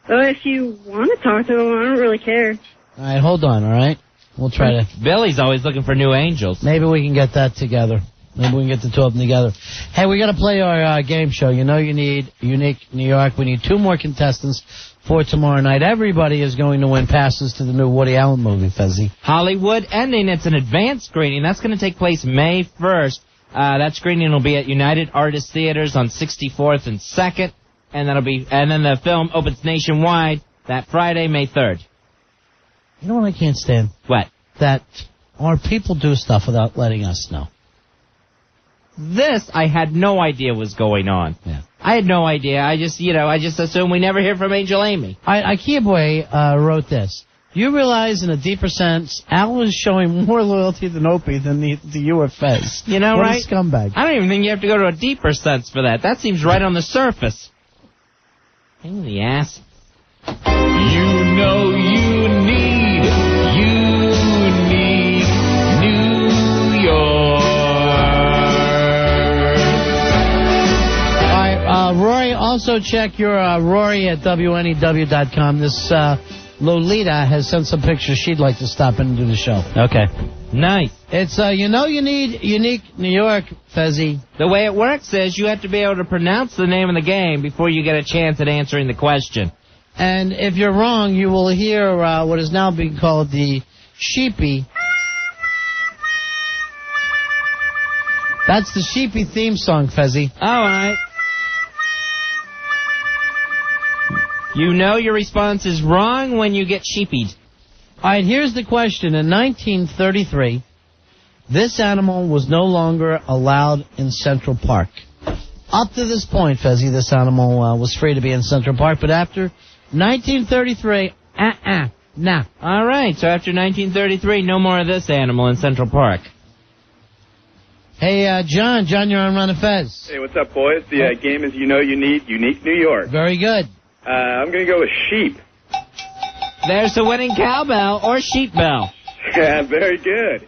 S13: If you want to talk to him, I don't really care.
S6: All right, hold on, all right? We'll try to...
S7: Billy's always looking for new angels.
S6: Maybe we can get that together. Maybe we can get the two of them together. Hey, we got to play our game show. You know you need Unique New York. We need 2 more contestants for tomorrow night. Everybody is going to win passes to the new Woody Allen movie, Fezzy.
S7: Hollywood Ending. It's an advanced screening. That's going to take place May 1st. That screening will be at United Artists Theaters on 64th and 2nd. And then the film opens nationwide that Friday, May 3rd.
S6: You know what I can't stand?
S7: What?
S6: That our people do stuff without letting us know.
S7: This I had no idea was going on.
S6: Yeah.
S7: I had no idea. I just assumed we never hear from Angel Amy.
S6: Ikea wrote this. You realize in a deeper sense, Al is showing more loyalty than Opie than to you or Fez.
S7: You know,
S6: what
S7: right?
S6: A scumbag.
S7: I don't even think you have to go to a deeper sense for that. That seems right on the surface. Pain in the ass.
S21: You know you need New York.
S6: All right, Rory, also check your Rory at WNEW.com. This Lolita has sent some pictures she'd like to stop in and do the show.
S20: Okay.
S7: Nice.
S6: It's, you need Unique New York, Fezzy.
S7: The way it works is you have to be able to pronounce the name of the game before you get a chance at answering the question.
S6: And if you're wrong, you will hear what is now being called the Sheepy. That's the Sheepy theme song, Fezzy.
S7: All right. You know your response is wrong when you get sheepied.
S6: All right, here's the question. In 1933, this animal was no longer allowed in Central Park. Up to this point, Fezzy, this animal was free to be in Central Park, but after 1933, nah.
S7: All right, so after 1933, no more of this animal in Central Park.
S6: Hey, John, you're on Run of Fez.
S4: Hey, what's up, boys? The game is you need Unique New York.
S6: Very good.
S4: I'm going to go with sheep.
S7: There's the winning cowbell or sheep bell.
S4: Yeah, very good.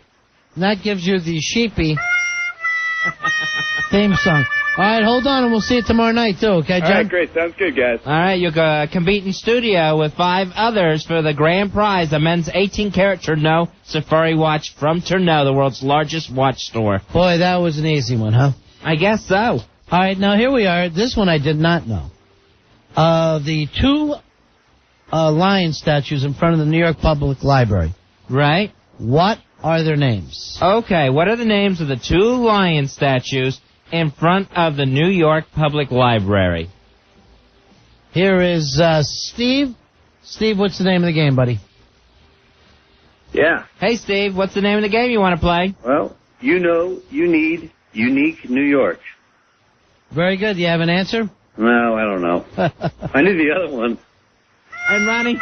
S6: And that gives you the Sheepy. Theme song. All right, hold on, and we'll see you tomorrow night, too, okay, John?
S4: All right, great. Sounds good, guys.
S7: All right, you'll compete in studio with 5 others for the grand prize, a men's 18-karat Tourneau Safari watch from Tourneau, the world's largest watch store.
S6: Boy, that was an easy one, huh?
S7: I guess so.
S6: All right, now here we are. This one I did not know. The 2 lion statues in front of the New York Public Library.
S7: Right.
S6: What are their names?
S7: Okay, what are the names of the 2 lion statues in front of the New York Public Library?
S6: Here is Steve. Steve, what's the name of the game, buddy?
S4: Yeah.
S7: Hey, Steve, what's the name of the game you want to play?
S4: Well, you know you need unique New York.
S6: Very good. Do you have an answer?
S4: No, I don't know. I knew the other one.
S7: And Ronnie,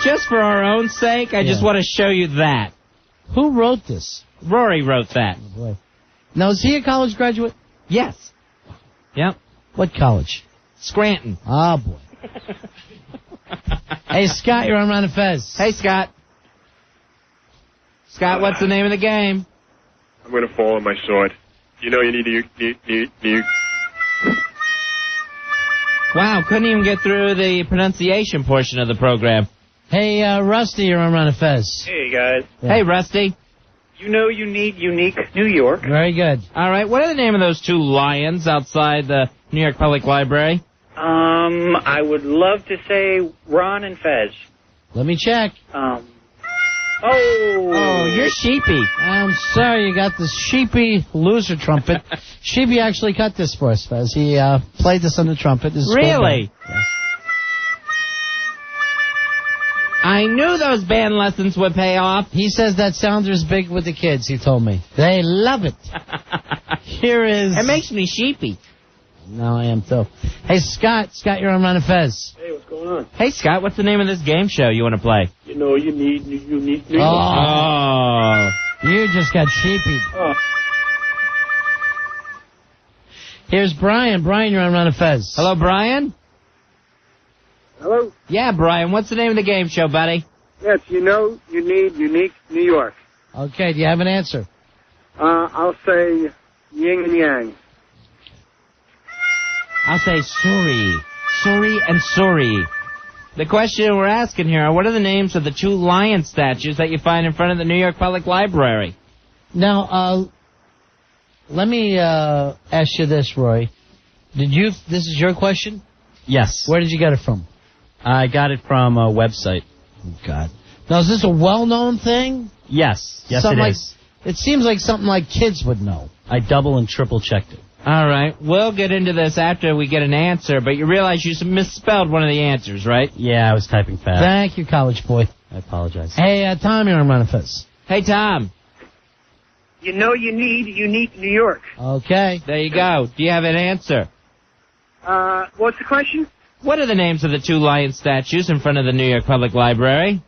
S7: just for our own sake, I just want to show you that.
S6: Who wrote this?
S7: Rory wrote that.
S6: Oh, boy. Now, is he a college graduate?
S7: Yes. Yep.
S6: What college?
S7: Scranton.
S6: Oh, boy. Hey, Scott, you're on Ron and Fez.
S7: Hey, Scott. Scott, what's the name of the game?
S12: I'm going to fall on my sword. You know you need.
S7: Wow, couldn't even get through the pronunciation portion of the program.
S6: Hey, Rusty, you're on Ron and Fez.
S4: Hey, guys.
S6: Yeah.
S7: Hey, Rusty.
S4: You know you need unique New York.
S6: Very good.
S7: All right, what are the name of those 2 lions outside the New York Public Library?
S4: I would love to say Ron and Fez.
S6: Let me check.
S7: Oh, you're sheepy.
S6: I'm sorry you got this sheepy loser trumpet. Sheepy actually cut this for us, Fez. He played this on the trumpet. This is
S7: Really?
S6: Yeah.
S7: I knew those band lessons would pay off.
S6: He says that sounder's big with the kids, he told me. They love it. Here is...
S7: It makes me sheepy.
S6: No, I am too. Hey, Scott. Scott, you're on Ron and Fez.
S4: Hey, what's going on?
S7: Hey, Scott, what's the name of this game show you want to play?
S4: You know you need unique New York.
S7: Oh.
S6: You just got sheepy.
S4: Oh.
S6: Here's Brian. Brian, you're on Ron and Fez.
S7: Hello, Brian?
S10: Hello?
S7: Yeah, Brian, what's the name of the game show, buddy?
S10: Yes, you know you need unique New York.
S6: Okay, do you have an answer?
S10: I'll say yin and yang.
S7: I'll say sorry. Sorry and sorry. The question we're asking here are, what are the names of the 2 lion statues that you find in front of the New York Public Library?
S6: Now, let me ask you this, Roy. This is your question?
S20: Yes.
S6: Where did you get it from?
S20: I got it from a website.
S6: Oh, God. Now, is this a well-known thing?
S20: Yes. Yes,
S6: something
S20: it is.
S6: It seems like something like kids would know.
S20: I double and triple checked it.
S7: All right, we'll get into this after we get an answer, but you realize you misspelled one of the answers, right?
S20: Yeah, I was typing fast.
S6: Thank you, college boy.
S20: I apologize.
S6: Hey, Tom, you're on Ron and Fez.
S7: Hey, Tom.
S16: You know you need unique New York.
S6: Okay.
S7: There you go. Do you have an answer?
S16: What's the question?
S7: What are the names of the 2 lion statues in front of the New York Public Library?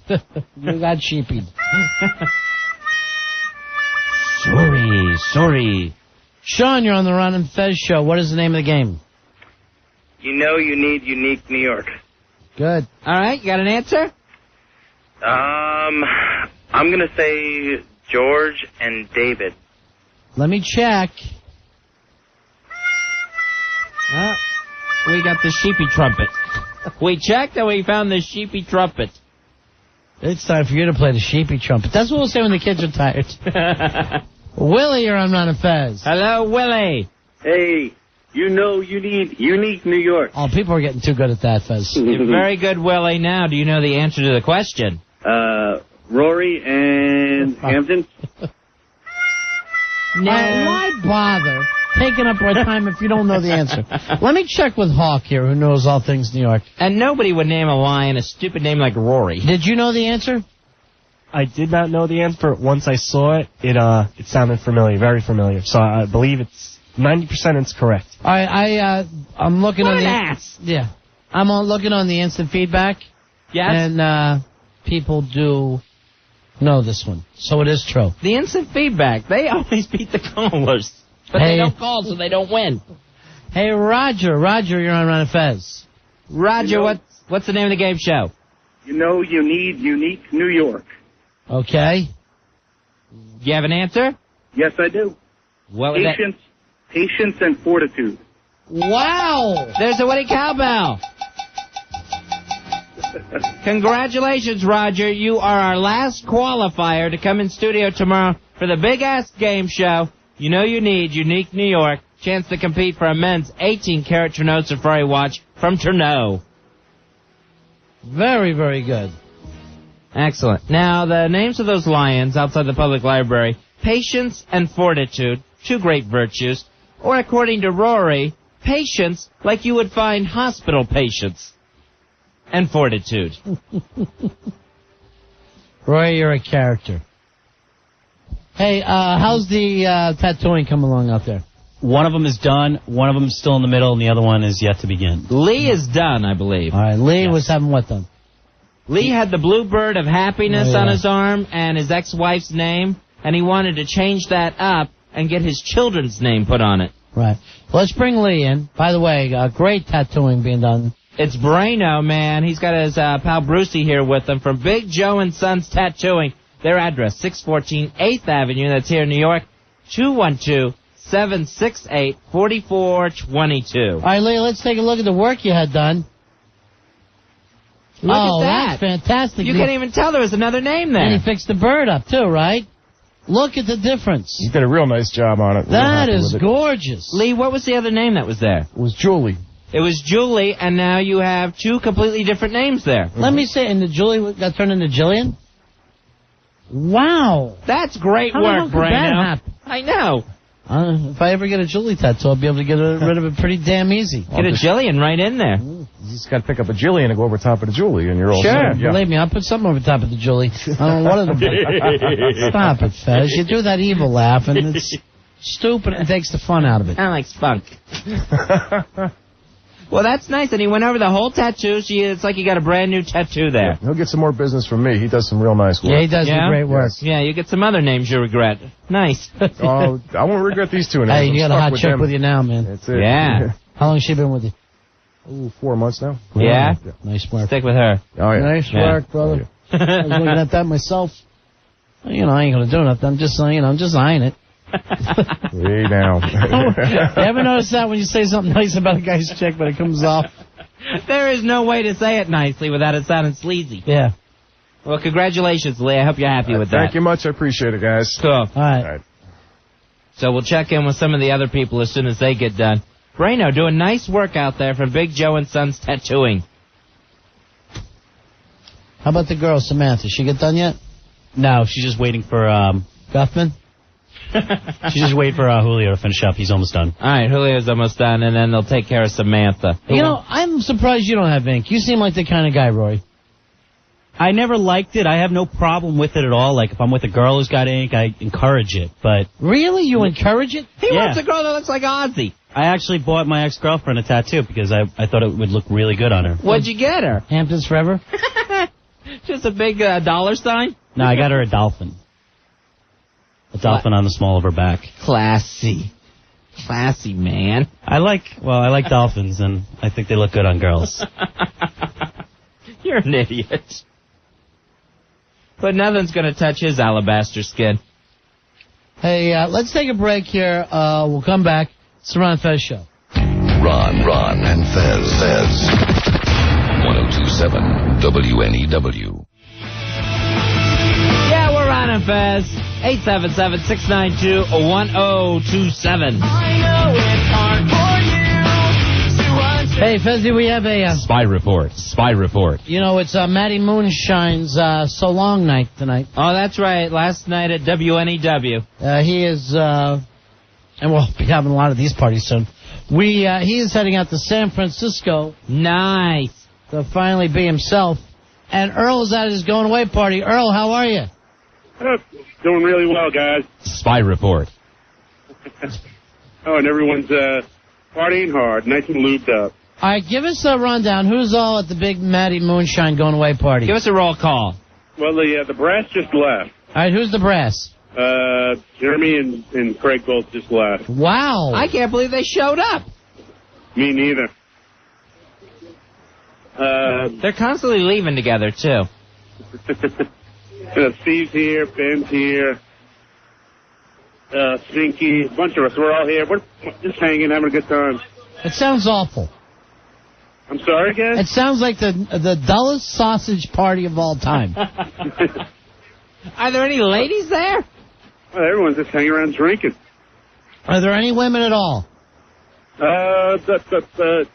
S6: You got sheepy.
S7: Sorry.
S6: Sean, you're on the Ron and Fez show. What is the name of the game?
S4: You know you need unique New York.
S6: Good.
S7: All right, you got an answer?
S4: I'm going to say George and David.
S6: Let me check.
S7: We got the sheepy trumpet. We checked and we found the sheepy trumpet.
S6: It's time for you to play the sheepy trumpet. That's what we'll say when the kids are tired. Willie, you're on Ron and Fez.
S7: Hello, Willie.
S4: Hey, you know you need unique New York.
S6: Oh, people are getting too good at that, Fez.
S7: You're very good, Willie. Now, do you know the answer to the question?
S4: Rory and Hampton.
S6: No. Why bother taking up our time if you don't know the answer? Let me check with Hawk here, who knows all things New York.
S7: And nobody would name a lion a stupid name like Rory.
S6: Did you know the answer?
S17: I did not know the answer. Once I saw it, it sounded familiar, very familiar. So I believe it's 90% it's correct.
S6: All right, I'm looking
S7: what
S6: on
S7: an
S6: the
S7: ass.
S6: Yeah, I'm looking on the instant feedback.
S7: Yes.
S6: And people do know this one, so it is true.
S7: The instant feedback, they always beat the callers, but they don't call, so they don't win.
S6: Hey, Roger, you're on Ron and Fez.
S7: Roger, what's the name of the game show?
S16: You know you need unique New York.
S6: Okay.
S7: You have an answer?
S10: Yes, I do.
S7: What was that?
S10: Patience and fortitude.
S6: Wow!
S7: There's a Woody Cowbell. Congratulations, Roger. You are our last qualifier to come in studio tomorrow for the Big Ass Game Show. You know you need Unique New York. Chance to compete for a men's 18-karat Tourneau Safari watch from Tourneau.
S6: Very, very good.
S7: Excellent. Now, the names of those lions outside the public library, patience and fortitude, two great virtues. Or according to Rory, patience like you would find hospital patients. And fortitude.
S6: Roy, you're a character. Hey, how's the tattooing coming along out there?
S20: One of them is done, one of them is still in the middle, and the other one is yet to begin.
S7: Lee is done, I believe.
S6: All right, Lee was having what done?
S7: Lee had the blue bird of happiness on his arm and his ex-wife's name, and he wanted to change that up and get his children's name put on it.
S6: Right. Let's bring Lee in. By the way, great tattooing being done.
S7: It's Brano, man. He's got his pal Brucey here with him from Big Joe and Sons Tattooing. Their address, 614 8th Avenue. That's here in New York. 212-768-4422.
S6: All right, Lee, let's take a look at the work you had done.
S7: Look at that.
S6: That's fantastic.
S7: You can't even tell there was another name there.
S6: And he fixed the bird up, too, right? Look at the difference.
S12: You did a real nice job on it.
S6: That is gorgeous.
S7: Lee, what was the other name that was there?
S12: It was Julie.
S7: It was Julie, and now you have two completely different names there.
S6: Let me say, and the Julie got turned into Jillian? Wow.
S7: That's great
S6: How
S7: work,
S6: could that
S7: Brano.
S6: happen?
S7: I know.
S6: If I ever get a Julie tattoo, I'll be able to get rid of it pretty damn easy.
S7: Get a Jillian right in there.
S12: You just got to pick up a Jillian and go over top of the Julie, and you're all
S6: Sure,
S12: set. Yeah.
S6: believe me, I'll put something over top of the Julie. I don't know what it'll be. Stop it, Fez. You do that evil laugh, and it's stupid and takes the fun out of it.
S7: Kind of like spunk. Well, that's nice. And he went over the whole tattoo. It's like you got a brand new tattoo there.
S12: Yeah, he'll get some more business from me. He does some real nice work.
S6: Yeah, he does great work.
S7: Yeah, you get some other names you regret. Nice.
S12: Oh, I won't regret these two names.
S6: Hey, you
S12: I'm
S6: got a
S12: stuck
S6: hot
S12: with
S6: chick
S12: them.
S6: with you now, man.
S12: That's it.
S7: Yeah.
S6: How long has she been with you?
S12: Ooh, 4 months now.
S7: Yeah?
S6: Nice work.
S7: Stick with her.
S12: Oh, yeah.
S6: Nice work, brother. I was looking at that myself. You know, I ain't going to do nothing. I'm just saying, I'm just eyeing it.
S12: Way down.
S6: You ever notice that when you say something nice about a guy's chick, but it comes off?
S7: There is no way to say it nicely without it sounding sleazy.
S6: Yeah.
S7: Well, congratulations, Lee. I hope you're happy with that.
S12: Thank you much. I appreciate it, guys.
S7: Cool.
S6: All right.
S7: So we'll check in with some of the other people as soon as they get done. Brano doing nice work out there from Big Joe and Sons Tattooing.
S6: How about the girl, Samantha? She get done yet?
S20: No, she's just waiting for,
S6: Guffman?
S20: she's just waiting for Julio to finish up. He's almost done.
S7: All right, Julio's almost done, and then they'll take care of Samantha.
S6: You know, I'm surprised you don't have ink. You seem like the kind of guy, Roy.
S20: I never liked it. I have no problem with it at all. Like, if I'm with a girl who's got ink, I encourage it. But
S6: really? You encourage it?
S7: He wants a girl that looks like Ozzy.
S20: I actually bought my ex-girlfriend a tattoo because I thought it would look really good on her.
S7: What'd you get her?
S6: Hamptons Forever?
S7: Just a big dollar sign?
S20: No, I got her a dolphin. A dolphin on the small of her back.
S7: Classy. Classy, man.
S20: I like dolphins, and I think they look good on girls.
S7: You're an idiot. But nothing's going to touch his alabaster skin.
S6: Hey, let's take a break here. We'll come back. It's the Ron and Fez Show.
S19: Ron and Fez. 1027 WNEW.
S7: Yeah, we're Ron and Fez. 877-692-1027.
S6: Hey, Fezzy, we have a...
S21: Spy report.
S6: You know, it's Matty Moonshine's So Long night tonight.
S7: Oh, that's right. Last night at WNEW.
S6: He is... and we'll be having a lot of these parties soon. He is heading out to San Francisco.
S7: Nice.
S6: To finally be himself. And Earl's at his going away party. Earl, how are you?
S10: Doing really well, guys.
S21: Spy report.
S10: Oh, and everyone's partying hard, nice and lubed up.
S6: All right, give us a rundown. Who's all at the big Matty Moonshine going away party?
S7: Give us a roll call.
S10: Well, the brass just left.
S6: All right, who's the brass?
S10: Jeremy and Craig both just left.
S6: Wow.
S7: I can't believe they showed up.
S10: Me neither.
S7: They're constantly leaving together, too.
S10: Steve's here, Ben's here.
S12: Stinky, a bunch of us. We're all here. We're just hanging, having a good time.
S6: It sounds awful.
S12: I'm sorry, guys?
S6: It sounds like the dullest sausage party of all time.
S7: Are there any ladies there?
S12: Well, everyone's just hanging around drinking.
S6: Are there any women at all?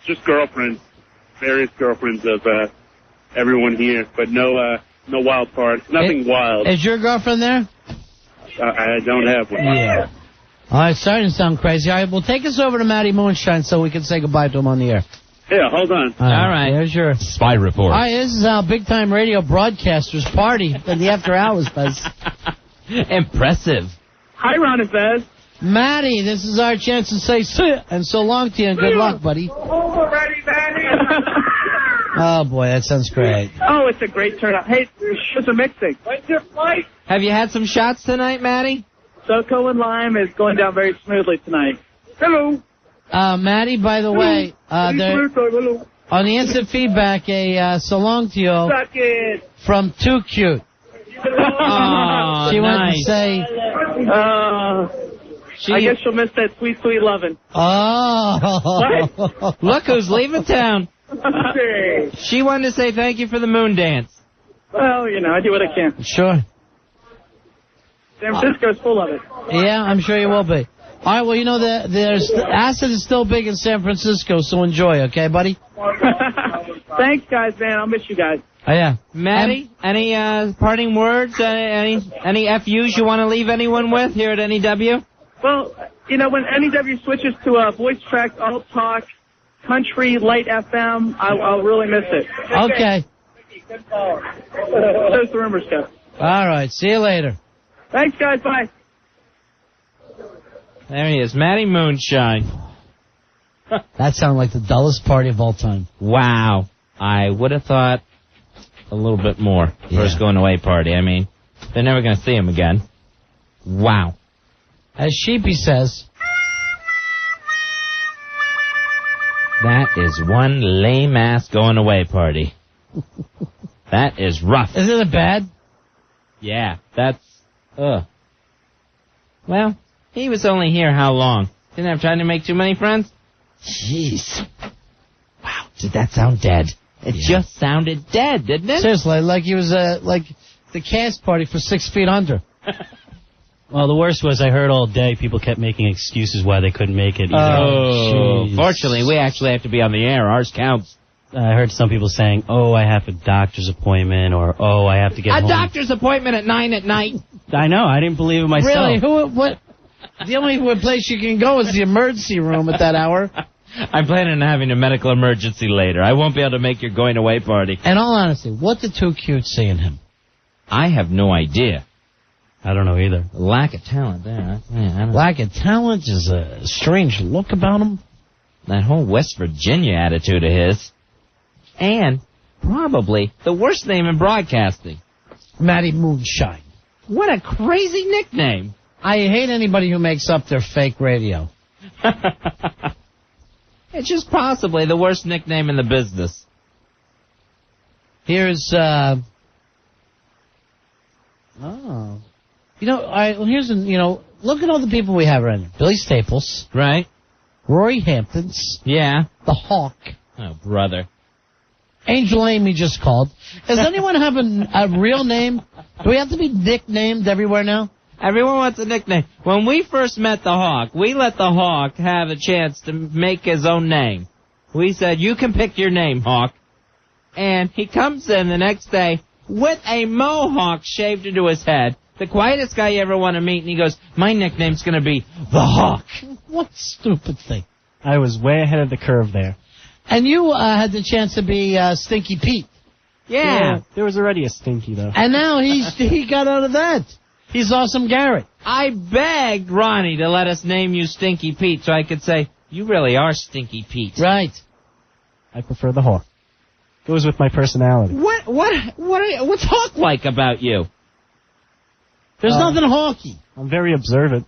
S12: Just girlfriends. Various girlfriends of everyone here, but no wild parts. Nothing wild.
S6: Is your girlfriend there?
S12: I don't have one.
S6: Yeah. All right, sorry to sound crazy. All right, well, take us over to Matty Moonshine so we can say goodbye to him on the air.
S12: Yeah, hold on.
S6: All right. There's your
S21: spy report.
S6: All right, this is our big-time radio broadcasters party in the after-hours buzz.
S7: Impressive.
S1: Hi, Ron and Fez.
S6: Matty, this is our chance to say and so long to you, and good luck, buddy.
S1: Already, Matty.
S6: Oh, boy, that sounds great.
S1: Oh, it's a great turnout. Hey, it's a mixing. When's your flight?
S7: Have you had some shots tonight, Matty?
S1: SoCo and Lime is going down very smoothly tonight. Hello.
S6: Matty, by the way, on the instant feedback, so long to you
S1: Suck it.
S6: from Too Cute.
S7: Oh,
S6: She went to
S7: nice.
S6: say...
S1: I guess she'll miss that sweet, sweet lovin'.
S6: Oh.
S1: What?
S7: Look who's leaving town.
S1: Hey.
S7: She wanted to say thank you for the moon dance.
S1: Well, I do what I can.
S6: Sure.
S1: San Francisco's full of it.
S6: Yeah, I'm sure you will be. All right, well, there's acid is still big in San Francisco, so enjoy, okay, buddy?
S1: Thanks, guys, man. I'll miss you guys.
S6: Oh, yeah.
S7: Matty, any parting words? Any FUs you want to leave anyone with here at NEW?
S1: Well, when NEW switches to a voice track, alt talk, country, light FM, I'll really miss it.
S6: Okay.
S1: Those the rumors go.
S6: All right, see you later.
S1: Thanks, guys. Bye.
S7: There he is, Matty Moonshine.
S6: That sounded like the dullest party of all time.
S7: Wow. I would have thought a little bit more for his going away party. I mean, they're never going to see him again. Wow.
S6: As Sheepy says...
S7: That is one lame-ass going-away party. That is rough.
S6: Isn't it bad?
S7: Yeah, that's... Well, he was only here how long? Didn't have time to make too many friends? Jeez. Wow, did that sound dead? It just sounded dead, didn't it?
S6: Seriously, like he was like the cast party for 6 feet under.
S20: Well, the worst was I heard all day people kept making excuses why they couldn't make it.
S7: Fortunately, we actually have to be on the air. Ours counts.
S20: I heard some people saying, I have a doctor's appointment, or, I have to get home.
S7: A doctor's appointment at 9 at night.
S20: I know, I didn't believe it myself.
S6: Really? What? The only place you can go is the emergency room at that hour.
S7: I'm planning on having a medical emergency later. I won't be able to make your going-away party.
S6: In all honesty, what did Too Cute see in him?
S7: I have no idea.
S20: I don't know either.
S7: Lack of talent there.
S6: Lack of talent is a strange look about him.
S7: That whole West Virginia attitude of his. And probably the worst name in broadcasting.
S6: Matty Moonshine.
S7: What a crazy nickname.
S6: I hate anybody who makes up their fake radio.
S7: It's just possibly the worst nickname in the business.
S6: Here's, here's, look at all the people we have around here. Billy Staples.
S7: Right.
S6: Rory Hamptons.
S7: Yeah.
S6: The Hawk.
S7: Oh, brother.
S6: Angel Amy just called. Does anyone have a real name? Do we have to be nicknamed everywhere now?
S7: Everyone wants a nickname. When we first met the Hawk, we let the Hawk have a chance to make his own name. We said, you can pick your name, Hawk. And he comes in the next day with a mohawk shaved into his head. The quietest guy you ever want to meet. And he goes, my nickname's going to be the Hawk.
S6: What stupid thing.
S17: I was way ahead of the curve there.
S6: And you had the chance to be Stinky Pete.
S7: Yeah.
S17: There was already a Stinky, though.
S6: And now he got out of that. He's Awesome Garrett.
S7: I begged Ronnie to let us name you Stinky Pete so I could say, you really are Stinky Pete.
S6: Right.
S17: I prefer the Hawk. Goes with my personality.
S7: What's Hawk like about you?
S6: There's nothing hawky.
S17: I'm very observant.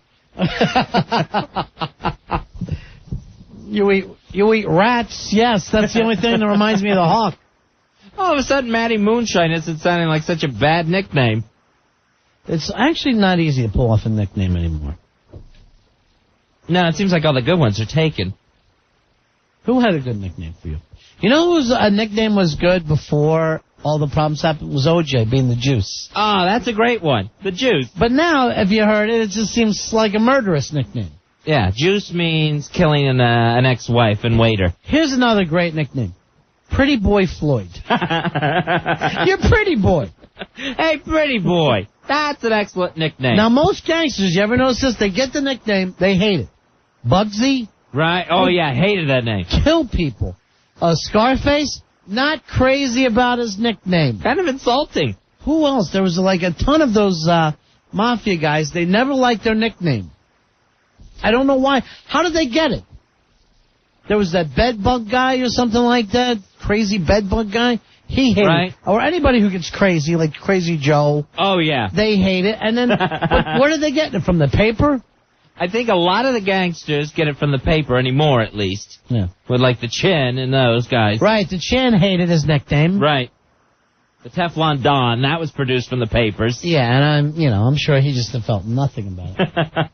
S6: You eat rats? Yes, that's the only thing that reminds me of the Hawk.
S7: All of a sudden, Matty Moonshine isn't sounding like such a bad nickname.
S6: It's actually not easy to pull off a nickname anymore.
S7: No, it seems like all the good ones are taken.
S6: Who had a good nickname for you? You know whose nickname was good before all the problems happened? Was OJ, being the Juice.
S7: Oh, that's a great one. The Juice.
S6: But now, if you heard it, it just seems like a murderous nickname.
S7: Yeah, Juice means killing an ex-wife and waiter.
S6: Here's another great nickname. Pretty Boy Floyd. You're Pretty Boy.
S7: Hey, Pretty Boy. That's an excellent nickname.
S6: Now, most gangsters, you ever notice this? They get the nickname, they hate it. Bugsy.
S7: Right? Oh, yeah, hated that name.
S6: Kill people. Scarface, not crazy about his nickname.
S7: Kind of insulting.
S6: Who else? There was like a ton of those mafia guys. They never liked their nickname. I don't know why. How did they get it? There was that bedbug guy or something like that. Crazy bedbug guy. He hated it. Or anybody who gets crazy, like Crazy Joe.
S7: Oh, yeah.
S6: They hate it. And then, where did they get it? From the paper?
S7: I think a lot of the gangsters get it from the paper anymore, at least.
S6: Yeah.
S7: With, like, the Chin and those guys.
S6: Right, the Chin hated his nickname.
S7: Right. The Teflon Don, that was produced from the papers.
S6: Yeah, and I'm sure he just felt nothing about it.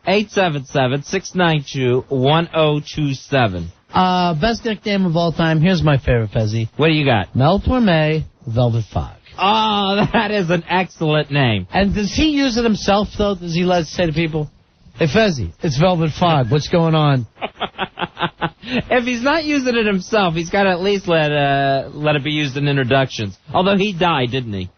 S7: 877-692-1027.
S6: Best nickname of all time. Here's my favorite, Fezzy.
S7: What do you got?
S6: Mel Torme, Velvet Fog.
S7: Oh, that is an excellent name.
S6: And does he use it himself, though? Does he say to people, hey, Fezzy, it's Velvet Fog. What's going on?
S7: If he's not using it himself, he's got to at least let it be used in introductions. Although he died, didn't he?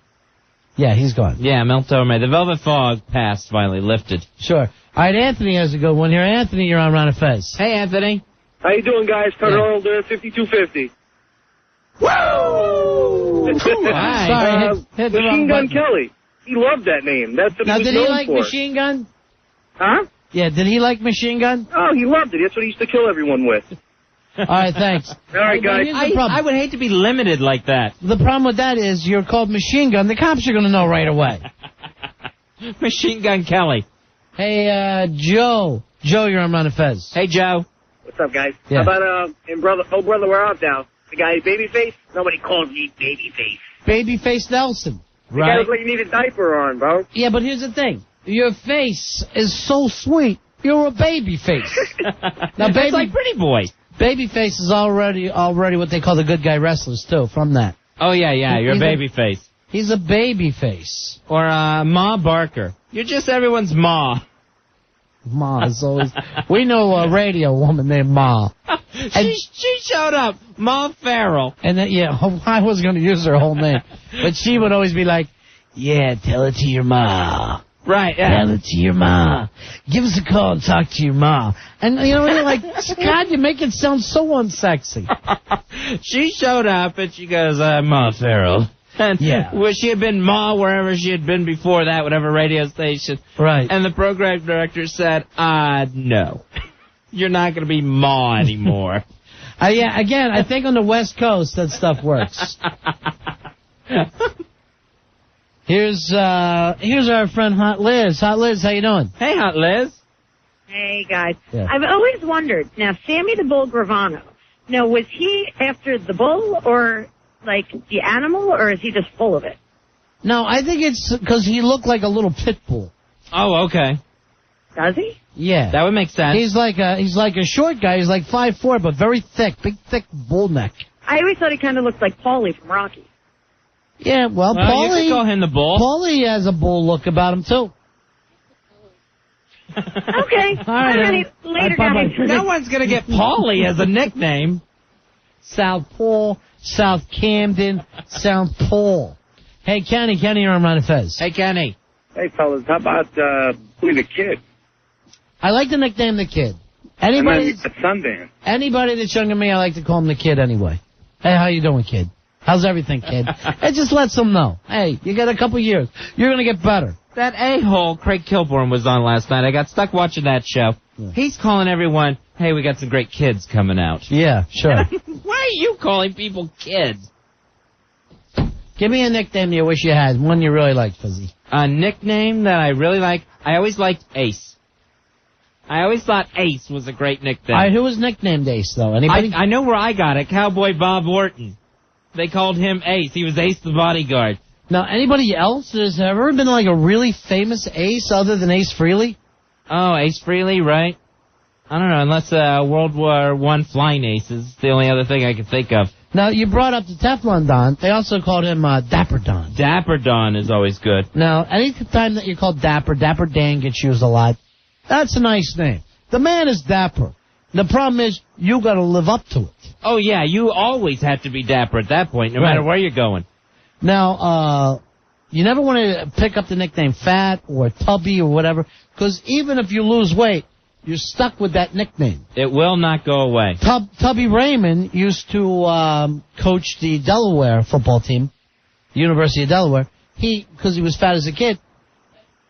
S6: Yeah, he's gone.
S7: Yeah, Mel Torme. The Velvet Fog passed, finally lifted.
S6: Sure. All right, Anthony has a good one here. Anthony, you're on Ron and Fez.
S7: Hey, Anthony.
S8: How you doing, guys? Colonel 5250. Woo!
S6: Sorry, hit the
S8: Machine
S6: wrong
S8: Gun
S6: button.
S8: Kelly. He loved that name. That's what
S6: Now,
S8: he was
S6: did he
S8: known
S6: like
S8: for.
S6: Machine Gun?
S8: Huh?
S6: Yeah, did he like Machine Gun?
S8: Oh, he loved it. That's what he used to kill everyone with.
S6: All right, thanks.
S8: All right, guys.
S6: Here's the problem.
S7: I would hate to be limited like that.
S6: The problem with that is you're called Machine Gun. The cops are going to know right away.
S7: Machine Gun Kelly.
S6: Hey, Joe. Joe, you're on Ron and Fez.
S7: Hey, Joe.
S16: What's up, guys?
S6: Yeah.
S16: How about, Brother We're Out Now? The guy Babyface? Nobody calls me Babyface.
S6: Babyface Nelson.
S16: The guy looks like you need a diaper on, bro.
S6: Yeah, but here's the thing. Your face is so sweet. You're a baby face. Now,
S7: That's like Pretty Boy.
S6: Babyface is already what they call the good guy wrestlers, too, from that.
S7: Oh, yeah, you're a baby face.
S6: He's a baby face.
S7: Or Ma Barker. You're just everyone's Ma.
S6: Ma is always... We know a radio woman named Ma.
S7: She showed up. Ma Farrell.
S6: And then, I was going to use her whole name. But she would always be like, yeah, tell it to your ma.
S7: Right, yeah.
S6: Tell it to your ma. Give us a call and talk to your ma. And, you're like, God, you make it sound so unsexy.
S7: She showed up and she goes, Ma Farrell. And she had been Ma wherever she had been before that, whatever radio station.
S6: Right.
S7: And the program director said, no. You're not going to be Ma anymore.
S6: Again, I think on the West Coast that stuff works. Here's our friend Hot Liz. Hot Liz, how you doing?
S7: Hey, Hot Liz.
S2: Hey, guys.
S6: Yeah.
S2: I've always wondered, now, Sammy the Bull Gravano, now, was he after the bull or, like, the animal, or is he just full of it?
S6: No, I think it's because he looked like a little pit bull.
S7: Oh, okay.
S2: Does he?
S6: Yeah.
S7: That would make sense.
S6: He's like a short guy. He's like 5'4", but very thick, big, thick bull neck.
S2: I always thought he kind of looked like Paulie from Rocky.
S6: Yeah, well,
S7: You
S6: Paulie...
S7: could call him the bull.
S6: Paulie has a bull look about him, too.
S2: Okay.
S6: All right,
S2: Later,
S6: bye-bye.
S2: guys.
S7: No one's going to get Paulie as a nickname.
S6: South Paul, South Camden, South Paul. Hey, Kenny, you're on Ron and Fez.
S7: Hey, Kenny.
S8: Hey, fellas, how about Billy the Kid?
S6: I like to nickname the kid.
S8: And
S6: Anybody
S8: then at Sundance.
S6: that's younger than me, I like to call him the kid anyway. Hey, how you doing, kid? How's everything, kid? It just lets them know. Hey, you got a couple years. You're going to get better.
S7: That a-hole Craig Kilborn was on last night. I got stuck watching that show. Yeah. He's calling everyone, hey, we got some great kids coming out.
S6: Yeah, sure.
S7: Why are you calling people kids?
S6: Give me a nickname you wish you had. One you really liked, Fuzzy.
S7: A nickname that I really like? I always liked Ace. I always thought Ace was a great nickname.
S6: All right, who was nicknamed Ace, though? Anybody?
S7: I know where I got it. Cowboy Bob Orton. They called him Ace. He was Ace the bodyguard.
S6: Now, anybody else? There's ever been like a really famous Ace other than Ace Frehley?
S7: Oh, Ace Frehley, right? I don't know, unless World War I flying aces. It's the only other thing I can think of.
S6: Now, you brought up the Teflon Don. They also called him Dapper Don.
S7: Dapper Don is always good.
S6: Now, any time that you're called Dapper, Dapper Dan gets used a lot. That's a nice name. The man is dapper. The problem is, you got to live up to it.
S7: Oh, yeah, you always have to be dapper at that point, no matter where you're going.
S6: Now, you never want to pick up the nickname Fat or Tubby or whatever, because even if you lose weight, you're stuck with that nickname.
S7: It will not go away.
S6: Tubby Raymond used to coach the Delaware football team, University of Delaware. Because he was fat as a kid,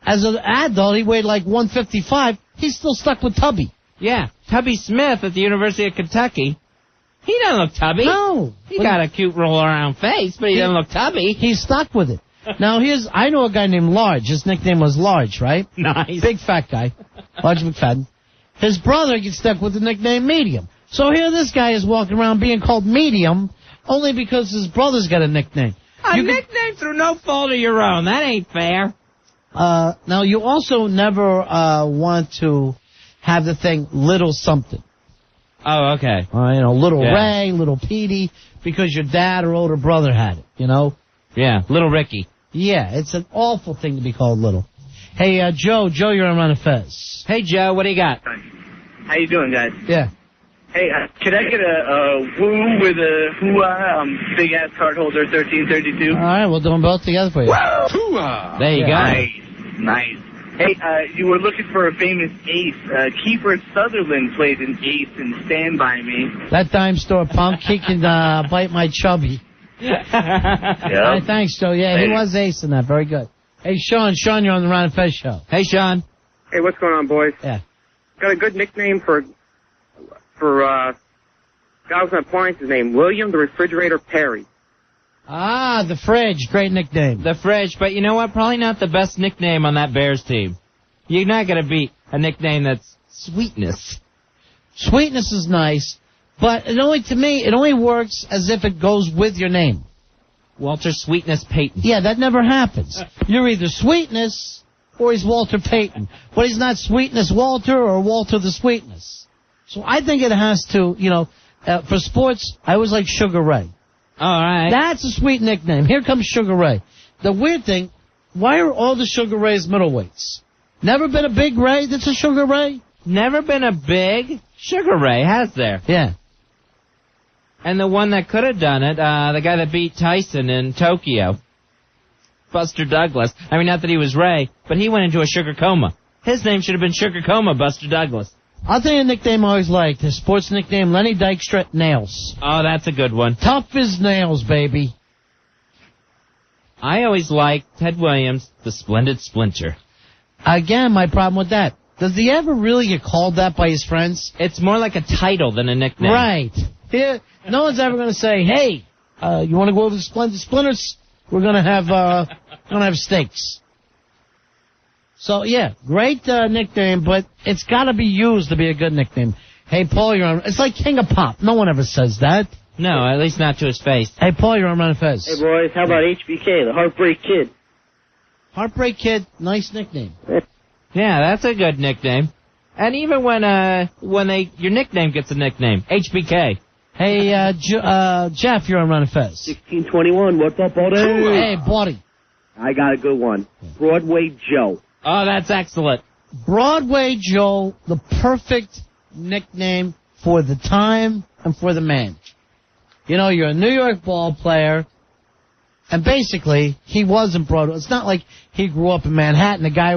S6: as an adult, he weighed like 155. He's still stuck with Tubby.
S7: Yeah, Tubby Smith at the University of Kentucky. He doesn't look tubby.
S6: No.
S7: He got a cute roll-around face, but he doesn't look tubby.
S6: He's stuck with it. Now, I know a guy named Large. His nickname was Large, right?
S7: Nice.
S6: Big fat guy. Large McFadden. His brother gets stuck with the nickname Medium. So here this guy is walking around being called Medium only because his brother's got a nickname.
S7: Nickname through no fault of your own. That ain't fair.
S6: Now, you also never want to have the thing Little Something.
S7: Oh, okay.
S6: Little Ray, Little Petey, because your dad or older brother had it,
S7: Yeah, Little Ricky.
S6: Yeah, it's an awful thing to be called Little. Hey, Joe, you're on Run of Fez.
S7: Hey, Joe, what do you got?
S5: How you doing, guys?
S6: Yeah.
S5: Hey, could I get a woo with a hoo-ah, big-ass card holder 1332?
S6: All right, we'll do them both together for you.
S5: Hoo-ah!
S7: There you go.
S5: Nice. Hey, you were looking for a famous ace. Kiefer Sutherland played an ace in Stand By Me.
S6: That dime store punk, he can bite my chubby.
S5: Yeah.
S6: All right, thanks, Joe. Yeah, he was ace in that. Very good. Hey, Sean, you're on the Ron and Fez show.
S7: Hey, Sean.
S11: Hey, what's going on, boys?
S6: Yeah.
S11: Got a good nickname for guy with an appliances name, William the Refrigerator Perry.
S6: Ah, the Fridge. Great nickname.
S7: The Fridge, but you know what? Probably not the best nickname on that Bears team. You're not going to beat a nickname that's Sweetness.
S6: Sweetness is nice, but to me, it only works as if it goes with your name.
S7: Walter Sweetness Payton.
S6: Yeah, that never happens. You're either Sweetness or he's Walter Payton. But he's not Sweetness Walter or Walter the Sweetness. So I think it has to, for sports, I always like Sugar Ray.
S7: All right.
S6: That's a sweet nickname. Here comes Sugar Ray. The weird thing, why are all the Sugar Rays middleweights? Never been a big Ray that's a Sugar Ray?
S7: Never been a big Sugar Ray, has there?
S6: Yeah.
S7: And the one that could have done it, the guy that beat Tyson in Tokyo, Buster Douglas. I mean, not that he was Ray, but he went into a sugar coma. His name should have been Sugar Coma, Buster Douglas.
S6: I'll tell you a nickname I always liked. His sports nickname, Lenny Dykstra Nails.
S7: Oh, that's a good one.
S6: Tough as nails, baby.
S7: I always liked Ted Williams, the Splendid Splinter.
S6: Again, my problem with that. Does he ever really get called that by his friends?
S7: It's more like a title than a nickname.
S6: Right. Here, no one's ever going to say, hey, you want to go over the Splendid Splinters? We're going to have steaks. So, yeah, great nickname, but it's got to be used to be a good nickname. Hey, Paul, you're on... It's like King of Pop. No one ever says that.
S7: No, at least not to his face.
S6: Hey, Paul, you're on Run and Fez.
S22: Hey, boys, how about HBK, the Heartbreak Kid?
S6: Heartbreak Kid, nice nickname.
S7: Yeah, that's a good nickname. And even when your nickname gets a nickname, HBK.
S6: Hey, Jeff, you're on Run and Fez.
S22: 1621, what's up, all day?
S6: Hey, buddy.
S22: I got a good one. Broadway Joe.
S7: Oh, that's excellent.
S6: Broadway Joe, the perfect nickname for the time and for the man. You're a New York ball player, and basically, he wasn't Broadway. It's not like he grew up in Manhattan. The guy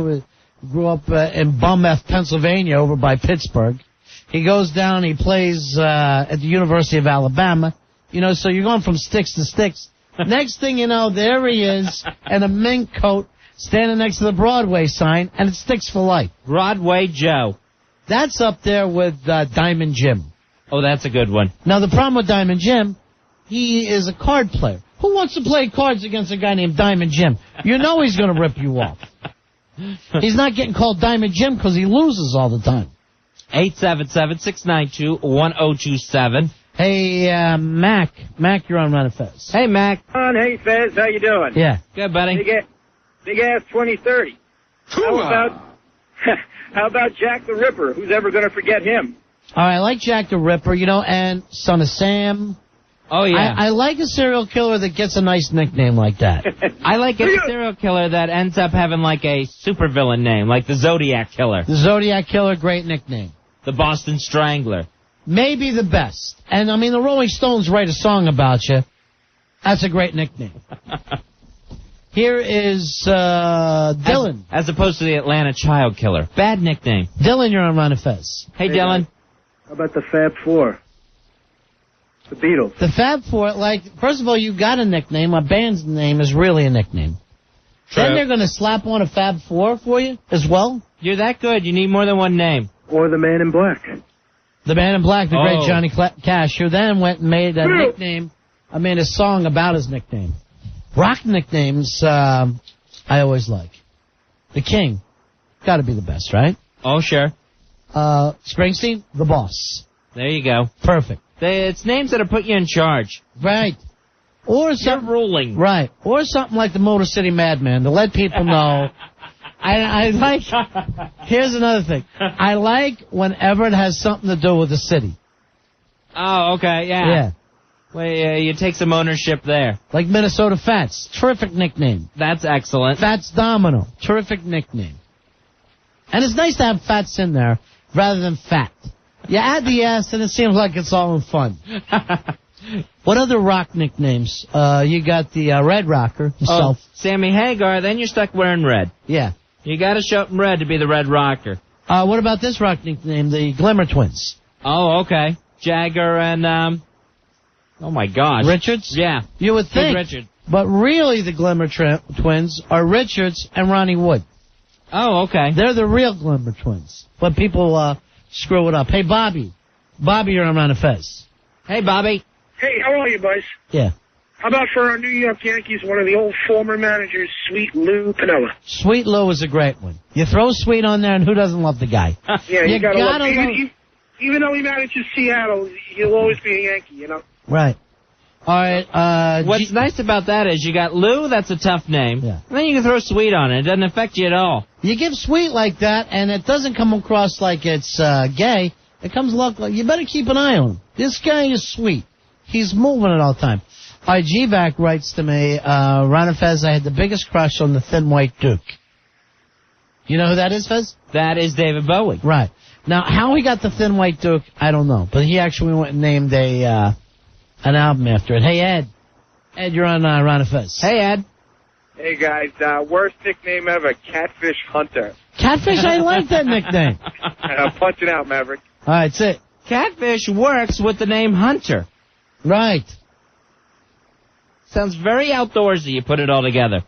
S6: grew up in Bum F, Pennsylvania, over by Pittsburgh. He goes down, he plays at the University of Alabama. So you're going from sticks to sticks. Next thing you know, there he is in a mink coat, standing next to the Broadway sign, and it sticks for life.
S7: Broadway Joe.
S6: That's up there with Diamond Jim.
S7: Oh, that's a good one.
S6: Now, the problem with Diamond Jim, he is a card player. Who wants to play cards against a guy named Diamond Jim? You know he's going to rip you off. He's not getting called Diamond Jim because he loses all the time.
S7: 877-692-1027.
S6: Hey, Mac. Mac, you're on Run and Fez.
S7: Hey, Mac.
S22: Hey, Fez, how you doing?
S6: Yeah.
S7: Good, buddy.
S22: Big ass 2030.
S16: How about Jack the Ripper? Who's ever going to forget him?
S6: All right, I like Jack the Ripper, and Son of Sam.
S7: Oh, yeah.
S6: I like a serial killer that gets a nice nickname like that.
S7: I like a serial killer that ends up having like a supervillain name, like the Zodiac Killer.
S6: The Zodiac Killer, great nickname.
S7: The Boston Strangler.
S6: Maybe the best. And, the Rolling Stones write a song about you. That's a great nickname. Here is Dylan.
S7: As opposed to the Atlanta Child Killer. Bad nickname.
S6: Dylan, you're on Ron and Fez.
S7: Hey, Dylan.
S10: How about the Fab Four? The Beatles.
S6: The Fab Four, first of all, you got a nickname. A band's name is really a nickname.
S7: True.
S6: Then they're going to slap on a Fab Four for you as well?
S7: You're that good. You need more than one name.
S10: Or the Man in Black.
S6: The Man in Black, the great Johnny Cash, who then went and made a nickname, a song about his nickname. Rock nicknames, I always like. The King, got to be the best, right?
S7: Oh, sure.
S6: Springsteen, the Boss.
S7: There you go.
S6: Perfect.
S7: It's names that are put you in charge.
S6: Right. Or something.
S7: You're ruling.
S6: Right. Or something like the Motor City Madman to let people know. I like, here's another thing. I like whenever it has something to do with the city.
S7: Oh, okay, yeah.
S6: Yeah.
S7: Well, you take some ownership there.
S6: Like Minnesota Fats. Terrific nickname.
S7: That's excellent.
S6: Fats Domino. Terrific nickname. And it's nice to have Fats in there rather than Fat. You add the S and it seems like it's all in fun. What other rock nicknames? You got the Red Rocker himself.
S7: Oh, Sammy Hagar, then you're stuck wearing red.
S6: Yeah.
S7: You gotta show up in red to be the Red Rocker.
S6: What about this rock nickname, the Glimmer Twins?
S7: Oh, okay. Jagger and, oh my gosh.
S6: Richards?
S7: Yeah.
S6: You would think.
S7: Richard.
S6: But really the Glimmer Twins are Richards and Ronnie Wood.
S7: Oh, okay.
S6: They're the real Glimmer Twins. But people screw it up. Hey, Bobby. Bobby, you're on Ron and Fez.
S7: Hey, Bobby.
S10: Hey, how are you, boys?
S6: Yeah.
S10: How about for our New York Yankees, one of the old former managers, Sweet Lou Piniella?
S6: Sweet Lou is a great one. You throw Sweet on there, and who doesn't love the guy?
S10: Yeah, you gotta love
S6: love...
S10: Even though he manages Seattle, he'll always be a Yankee,
S6: Right. All right.
S7: What's nice about that is you got Lou, that's a tough name.
S6: Yeah.
S7: And then you can throw Sweet on it. It doesn't affect you at all.
S6: You give Sweet like that, and it doesn't come across like it's gay. It comes like you better keep an eye on him. This guy is sweet. He's moving it all the time. All right, GVAC writes to me, Ron and Fez, I had the biggest crush on the Thin White Duke. You know who that is, Fez?
S7: That is David Bowie.
S6: Right. Now, how he got the Thin White Duke, I don't know. But he actually went and named an album after it. Hey, Ed. Ed, you're on Ron and Fez.
S7: Hey, Ed.
S4: Hey, guys. Worst nickname ever, Catfish Hunter.
S6: Catfish, I like that nickname.
S4: Punch it out, Maverick.
S6: All right, that's it.
S7: Catfish works with the name Hunter.
S6: Right.
S7: Sounds very outdoorsy, you put it all together.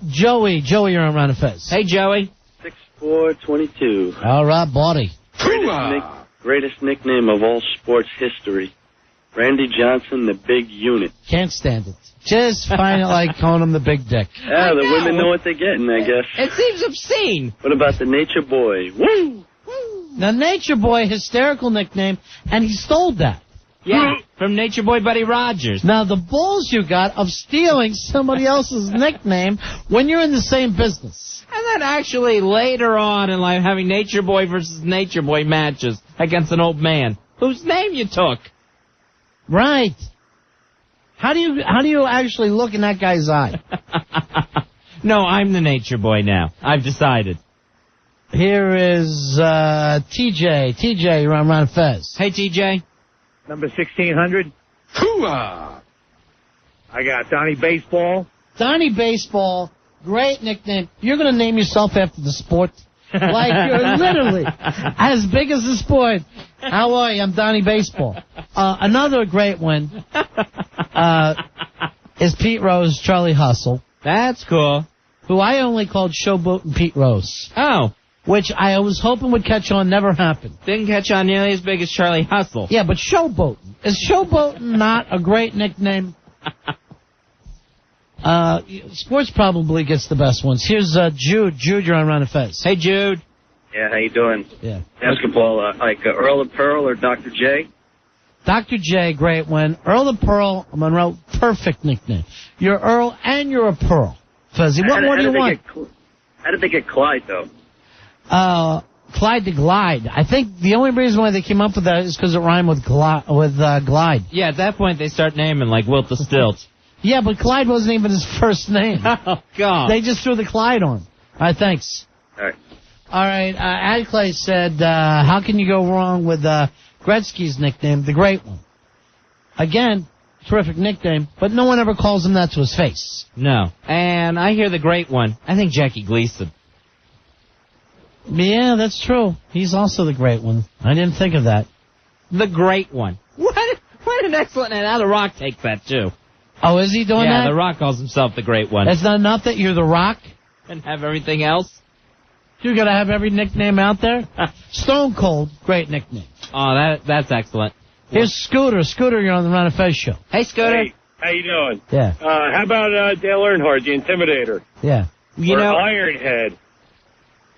S6: Joey, you're on Ron and Fez.
S7: Hey, Joey.
S3: 6'4",
S6: All right, buddy.
S3: Greatest nickname of all sports history. Randy Johnson, the Big Unit.
S6: Can't stand it. Just find it like calling him the Big Dick.
S3: Yeah, the women know what they're getting, I guess.
S7: It seems obscene.
S3: What about the Nature Boy? Woo!
S6: Now, Nature Boy, hysterical nickname, and he stole that.
S7: Yeah, from Nature Boy Buddy Rogers.
S6: Now, the balls you got of stealing somebody else's nickname when you're in the same business.
S7: And then actually later on in life having Nature Boy versus Nature Boy matches against an old man whose name you took.
S6: Right. How do you actually look in that guy's eye?
S7: No, I'm the Nature Boy now. I've decided.
S6: Here is TJ. TJ, you're on Ron Fez.
S7: Hey, TJ.
S16: Number 1600.
S10: Hooah!
S16: I got Donnie Baseball.
S6: Donnie Baseball, great nickname. You're going to name yourself after the sport? Like you're literally as big as the sport. How are you? I'm Donnie Baseball. Another great one is Pete Rose, Charlie Hustle.
S7: That's cool.
S6: Who I only called Showboatin' Pete Rose.
S7: Oh.
S6: Which I was hoping would catch on, never happened.
S7: Didn't catch on nearly as big as Charlie Hustle.
S6: Yeah, but Showboatin'. Is Showboatin' not a great nickname? Sports probably gets the best ones. Here's Jude. Jude, you're on Ron and Fez.
S7: Hey, Jude.
S3: Yeah, how you doing?
S6: Yeah.
S3: Basketball, like Earl of Pearl or Dr. J?
S6: Dr. J, great one. Earl of Pearl, Monroe, perfect nickname. You're Earl and you're a Pearl. Fezzy, what more do you want?
S3: How did they get Clyde, though?
S6: Clyde the Glide. I think the only reason why they came up with that is because it rhymed with Glide.
S7: Yeah, at that point they start naming like Wilt the Stilt.
S6: Yeah, but Clyde wasn't even his first name.
S7: Oh, God.
S6: They just threw the Clyde on. All right, thanks.
S10: All right.
S6: All right, Adclay said, how can you go wrong with Gretzky's nickname, the Great One? Again, terrific nickname, but no one ever calls him that to his face.
S7: No. And I hear the Great One. I think Jackie Gleason.
S6: Yeah, that's true. He's also the Great One. I didn't think of that.
S7: The Great One. What an excellent... And now The Rock takes that, too.
S6: Oh, is he doing that?
S7: Yeah, The Rock calls himself the Great One.
S6: It's not enough that you're The Rock?
S7: And have everything else?
S6: You gotta have every nickname out there? Stone Cold, great nickname.
S7: Oh, that's excellent.
S6: Here's Scooter. Scooter, you're on the Ron and Fez show.
S7: Hey, Scooter.
S12: Hey, how you doing?
S6: Yeah.
S12: How about Dale Earnhardt, the Intimidator?
S6: Yeah.
S12: Or Ironhead?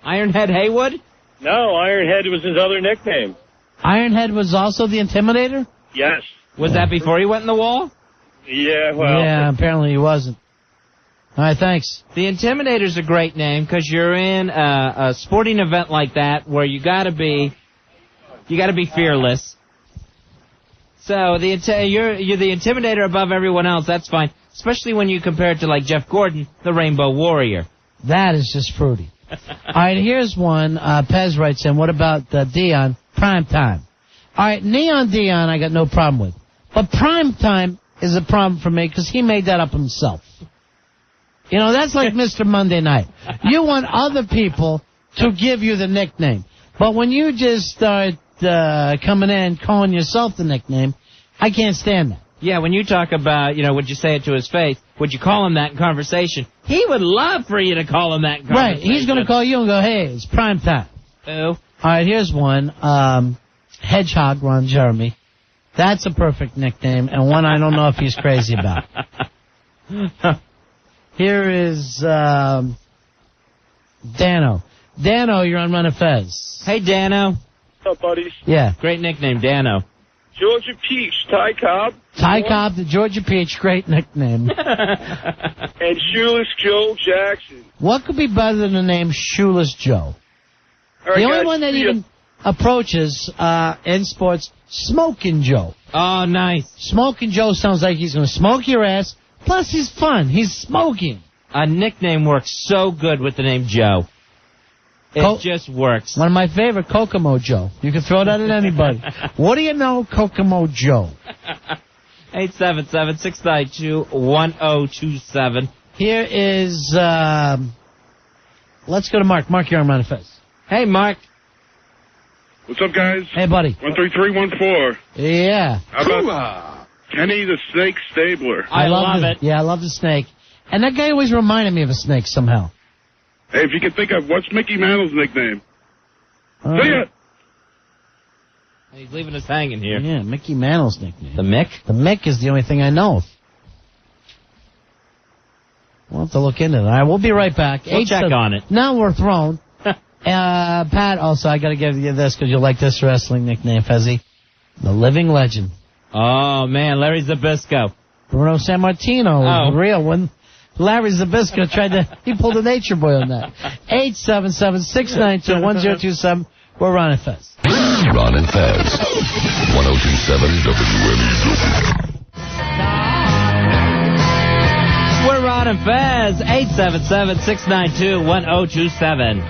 S7: Ironhead Haywood?
S12: No, Ironhead was his other nickname.
S6: Ironhead was also the Intimidator?
S12: Yes.
S7: Was that before he went in the wall?
S12: Yeah, well.
S6: Yeah, apparently he wasn't. All right, thanks.
S7: The Intimidator's a great name because you're in a sporting event like that where you gotta be fearless. So you're the Intimidator above everyone else. That's fine, especially when you compare it to like Jeff Gordon, the Rainbow Warrior.
S6: That is just fruity. All right, here's one. Pez writes in, what about Dion? Prime time. All right, Neon Dion I got no problem with. But prime time is a problem for me because he made that up himself. You know, that's like Mr. Monday Night. You want other people to give you the nickname. But when you just start coming in calling yourself the nickname, I can't stand that.
S7: Yeah, when you talk about, would you say it to his face? Would you call him that in conversation? He would love for you to call him that in conversation.
S6: Right, he's going to call you and go, hey, it's prime time.
S7: Who?
S6: All right, here's one. Hedgehog Ron Jeremy. That's a perfect nickname, and one I don't know if he's crazy about. Here is Dano. Dano, you're on Run of Fez.
S7: Hey, Dano.
S10: What's up, buddies?
S6: Yeah.
S7: Great nickname, Dano.
S10: Georgia Peach, Ty Cobb.
S6: Ty Cobb, the Georgia Peach, great nickname.
S10: And Shoeless Joe Jackson.
S6: What could be better than the name Shoeless Joe?
S10: All right,
S6: the only
S10: guys,
S6: one that even approaches in sports, Smoking Joe.
S7: Oh, nice.
S6: Smoking Joe sounds like he's going to smoke your ass. Plus, he's fun. He's smoking.
S7: A nickname works so good with the name Joe. It just works.
S6: One of my favorite, Kokomo Joe. You can throw that at anybody. What do you know, Kokomo Joe?
S7: 877-692-1027.
S6: Here is, let's go to Mark. Mark, you're on Manifest.
S7: Hey, Mark.
S12: What's up, guys?
S6: Hey, buddy.
S12: 13314.
S6: Yeah.
S12: How about Kenny the Snake Stabler?
S7: I love it.
S6: Yeah, I love the snake. And that guy always reminded me of a snake somehow.
S12: Hey, if you can think of, what's Mickey Mantle's nickname? See ya!
S7: He's leaving us hanging here.
S6: Yeah, Mickey Mantle's nickname.
S7: The Mick?
S6: The Mick is the only thing I know of. We'll have to look into that. All right, we'll be right back.
S7: We'll check on it.
S6: Now we're thrown. Pat, also, I got to give you this because you'll like this wrestling nickname, Fezzy. The Living Legend.
S7: Oh, man, Larry Zbyszko.
S6: Bruno Sammartino was the real one. Larry Zbyszko he pulled a nature boy on that. 877-692-1027. We're Ron and Fez.
S19: Ron and Fez. 1027 WNEW.
S7: We're Ron and Fez. 877-692-1027.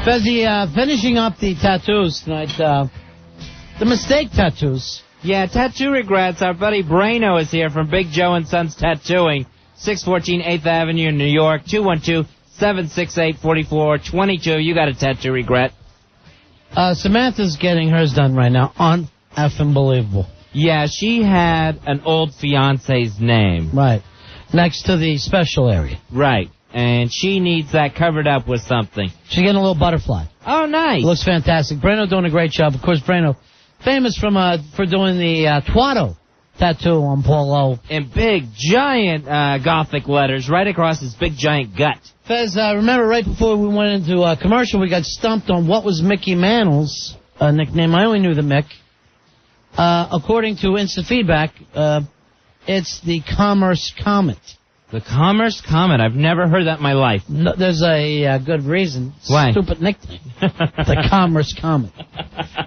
S6: Fezzy, finishing up the tattoos tonight. The mistake tattoos.
S7: Yeah, tattoo regrets. Our buddy Brano is here from Big Joe and Sons Tattooing. 614 8th Avenue in New York, 212-768-4422. You got a tattoo regret.
S6: Samantha's getting hers done right now. Unbelievable.
S7: Yeah, she had an old fiance's name.
S6: Right. Next to the special area.
S7: Right. And she needs that covered up with something.
S6: She's getting a little butterfly.
S7: Oh, nice.
S6: Looks fantastic. Brano doing a great job. Of course, Brano, famous for doing the Twatto tattoo on Paul O.
S7: In big, giant Gothic letters right across his big, giant gut.
S6: Fez, remember right before we went into commercial, we got stumped on what was Mickey Mantle's nickname. I only knew the Mick. According to Instant Feedback, it's the Commerce Comet.
S7: The Commerce Comet. I've never heard that in my life.
S6: No, there's a good reason.
S7: Why?
S6: Stupid nickname. The Commerce Comet.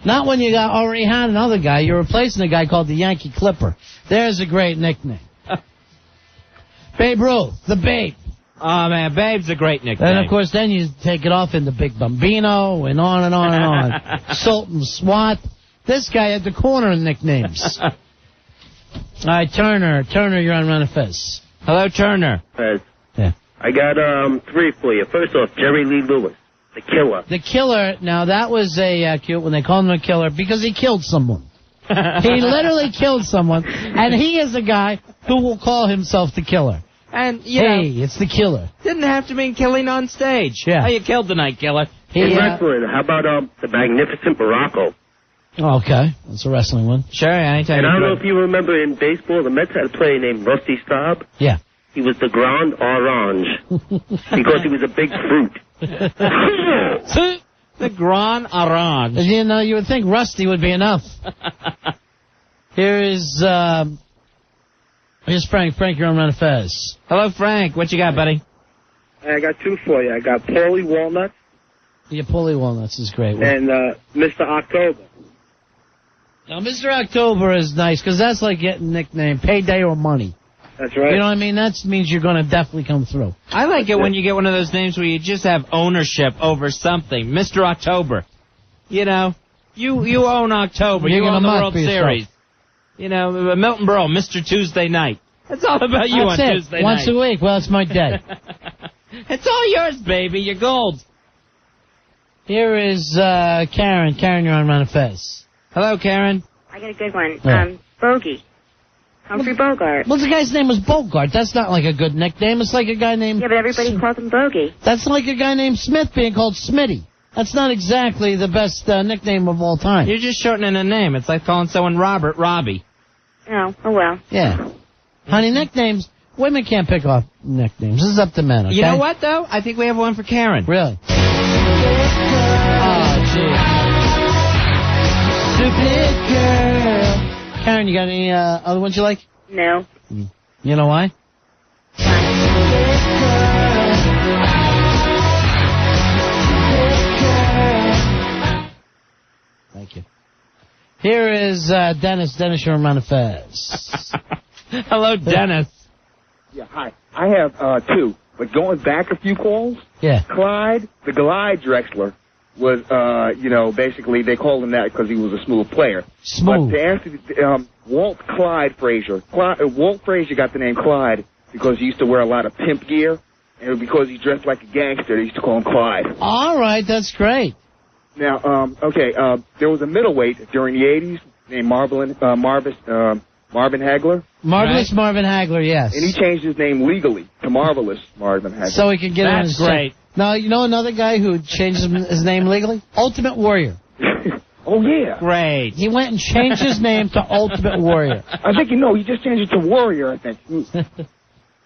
S6: Not when you already had another guy. You're replacing a guy called the Yankee Clipper. There's a great nickname. Babe Ruth, the Babe.
S7: Oh, man, Babe's a great nickname.
S6: And, of course, then you take it off into Big Bambino and on and on and on. Sultan Swat. This guy had the corner in nicknames. All right, Turner. Turner, you're on Run of Fez.
S7: Hello, Turner.
S22: Fez.
S6: Yeah.
S22: I got 3 for you. First off, Jerry Lee Lewis, the killer.
S6: The killer, now that was a cute when they called him a killer because he killed someone. He literally killed someone, and he is a guy who will call himself the killer.
S7: And, you know,
S6: it's the killer.
S7: Didn't have to mean killing on stage.
S6: Yeah.
S7: How you killed tonight, killer?
S22: In wrestling, how about the Magnificent Baracco?
S6: Okay, that's a wrestling one.
S7: Sure, anytime.
S22: And I don't know if you remember in baseball, the Mets had a player named Rusty Staub.
S6: Yeah.
S22: He was the Grand Orange because he was a big fruit.
S7: The Grand Orange.
S6: You know, you would think Rusty would be enough. Here's Frank. Frank, you're on Run of Fez.
S7: Hello, Frank. What you got, buddy?
S8: I got 2 for you. I got Paulie Walnuts.
S6: Yeah, Paulie Walnuts is great.
S8: And Mr. October.
S6: Now, Mr. October is nice because that's like getting nickname payday or money.
S8: That's right.
S6: You know what I mean? That means you're going to definitely come through.
S7: I like it when you get one of those names where you just have ownership over something. Mr. October. You know, you own October. You own the World Series. You know, Milton Berle, Mr. Tuesday Night. It's all about you on Tuesday night.
S6: Once a week. Well, it's my day.
S7: It's all yours, baby. You're gold.
S6: Here is Karen. Karen, you're on Run of Fez.
S7: Hello, Karen.
S2: I got a good one.
S6: Yeah.
S2: Bogey. Humphrey Bogart.
S6: Well, the guy's name was Bogart. That's not like a good nickname. It's like a guy named...
S2: Yeah, but everybody calls him Bogey.
S6: That's like a guy named Smith being called Smitty. That's not exactly the best nickname of all time.
S7: You're just shortening a name. It's like calling someone Robert Robbie.
S2: Oh well.
S6: Yeah. Honey, nicknames... Women can't pick off nicknames. This is up to men, okay?
S7: You know what, though? I think we have one for Karen.
S6: Really? Oh, gee. Stupid girl. Karen, you got any other ones you like?
S2: No.
S6: You know why? Thank you. Here is Dennis. Dennis, you're on Fez.
S7: Hello, Dennis.
S9: Yeah, hi. I have 2, but going back a few calls,
S6: yeah.
S9: Clyde, the Glide Drexler, was, basically they called him that because he was a smooth player.
S6: Smooth.
S9: But to answer, Walt Clyde Frazier. Walt Frazier got the name Clyde because he used to wear a lot of pimp gear, and because he dressed like a gangster, they used to call him Clyde.
S6: All right, that's great.
S9: Now, there was a middleweight during the 80s named Marvin Hagler.
S6: Marvelous Marvin Hagler, yes.
S9: And he changed his name legally to Marvelous Marvin Hagler.
S6: So he could get on his...
S7: That's great.
S6: Now, you know another guy who changed his name legally? Ultimate Warrior.
S9: Oh, yeah.
S7: Great.
S6: He went and changed his name to Ultimate Warrior.
S9: I think, he just changed it to Warrior, I think.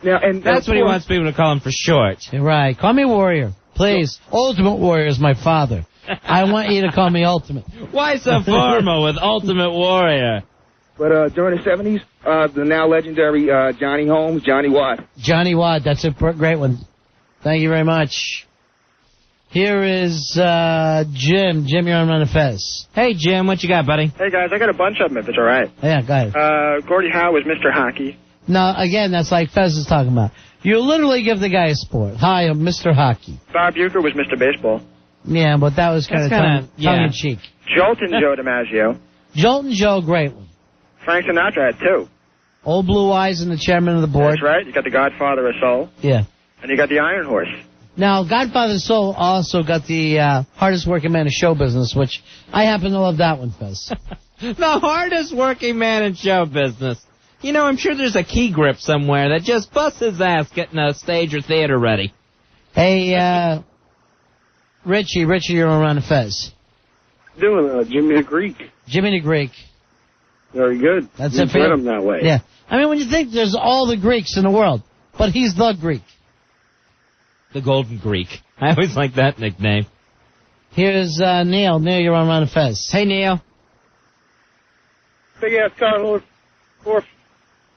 S9: Now, and
S7: that's what he wants people to call him for short.
S6: Right. Call me Warrior, please. Ultimate Warrior is my father. I want you to call me Ultimate.
S7: Why so formal with Ultimate Warrior?
S9: But during the 70s, the now legendary Johnny Holmes, Johnny Watt.
S6: Johnny Watt, that's a great one. Thank you very much. Here is Jim. Jim, you're on Run of Fez.
S7: Hey, Jim, what you got, buddy?
S8: Hey, guys, I got a bunch of them, if it's all right.
S6: Yeah, go ahead.
S8: Gordie Howe was Mr. Hockey.
S6: No, again, that's like Fez is talking about. You literally give the guy a sport. Hi, I'm Mr. Hockey.
S8: Bob Uecker was Mr. Baseball.
S6: Yeah, but that was kind of tongue-in-cheek.
S8: Jolton Joe DiMaggio.
S6: Jolton Joe, great one.
S8: Frank Sinatra had 2.
S6: Old Blue Eyes and the chairman of the board.
S8: That's right. You got the Godfather of Soul.
S6: Yeah.
S8: And you got the Iron Horse.
S6: Now, Godfather of Soul also got the hardest working man in show business, which I happen to love that one, Fez.
S7: The hardest working man in show business. You know, I'm sure there's a key grip somewhere that just busts his ass getting a stage or theater ready.
S6: Hey, Richie, you're on Fez.
S12: Doing Jimmy the Greek.
S6: Jimmy the Greek.
S12: Very good.
S6: That's
S12: you
S6: it for
S12: put
S6: you?
S12: him that way.
S6: Yeah. I mean, when you think there's all the Greeks in the world, but he's the Greek.
S7: The Golden Greek. I always like that nickname.
S6: Here's Neil. Neil, you're on Run of Fez.
S7: Hey, Neil.
S12: Big ass car, Lord.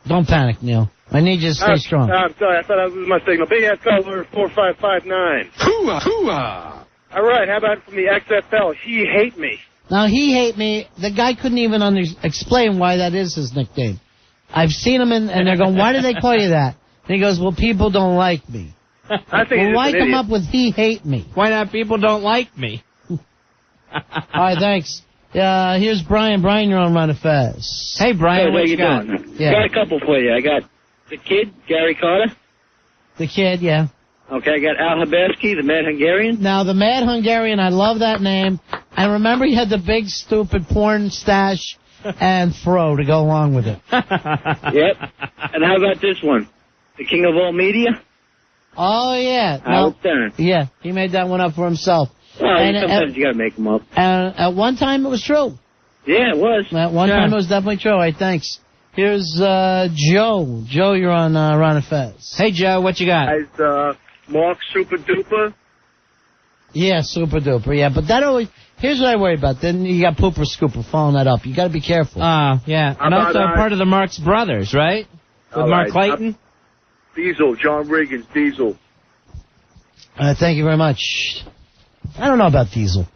S6: Don't panic, Neil. I need you to stay strong.
S10: I'm sorry, I thought I was my signal. Big Ass Color 4559.
S14: Hooah, hooah.
S10: All right, how about from the XFL? He Hate Me.
S6: Now, he hate me. The guy couldn't even explain why that is his nickname. I've seen him and they're going, why do they call you that? And he goes, well, people don't like me.
S10: I think
S6: well, why come up with he hate me?
S7: Why not people don't like me?
S6: All right, thanks. Here's Brian. Brian, you're on Run of Fez.
S7: Hey, Brian, what you got?
S3: I got a couple for you. I got the Kid, Gary Carter.
S6: The Kid, yeah.
S3: Okay, I got Al Habeski, the Mad Hungarian.
S6: Now, the Mad Hungarian, I love that name. I remember he had the big, stupid porn stash and fro to go along with it.
S3: Yep. And how about this one? The King of All Media?
S6: Oh, yeah.
S3: Howard Stern.
S6: Yeah, he made that one up for himself.
S3: Well, sometimes you gotta make them up.
S6: And at one time, it was true.
S3: Yeah, it was.
S6: At one time, it was definitely true. All right, thanks. Here's Joe. Joe, you're on Ron and Fez.
S7: Hey, Joe, what you got?
S10: Guys, Mark Super Duper.
S6: Yeah, Super Duper, yeah. But that always... Here's what I worry about. Then you got Pooper Scooper following that up. You got to be careful.
S7: Yeah. And also part of the Marx Brothers, right? With Mark Clayton?
S10: Diesel, John Reagan's Diesel.
S6: Thank you very much. I don't know about Diesel.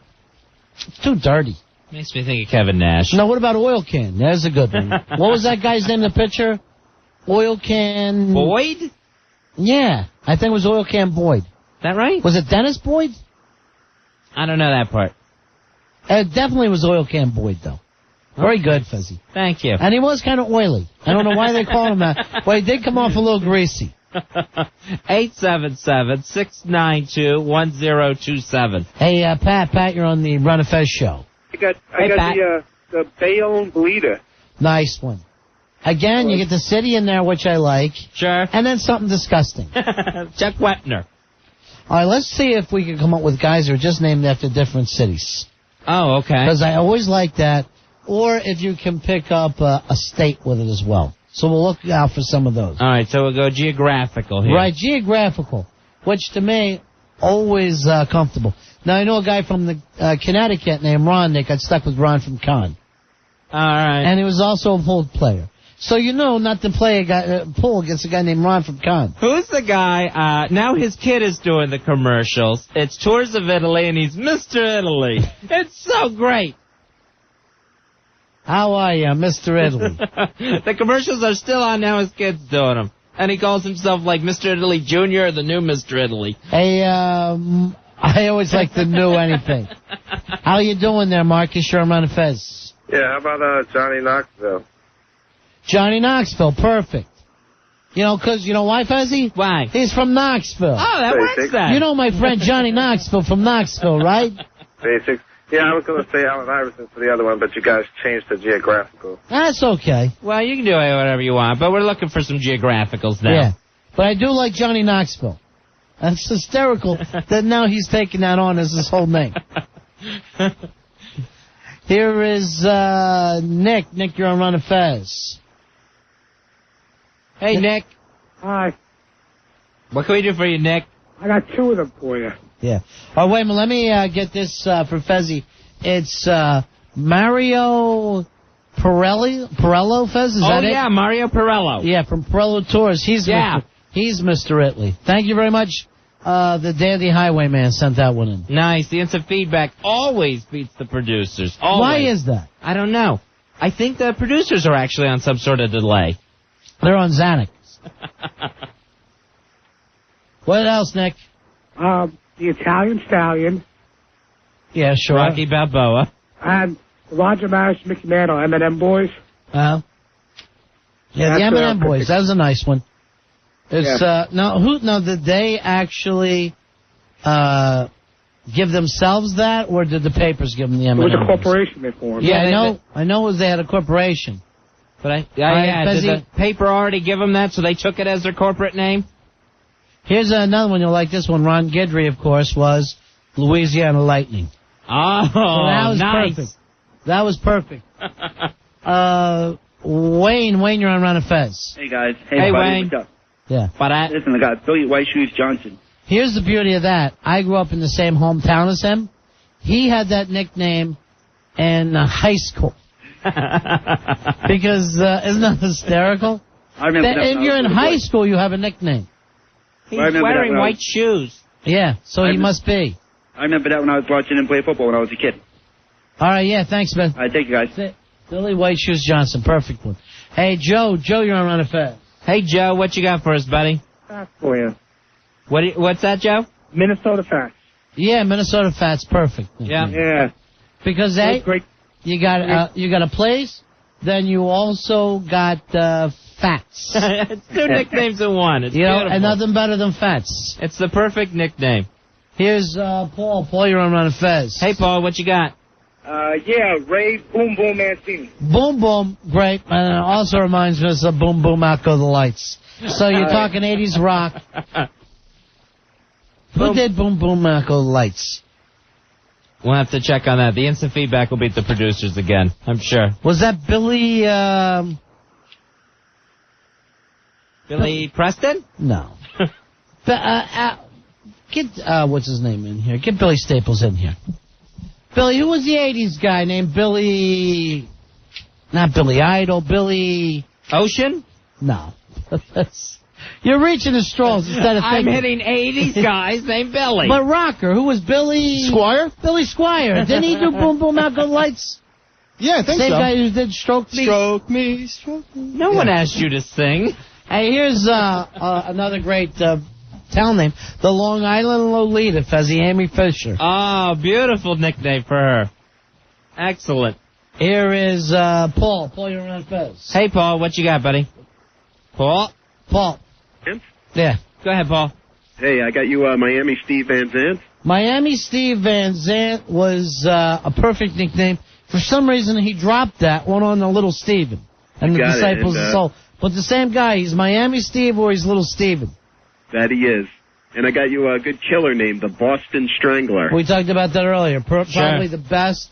S6: It's too dirty.
S7: Makes me think of Kevin Nash.
S6: No, what about Oil Can? There's a good one. What was that guy's name in the picture? Oil Can...
S7: Boyd?
S6: Yeah, I think it was Oil Can Boyd.
S7: That right?
S6: Was it Dennis Boyd?
S7: I don't know that part.
S6: It definitely was Oil Can Boyd, though. Very good, Fezzy.
S7: Thank you.
S6: And he was kind of oily. I don't know why they call him that. Well, he did come off a little greasy.
S7: 877-692-1027.
S6: Hey, Pat, you're on the Run of Fez show.
S10: I got the Bayonne Bleeder.
S6: Nice one. Again, you get the city in there, which I like.
S7: Sure.
S6: And then something disgusting.
S7: Chuck Wepner.
S6: All right, let's see if we can come up with guys who are just named after different cities.
S7: Oh, okay.
S6: Because I always like that. Or if you can pick up a state with it as well. So we'll look out for some of those.
S7: All right, so we'll go geographical here.
S6: Right, geographical, which to me, always comfortable. Now, I know a guy from the Connecticut named Ron that got stuck with Ron from Con.
S7: All right.
S6: And he was also a pool player. So you know not to play a guy, pool against a guy named Ron from Con.
S7: Who's the guy? Now his kid is doing the commercials. It's Tours of Italy, and he's Mr. Italy. It's so great.
S6: How are you, Mr. Italy?
S7: The commercials are still on now. His kid's doing them. And he calls himself like Mr. Italy Jr. or the new Mr. Italy.
S6: Hey, I always like the new anything. How you doing there, Marcus? You're on Run of Fez.
S10: Yeah, how about Johnny Knoxville?
S6: Johnny Knoxville, perfect. You know, because, you know why, Fezzy?
S7: Why?
S6: He's from Knoxville.
S7: Oh, that works then.
S6: You know my friend Johnny Knoxville from Knoxville, right?
S10: Basics. Yeah, I was going to say Allen Iverson for the other one, but you guys changed the geographical.
S6: That's okay.
S7: Well, you can do whatever you want, but we're looking for some geographicals now.
S6: Yeah, but I do like Johnny Knoxville. That's hysterical that now he's taking that on as his whole name. Here is Nick. Nick, you're on Run of Fez.
S7: Hey, Nick.
S15: Hi.
S7: What can we do for you, Nick?
S15: I got two of them for you.
S6: Yeah. Oh, wait a minute. Let me get this for Fezzy. It's Mario Pirello, Fez? Is that it?
S7: Oh, yeah, Mario Pirello.
S6: Yeah, from Pirello Tours. He's Mr. Italy. Thank you very much. The Dandy Highwayman sent that one in.
S7: Nice. The instant feedback always beats the producers. Always.
S6: Why is that?
S7: I don't know. I think the producers are actually on some sort of delay.
S6: They're on Xanax. What else, Nick?
S15: The Italian Stallion.
S6: Yeah, sure.
S7: Rocky Balboa.
S15: And Roger Maris, Mickey Mantle, M&M Boys.
S6: Yeah, the M&M Boys. That was a nice one. It's now did they actually give themselves that, or did the papers give them the M&M?
S15: It was a corporation they formed.
S6: Yeah, I know they had a corporation.
S7: But did the paper already give them that, so they took it as their corporate name?
S6: Here's another one. You'll like this one. Ron Guidry, of course, was Louisiana Lightning.
S7: Oh,
S6: so that was
S7: nice.
S6: Perfect. That was perfect. Wayne, you're on Ron of Fez.
S23: Hey, guys.
S7: Hey,
S23: buddy,
S7: Wayne.
S23: what's up?
S6: Yeah.
S23: Listen, I got Billy White Shoes Johnson.
S6: Here's the beauty of that. I grew up in the same hometown as him. He had that nickname in high school. Because, isn't that hysterical?
S23: I remember that.
S6: If you're in high school, you have a nickname.
S7: He's wearing white shoes.
S6: Yeah, so he must be.
S23: I remember that when I was watching him play football when I was a kid.
S6: All right, yeah, thanks, man.
S23: All right, thank you, guys.
S6: Billy White Shoes Johnson, perfect one. Hey, Joe, you're on Run of Fez.
S7: Hey, Joe, what you got for us, buddy?
S15: Fats for you.
S7: What's that, Joe?
S15: Minnesota Fats.
S6: Yeah, Minnesota Fats, perfect.
S15: Yeah.
S6: Because you got a place, then you also got Fats.
S7: It's two nicknames in one. It's beautiful.
S6: And nothing better than Fats.
S7: It's the perfect nickname.
S6: Here's Paul. Paul, you're on Run of Fez.
S7: Hey, Paul, what you got?
S5: Ray Boom Boom Mancini.
S6: Boom Boom, great. And it also reminds us of Boom Boom Out Go the Lights. So you're talking 80s rock. Who did Boom Boom Out Go the Lights?
S7: We'll have to check on that. The instant feedback will beat the producers again, I'm sure.
S6: Was that Billy...
S7: Billy Preston?
S6: No. Get, what's his name in here? Get Billy Staples in here. Billy, who was the 80s guy named Billy... Not Billy Idol, Billy...
S7: Ocean?
S6: No. You're reaching the straws instead of thinking.
S7: I'm hitting 80s guys named Billy.
S6: But rocker, who was Billy...
S13: Squire?
S6: Billy Squire. Didn't he do Boom Boom Out Go the Lights?
S13: Yeah, I think
S6: Same
S13: so.
S6: guy who did Stroke Me.
S13: Stroke me, stroke me.
S7: No one asked you to sing.
S6: Hey, here's another great town name. The Long Island Lolita, Fezzy Amy Fisher.
S7: Oh, beautiful nickname for her. Excellent.
S6: Here is Paul. Paul, you're on Fez.
S7: Hey, Paul, what you got, buddy? Paul? Yeah. Go ahead, Paul.
S12: Hey, I got you Miami Steve Van Zandt.
S6: Miami Steve Van Zandt was a perfect nickname. For some reason, he dropped that one on the Little Steven and the Disciples of Soul. But the same guy, he's Miami Steve or he's Little Steven.
S12: That he is. And I got you a good killer name, the Boston Strangler.
S6: We talked about that earlier. Probably the best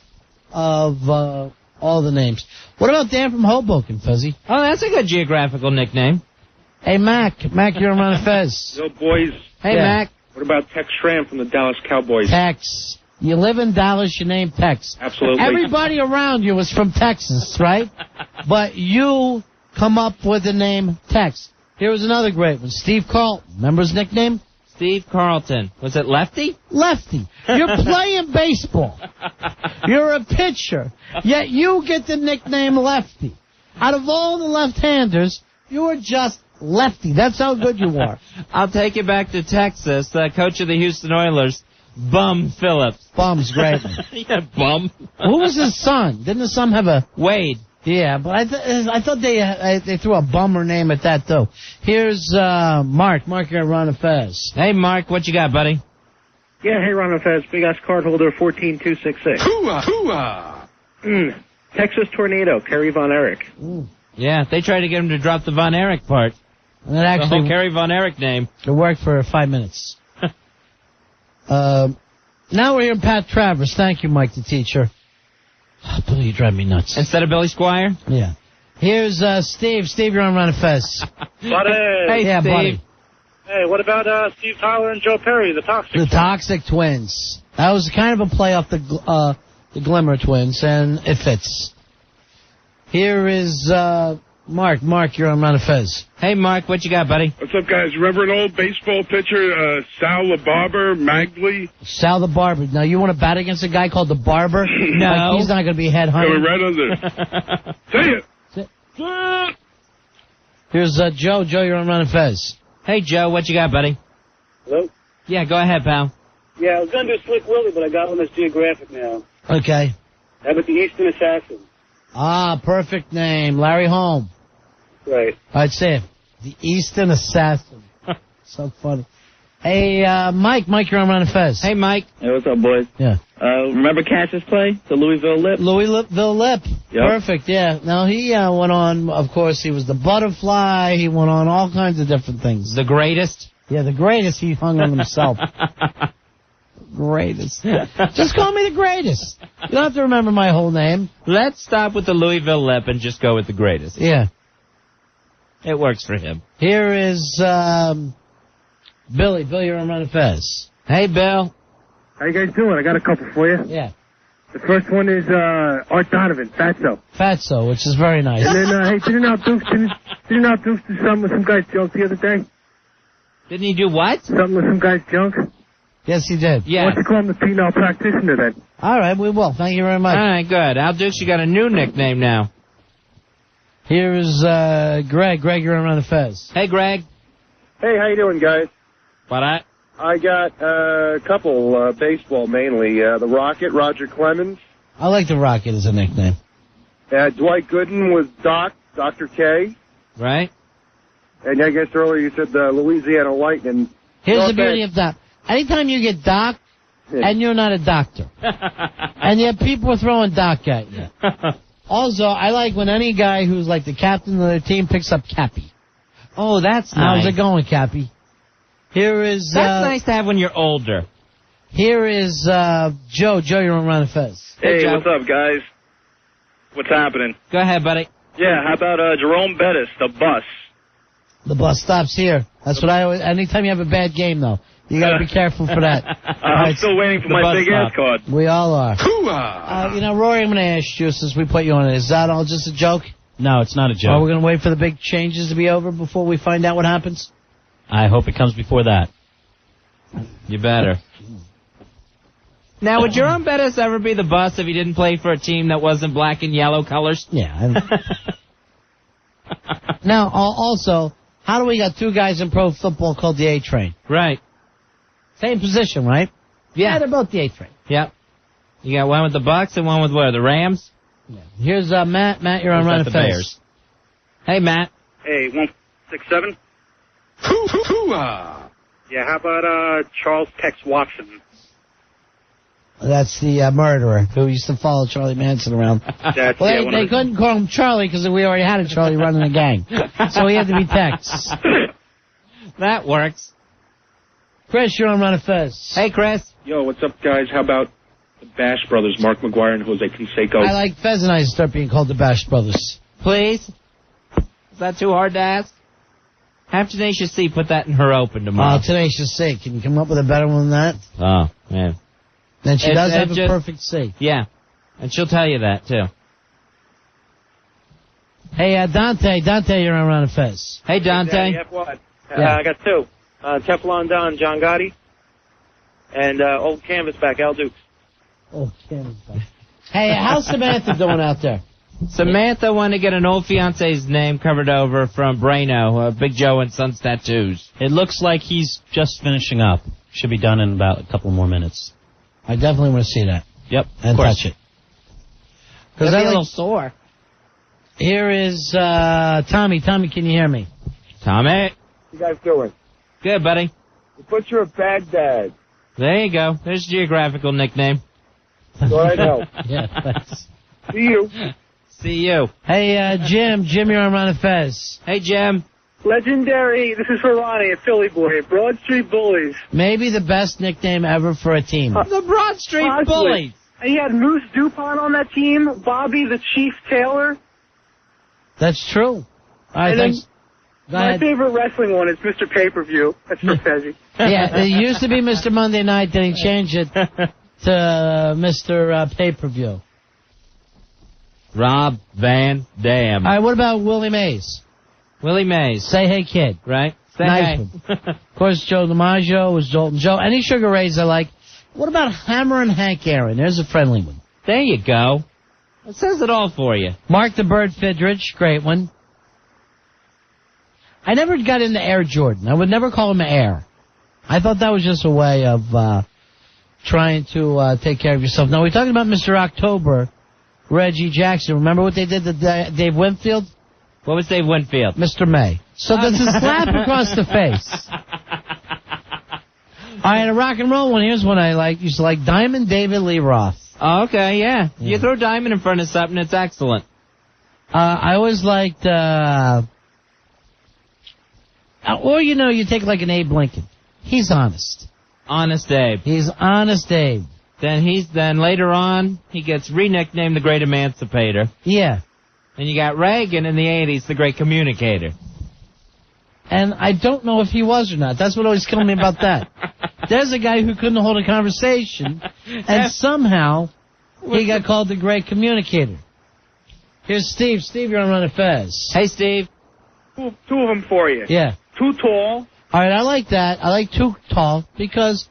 S6: of all the names. What about Dan from Hoboken, Fezzy?
S7: Oh, that's a good geographical nickname.
S6: Hey, Mac, you're on Fez.
S14: Yo, boys.
S6: Hey, Mac.
S14: What about Tex Schramm from the Dallas Cowboys?
S6: Tex. You live in Dallas, your name Tex.
S14: Absolutely.
S6: Everybody around you is from Texas, right? But you come up with the name Tex. Here was another great one. Steve Carlton. Remember his nickname?
S7: Steve Carlton. Was it Lefty?
S6: Lefty. You're playing baseball. You're a pitcher. Yet you get the nickname Lefty. Out of all the left-handers, you are just Lefty. That's how good you are.
S7: I'll take you back to Texas. Coach of the Houston Oilers, Bum Phillips.
S6: Bum's great.
S7: Yeah, Bum.
S6: Who was his son? Didn't his son have a...
S7: Wade.
S6: Yeah, but I thought they threw a bummer name at that, though. Here's Mark. Mark, you're on Fez.
S7: Hey, Mark, what you got, buddy?
S16: Yeah, hey, Ron Fez, big ass card holder 14266.
S13: Hooah!
S16: Texas Tornado, Kerry Von Erich.
S7: Yeah, they tried to get him to drop the Von Erich part.
S6: And that actually,
S7: the whole Kerry Von Erich name.
S6: It worked for 5 minutes. Now we're here, Pat Travers. Thank you, Mike, the teacher. Oh, Billy, you drive me nuts.
S7: Instead of Billy Squire?
S6: Yeah. Here's Steve. Steve, you're on Run Fez.
S10: Buddy.
S7: Hey,
S6: yeah,
S7: Steve.
S6: buddy.
S10: Hey, what about Steve Tyler and Joe Perry, the Toxic
S6: The
S10: Twins?
S6: Toxic Twins. That was kind of a play off the Glimmer Twins, and it fits. Here is Mark. Mark, you're on Run Fez.
S7: Hey, Mark, what you got, buddy?
S12: What's up, guys? Remember an old baseball pitcher, Sal LeBarber, Magley?
S6: Sal the Barber. Now, you want to bat against a guy called the Barber?
S7: No.
S6: Like he's not going to be headhunted.
S12: Coming right under. Say it.
S6: Here's Joe. Joe, you're on Run Fez.
S7: Hey, Joe, what you got, buddy?
S16: Hello?
S7: Yeah, go ahead, pal.
S16: Yeah, I was going to do Slick Willie, but I got one that's geographic now.
S6: Okay.
S16: How about the Eastern Assassin?
S6: Ah, perfect name. Larry Holm.
S16: Right.
S6: I'd say it. The Eastern Assassin. So funny. Hey, Mike. Mike, you're on Run Fez.
S7: Hey, Mike.
S3: Hey, what's up, boys?
S6: Yeah.
S3: Remember Cassius play? The Louisville Lip?
S6: Louisville Lip.
S3: Yep.
S6: Perfect, yeah. Now, he went on, of course, he was the Butterfly. He went on all kinds of different things.
S7: The greatest?
S6: Yeah, the greatest he hung on himself. Greatest. Just call me the greatest. You don't have to remember my whole name.
S7: Let's stop with the Louisville Lip and just go with the greatest.
S6: Yeah.
S7: It works for him.
S6: Here is Billy. Billy, you're on Run Fez.
S7: Hey, Bill.
S15: How you guys doing? I got a couple for you.
S6: Yeah.
S10: The first one is Art Donovan, Fatso.
S6: Fatso, which is very nice.
S10: And then, hey, didn't Al Dukes do something with some guy's junk the other day?
S7: Didn't he do what?
S10: Something with some guy's junk?
S6: Yes, he did.
S7: Yeah.
S10: Why don't you call him the penile practitioner then?
S6: All right, we will. Thank you very much.
S7: All right, good. Al Dukes, you got a new nickname now.
S6: Here's Greg. Greg, you're on the Fez.
S7: Hey, Greg.
S1: Hey, how you doing, guys?
S7: What?
S1: I got a couple, baseball mainly. The Rocket, Roger Clemens.
S6: I like the Rocket as a nickname.
S1: Dwight Gooden was Dr. K.
S7: Right.
S1: And I guess earlier you said the Louisiana Lightning.
S6: Here's the beauty of Doc. Anytime you get Doc, and you're not a doctor, and yet people are throwing Doc at you. Also, I like when any guy who's like the captain of their team picks up Cappy.
S7: Oh, that's nice.
S6: How's it going, Cappy? Here is...
S7: That's nice to have when you're older.
S6: Here is Joe. Joe, you're on Ron and Fez.
S14: Hey, what's up, guys? What's happening?
S7: Go ahead, buddy.
S14: Yeah, how about Jerome Bettis, the bus?
S6: The bus stops here. That's what I always... Anytime you have a bad game, though, you got to be careful for that.
S14: I'm still waiting for my big ass card.
S6: We all are. Rory, I'm going to ask you, since we put you on it, is that all just a joke?
S20: No, it's not a joke.
S6: Are we going to wait for the big changes to be over before we find out what happens?
S20: I hope it comes before that.
S7: You better. Now, would Jerome Bettis ever be the bus if he didn't play for a team that wasn't black and yellow colors?
S6: Yeah. Now, also, how do we got two guys in pro football called the A-Train?
S7: Right.
S6: Same position, right?
S7: Yeah.
S6: They're both the A-Train.
S7: Yep. You got one with the Bucks and one with where? The Rams?
S6: Yeah. Here's Matt. Matt, you're on Run
S7: the
S6: Fez.
S7: Bears. Hey, Matt.
S14: Hey, 167? Yeah, how about Charles Tex Watson?
S6: That's the murderer who used to follow Charlie Manson around.
S14: That's,
S6: well, they couldn't call him Charlie because we already had a Charlie running a gang. So he had to be Tex.
S7: That works.
S6: Chris, you're on Run Fez.
S7: Hey, Chris.
S12: Yo, what's up, guys? How about the Bash Brothers, Mark McGuire and Jose Canseco?
S6: I like Fez and I start being called the Bash Brothers.
S7: Please? Is that too hard to ask? Have Tenacious C put that in her open tomorrow.
S6: Oh, Tenacious C. Can you come up with a better one than that?
S7: Oh, man.
S6: And she does have a perfect C.
S7: Yeah. And she'll tell you that, too.
S6: Hey, Dante. Dante, you're on Run Fez.
S7: Hey, Dante.
S18: Hey, what?
S6: Yeah.
S18: I got two. Teflon Don, John Gotti, and old Canvasback, Al Dukes.
S6: Oh, Canvasback. Hey, how's Samantha doing out there?
S7: Samantha wanted to get an old fiance's name covered over from Brano, Big Joe and Sons Tattoos.
S20: It looks like he's just finishing up. Should be done in about a couple more minutes.
S6: I definitely want to see that.
S20: Yep.
S6: And touch it.
S7: Because I'm a little sore.
S6: Here is Tommy. Tommy, can you hear me?
S7: Tommy.
S1: You guys doing?
S7: Good, buddy.
S1: The Butcher of Baghdad.
S7: There you go. There's a geographical nickname.
S1: So I know.
S6: Yeah, thanks.
S1: See you.
S7: See you.
S6: Hey, Jim. Jim, you're on Ron and Fez.
S7: Hey, Jim.
S10: Legendary. This is for Ronnie, a Philly boy. Broad Street Bullies.
S6: Maybe the best nickname ever for a team.
S7: The Broad Street Bullies.
S10: He had Moose Dupont on that team. Bobby the Chief Taylor.
S6: That's true. All right,
S10: and
S6: thanks. Go
S10: my
S6: ahead.
S10: favorite wrestling one is Mr. Pay-Per-View. That's for Fezzi.
S6: Yeah, it used to be Mr. Monday Night, then he changed it to Mr. Pay-Per-View.
S7: Rob Van Dam.
S6: All right, what about Willie Mays?
S7: Willie Mays.
S6: Say Hey Kid.
S7: Right? Say
S6: Nice
S7: hey.
S6: one. Of course, Joe DiMaggio was Jolton Joe. Any Sugar Rays I like. What about Hammer and Hank Aaron? There's a friendly one.
S7: There you go. It says it all for you.
S6: Mark the Bird Fidrich, great one. I never got into Air Jordan. I would never call him Air. I thought that was just a way of trying to take care of yourself. Now, we're talking about Mr. October, Reggie Jackson. Remember what they did to Dave Winfield?
S7: What was Dave Winfield?
S6: Mr. May. So there's a slap across the face. All right, a rock and roll one. Here's one I like. Used to like Diamond David Lee Roth.
S7: Oh, okay, yeah. You throw Diamond in front of something, it's excellent.
S6: I always liked... or, you take like an Abe Lincoln. He's honest.
S7: Honest Abe.
S6: He's Honest Abe.
S7: Then later on, he gets re-nicknamed the Great Emancipator.
S6: Yeah.
S7: And you got Reagan in the 80s, the Great Communicator.
S6: And I don't know if he was or not. That's what always killed me about that. There's a guy who couldn't hold a conversation, and somehow He got called the great communicator. Here's Steve. Steve, you're on Run of Fez.
S7: Hey, Steve.
S5: Two of them for you.
S6: Yeah.
S5: Too tall.
S6: All right, I like that. I like too tall because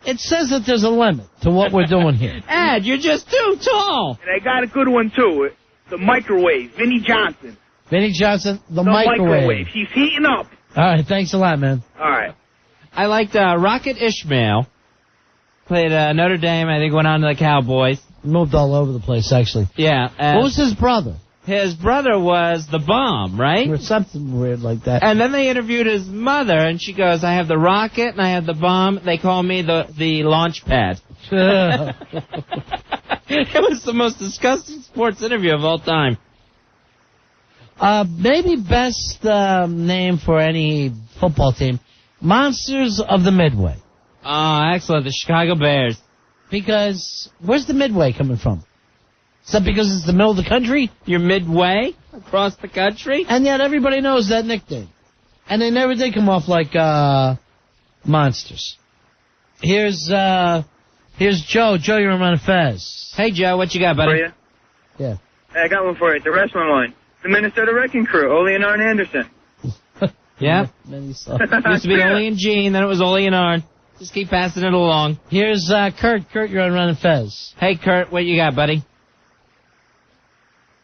S6: it says that there's a limit to what we're doing here.
S7: Ed, you're just too tall.
S5: And I got a good one, too. The microwave. Vinnie Johnson.
S6: Vinnie Johnson, the microwave.
S5: He's heating up.
S6: All right, thanks a lot, man.
S5: All right.
S7: I liked Rocket Ishmael. Played Notre Dame. I think went on to the Cowboys.
S6: Moved all over the place, actually.
S7: Yeah.
S6: What was his brother?
S7: His brother was the Bomb, right?
S6: Or something weird like that.
S7: And then they interviewed his mother, and she goes, I have the rocket and I have the bomb. They call me the launch pad. It was the most disgusting sports interview of all time.
S6: Maybe best name for any football team, Monsters of the Midway.
S7: Oh, excellent. The Chicago Bears.
S6: Because where's the Midway coming from? Is that because it's the middle of the country?
S7: You're midway across the country?
S6: And yet everybody knows that nickname. And they never did come off like monsters. Here's Joe. Joe, you're on Run of Fez.
S7: Hey, Joe, what you got, buddy?
S18: For you?
S6: Yeah.
S18: Hey, I got one for you. The wrestling one. The Minnesota Wrecking Crew, Ole and Arn Anderson.
S7: Yeah.
S6: Many
S7: Used to be Ole and Gene, then it was Ole and Arn. Just keep passing it along.
S6: Here's Kurt. Kurt, you're on Run of Fez.
S7: Hey, Kurt, what you got, buddy?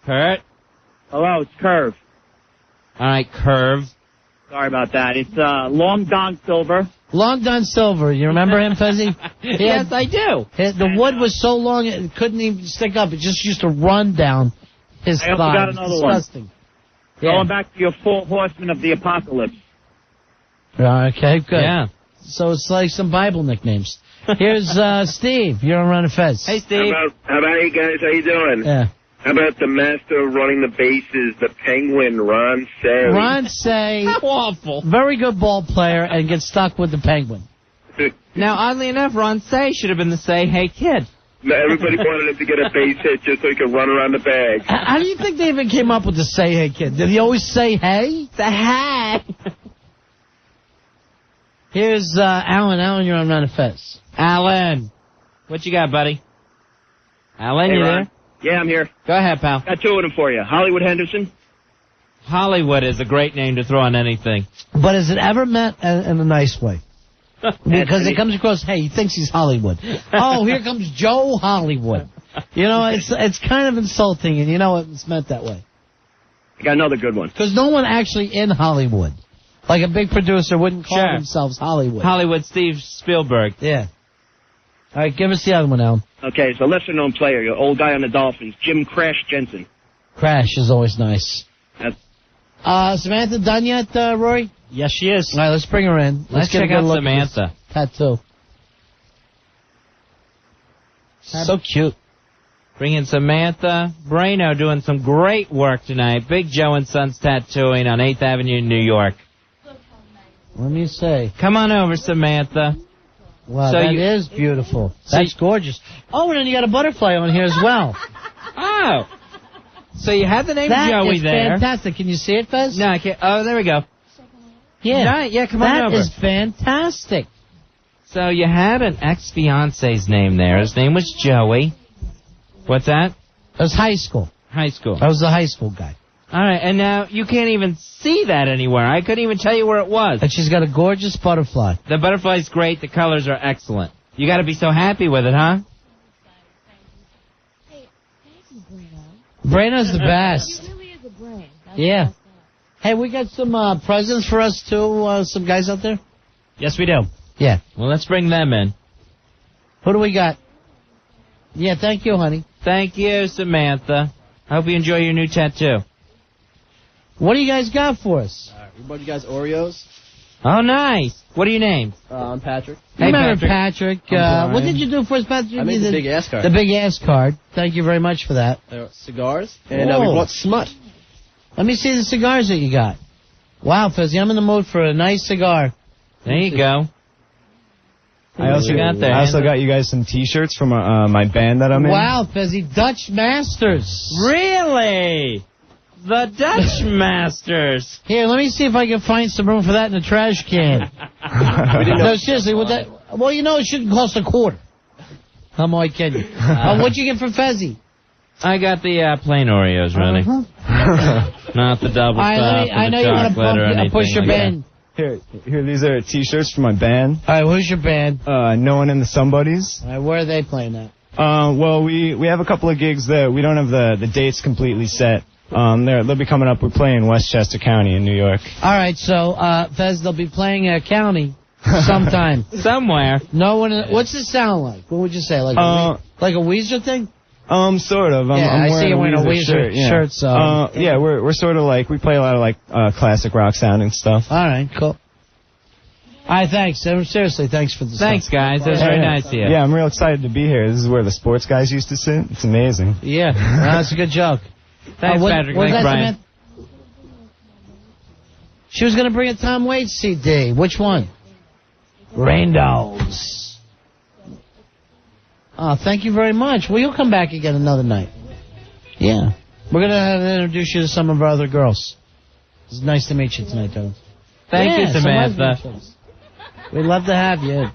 S7: Kurt?
S11: Hello, it's Curve.
S7: All right, Curve.
S11: Sorry about that. It's Long Don Silver.
S6: Long Don Silver. You remember him, Fezzy?
S7: Yes, I do.
S6: The wood was so long it couldn't even stick up. It just used to run down his thigh.
S11: I also got another one.
S6: Disgusting.
S11: Going back to your Four Horsemen of the Apocalypse.
S6: Okay, good.
S7: Yeah.
S6: So it's like some Bible nicknames. Here's Steve. You're on Run of Fez.
S7: Hey, Steve.
S10: How about you guys? How you doing?
S6: Yeah.
S10: How about the master of running the bases, the Penguin, Ron Say?
S6: Ron Say.
S7: How awful.
S6: Very good ball player and gets stuck with the Penguin.
S7: Now, oddly enough, Ron Say should have been the Say Hey Kid.
S10: No, everybody wanted him to get a base hit just so he could run around the bag.
S6: How do you think they even came up with the Say Hey Kid? Did he always say hey?
S7: The hey.
S6: Here's Alan. Alan, you're on Run of Fez.
S7: Alan. What you got, buddy? Alan,
S11: Hey,
S7: you
S11: Ron.
S7: there?
S11: Yeah, I'm here.
S7: Go ahead, pal.
S11: Got two of them for you. Hollywood Henderson.
S7: Hollywood is a great name to throw on anything.
S6: But is it ever meant in a nice way? Because it comes across, hey, he thinks he's Hollywood. Oh, here comes Joe Hollywood. You know, it's kind of insulting, and you know it's meant that way.
S11: I got another good one.
S6: Because no one actually in Hollywood, like a big producer, wouldn't call themselves Hollywood.
S7: Hollywood Steve Spielberg.
S6: Yeah. All right, give us the other one, Alan.
S11: Okay, it's a lesser-known player, your old guy on the Dolphins, Jim Crash Jensen.
S6: Crash is always nice. Samantha done yet, Rory?
S20: Yes, she is.
S6: All right, let's bring her in.
S7: Let's
S6: get
S7: check
S6: a good
S7: out
S6: look
S7: Samantha.
S6: at this tattoo. So cute.
S7: Bring in Samantha Brano doing some great work tonight. Big Joe and Sons Tattooing on 8th Avenue in New York.
S6: Let me say.
S7: Come on over, Samantha.
S6: Wow,
S7: So
S6: that
S7: you-
S6: is beautiful. That's gorgeous. Oh, and then you got a butterfly on here as well.
S7: Oh. So you had the name
S6: That
S7: Joey
S6: is
S7: there.
S6: fantastic. Can you see it, Fez?
S7: No, I can't. Oh, there we go.
S6: Yeah.
S7: Yeah, come on over.
S6: That is fantastic.
S7: So you had an ex-fiance's name there. His name was Joey. What's that?
S6: It was high school.
S7: High school.
S6: I was a high school guy.
S7: All right, and now you can't even see that anywhere. I couldn't even tell you where it was.
S6: And she's got a gorgeous butterfly.
S7: The butterfly's great. The colors are excellent. You got to be so happy with it, huh?
S6: Brana's the best. Yeah. Hey, we got some presents for us, too, some guys out there?
S20: Yes, we do.
S6: Yeah.
S7: Well, let's bring them in.
S6: Who do we got? Yeah, thank you, honey.
S7: Thank you, Samantha. I hope you enjoy your new tattoo.
S6: What do you guys got for us?
S17: We brought you guys Oreos.
S7: Oh, nice. What are your names?
S17: I'm Patrick.
S6: Hey, remember Patrick. What did you do for us, Patrick?
S17: I made the big ass card.
S6: The big ass card. Thank you very much for that.
S17: Cigars. And we brought Smut.
S6: Let me see the cigars that you got. Wow, Fuzzy, I'm in the mood for a nice cigar.
S7: There you go.
S21: I also got you guys some T-shirts from my band that I'm in.
S6: Wow, Fuzzy, Dutch Masters.
S7: Really? The Dutch Masters.
S6: Here, let me see if I can find some room for that in the trash can. No, seriously, with that. Well, you know, it shouldn't cost $25. I'm YKYNUNY. What'd you get for Fezzy?
S7: I got the plain Oreos, Ronnie. Not the double
S6: All right,
S7: stuff
S6: I know you want to push your band.
S21: Here, these are T-shirts for my band.
S6: All right, who's your band?
S21: No One and the Somebodies.
S6: All right, where are they playing at?
S21: Well, we have a couple of gigs that we don't have the dates completely set. They'll be coming up. We're playing Westchester County in New York.
S6: All right, so Fez, they'll be playing a county sometime.
S7: Somewhere.
S6: No one. What's it sound like? What would you say? Like a Weezer thing?
S21: Sort of.
S6: I see you wearing a Weezer shirt. So
S21: yeah, we're sort of like we play a lot of classic rock sounding stuff.
S6: All right, cool. All right, thanks. Seriously, thanks for the
S7: Thanks, guys. It was very nice of you.
S21: Yeah, I'm real excited to be here. This is where the sports guys used to sit. It's amazing.
S6: Yeah, that's a good joke.
S7: Thanks, Patrick. Thanks, Brian.
S6: She was going to bring a Tom Waits CD. Which one? Rain Dolls. Oh, thank you very much. Well, you'll come back again another night. Yeah. We're going to introduce you to some of our other girls. It's nice to meet you tonight, Doug.
S7: Thank you, Samantha.
S6: We'd love to have you.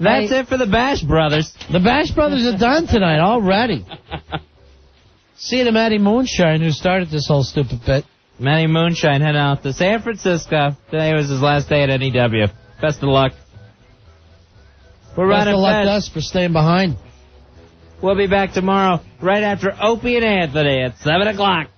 S7: That's it for the Bash Brothers.
S6: The Bash Brothers are done tonight already. See you to Matty Moonshine, who started this whole stupid bit.
S7: Matty Moonshine heading out to San Francisco. Today was his last day at NEW. Best of luck. We're
S6: Best
S7: running
S6: of luck to us for staying behind.
S7: We'll be back tomorrow right after Opie and Anthony at 7 o'clock.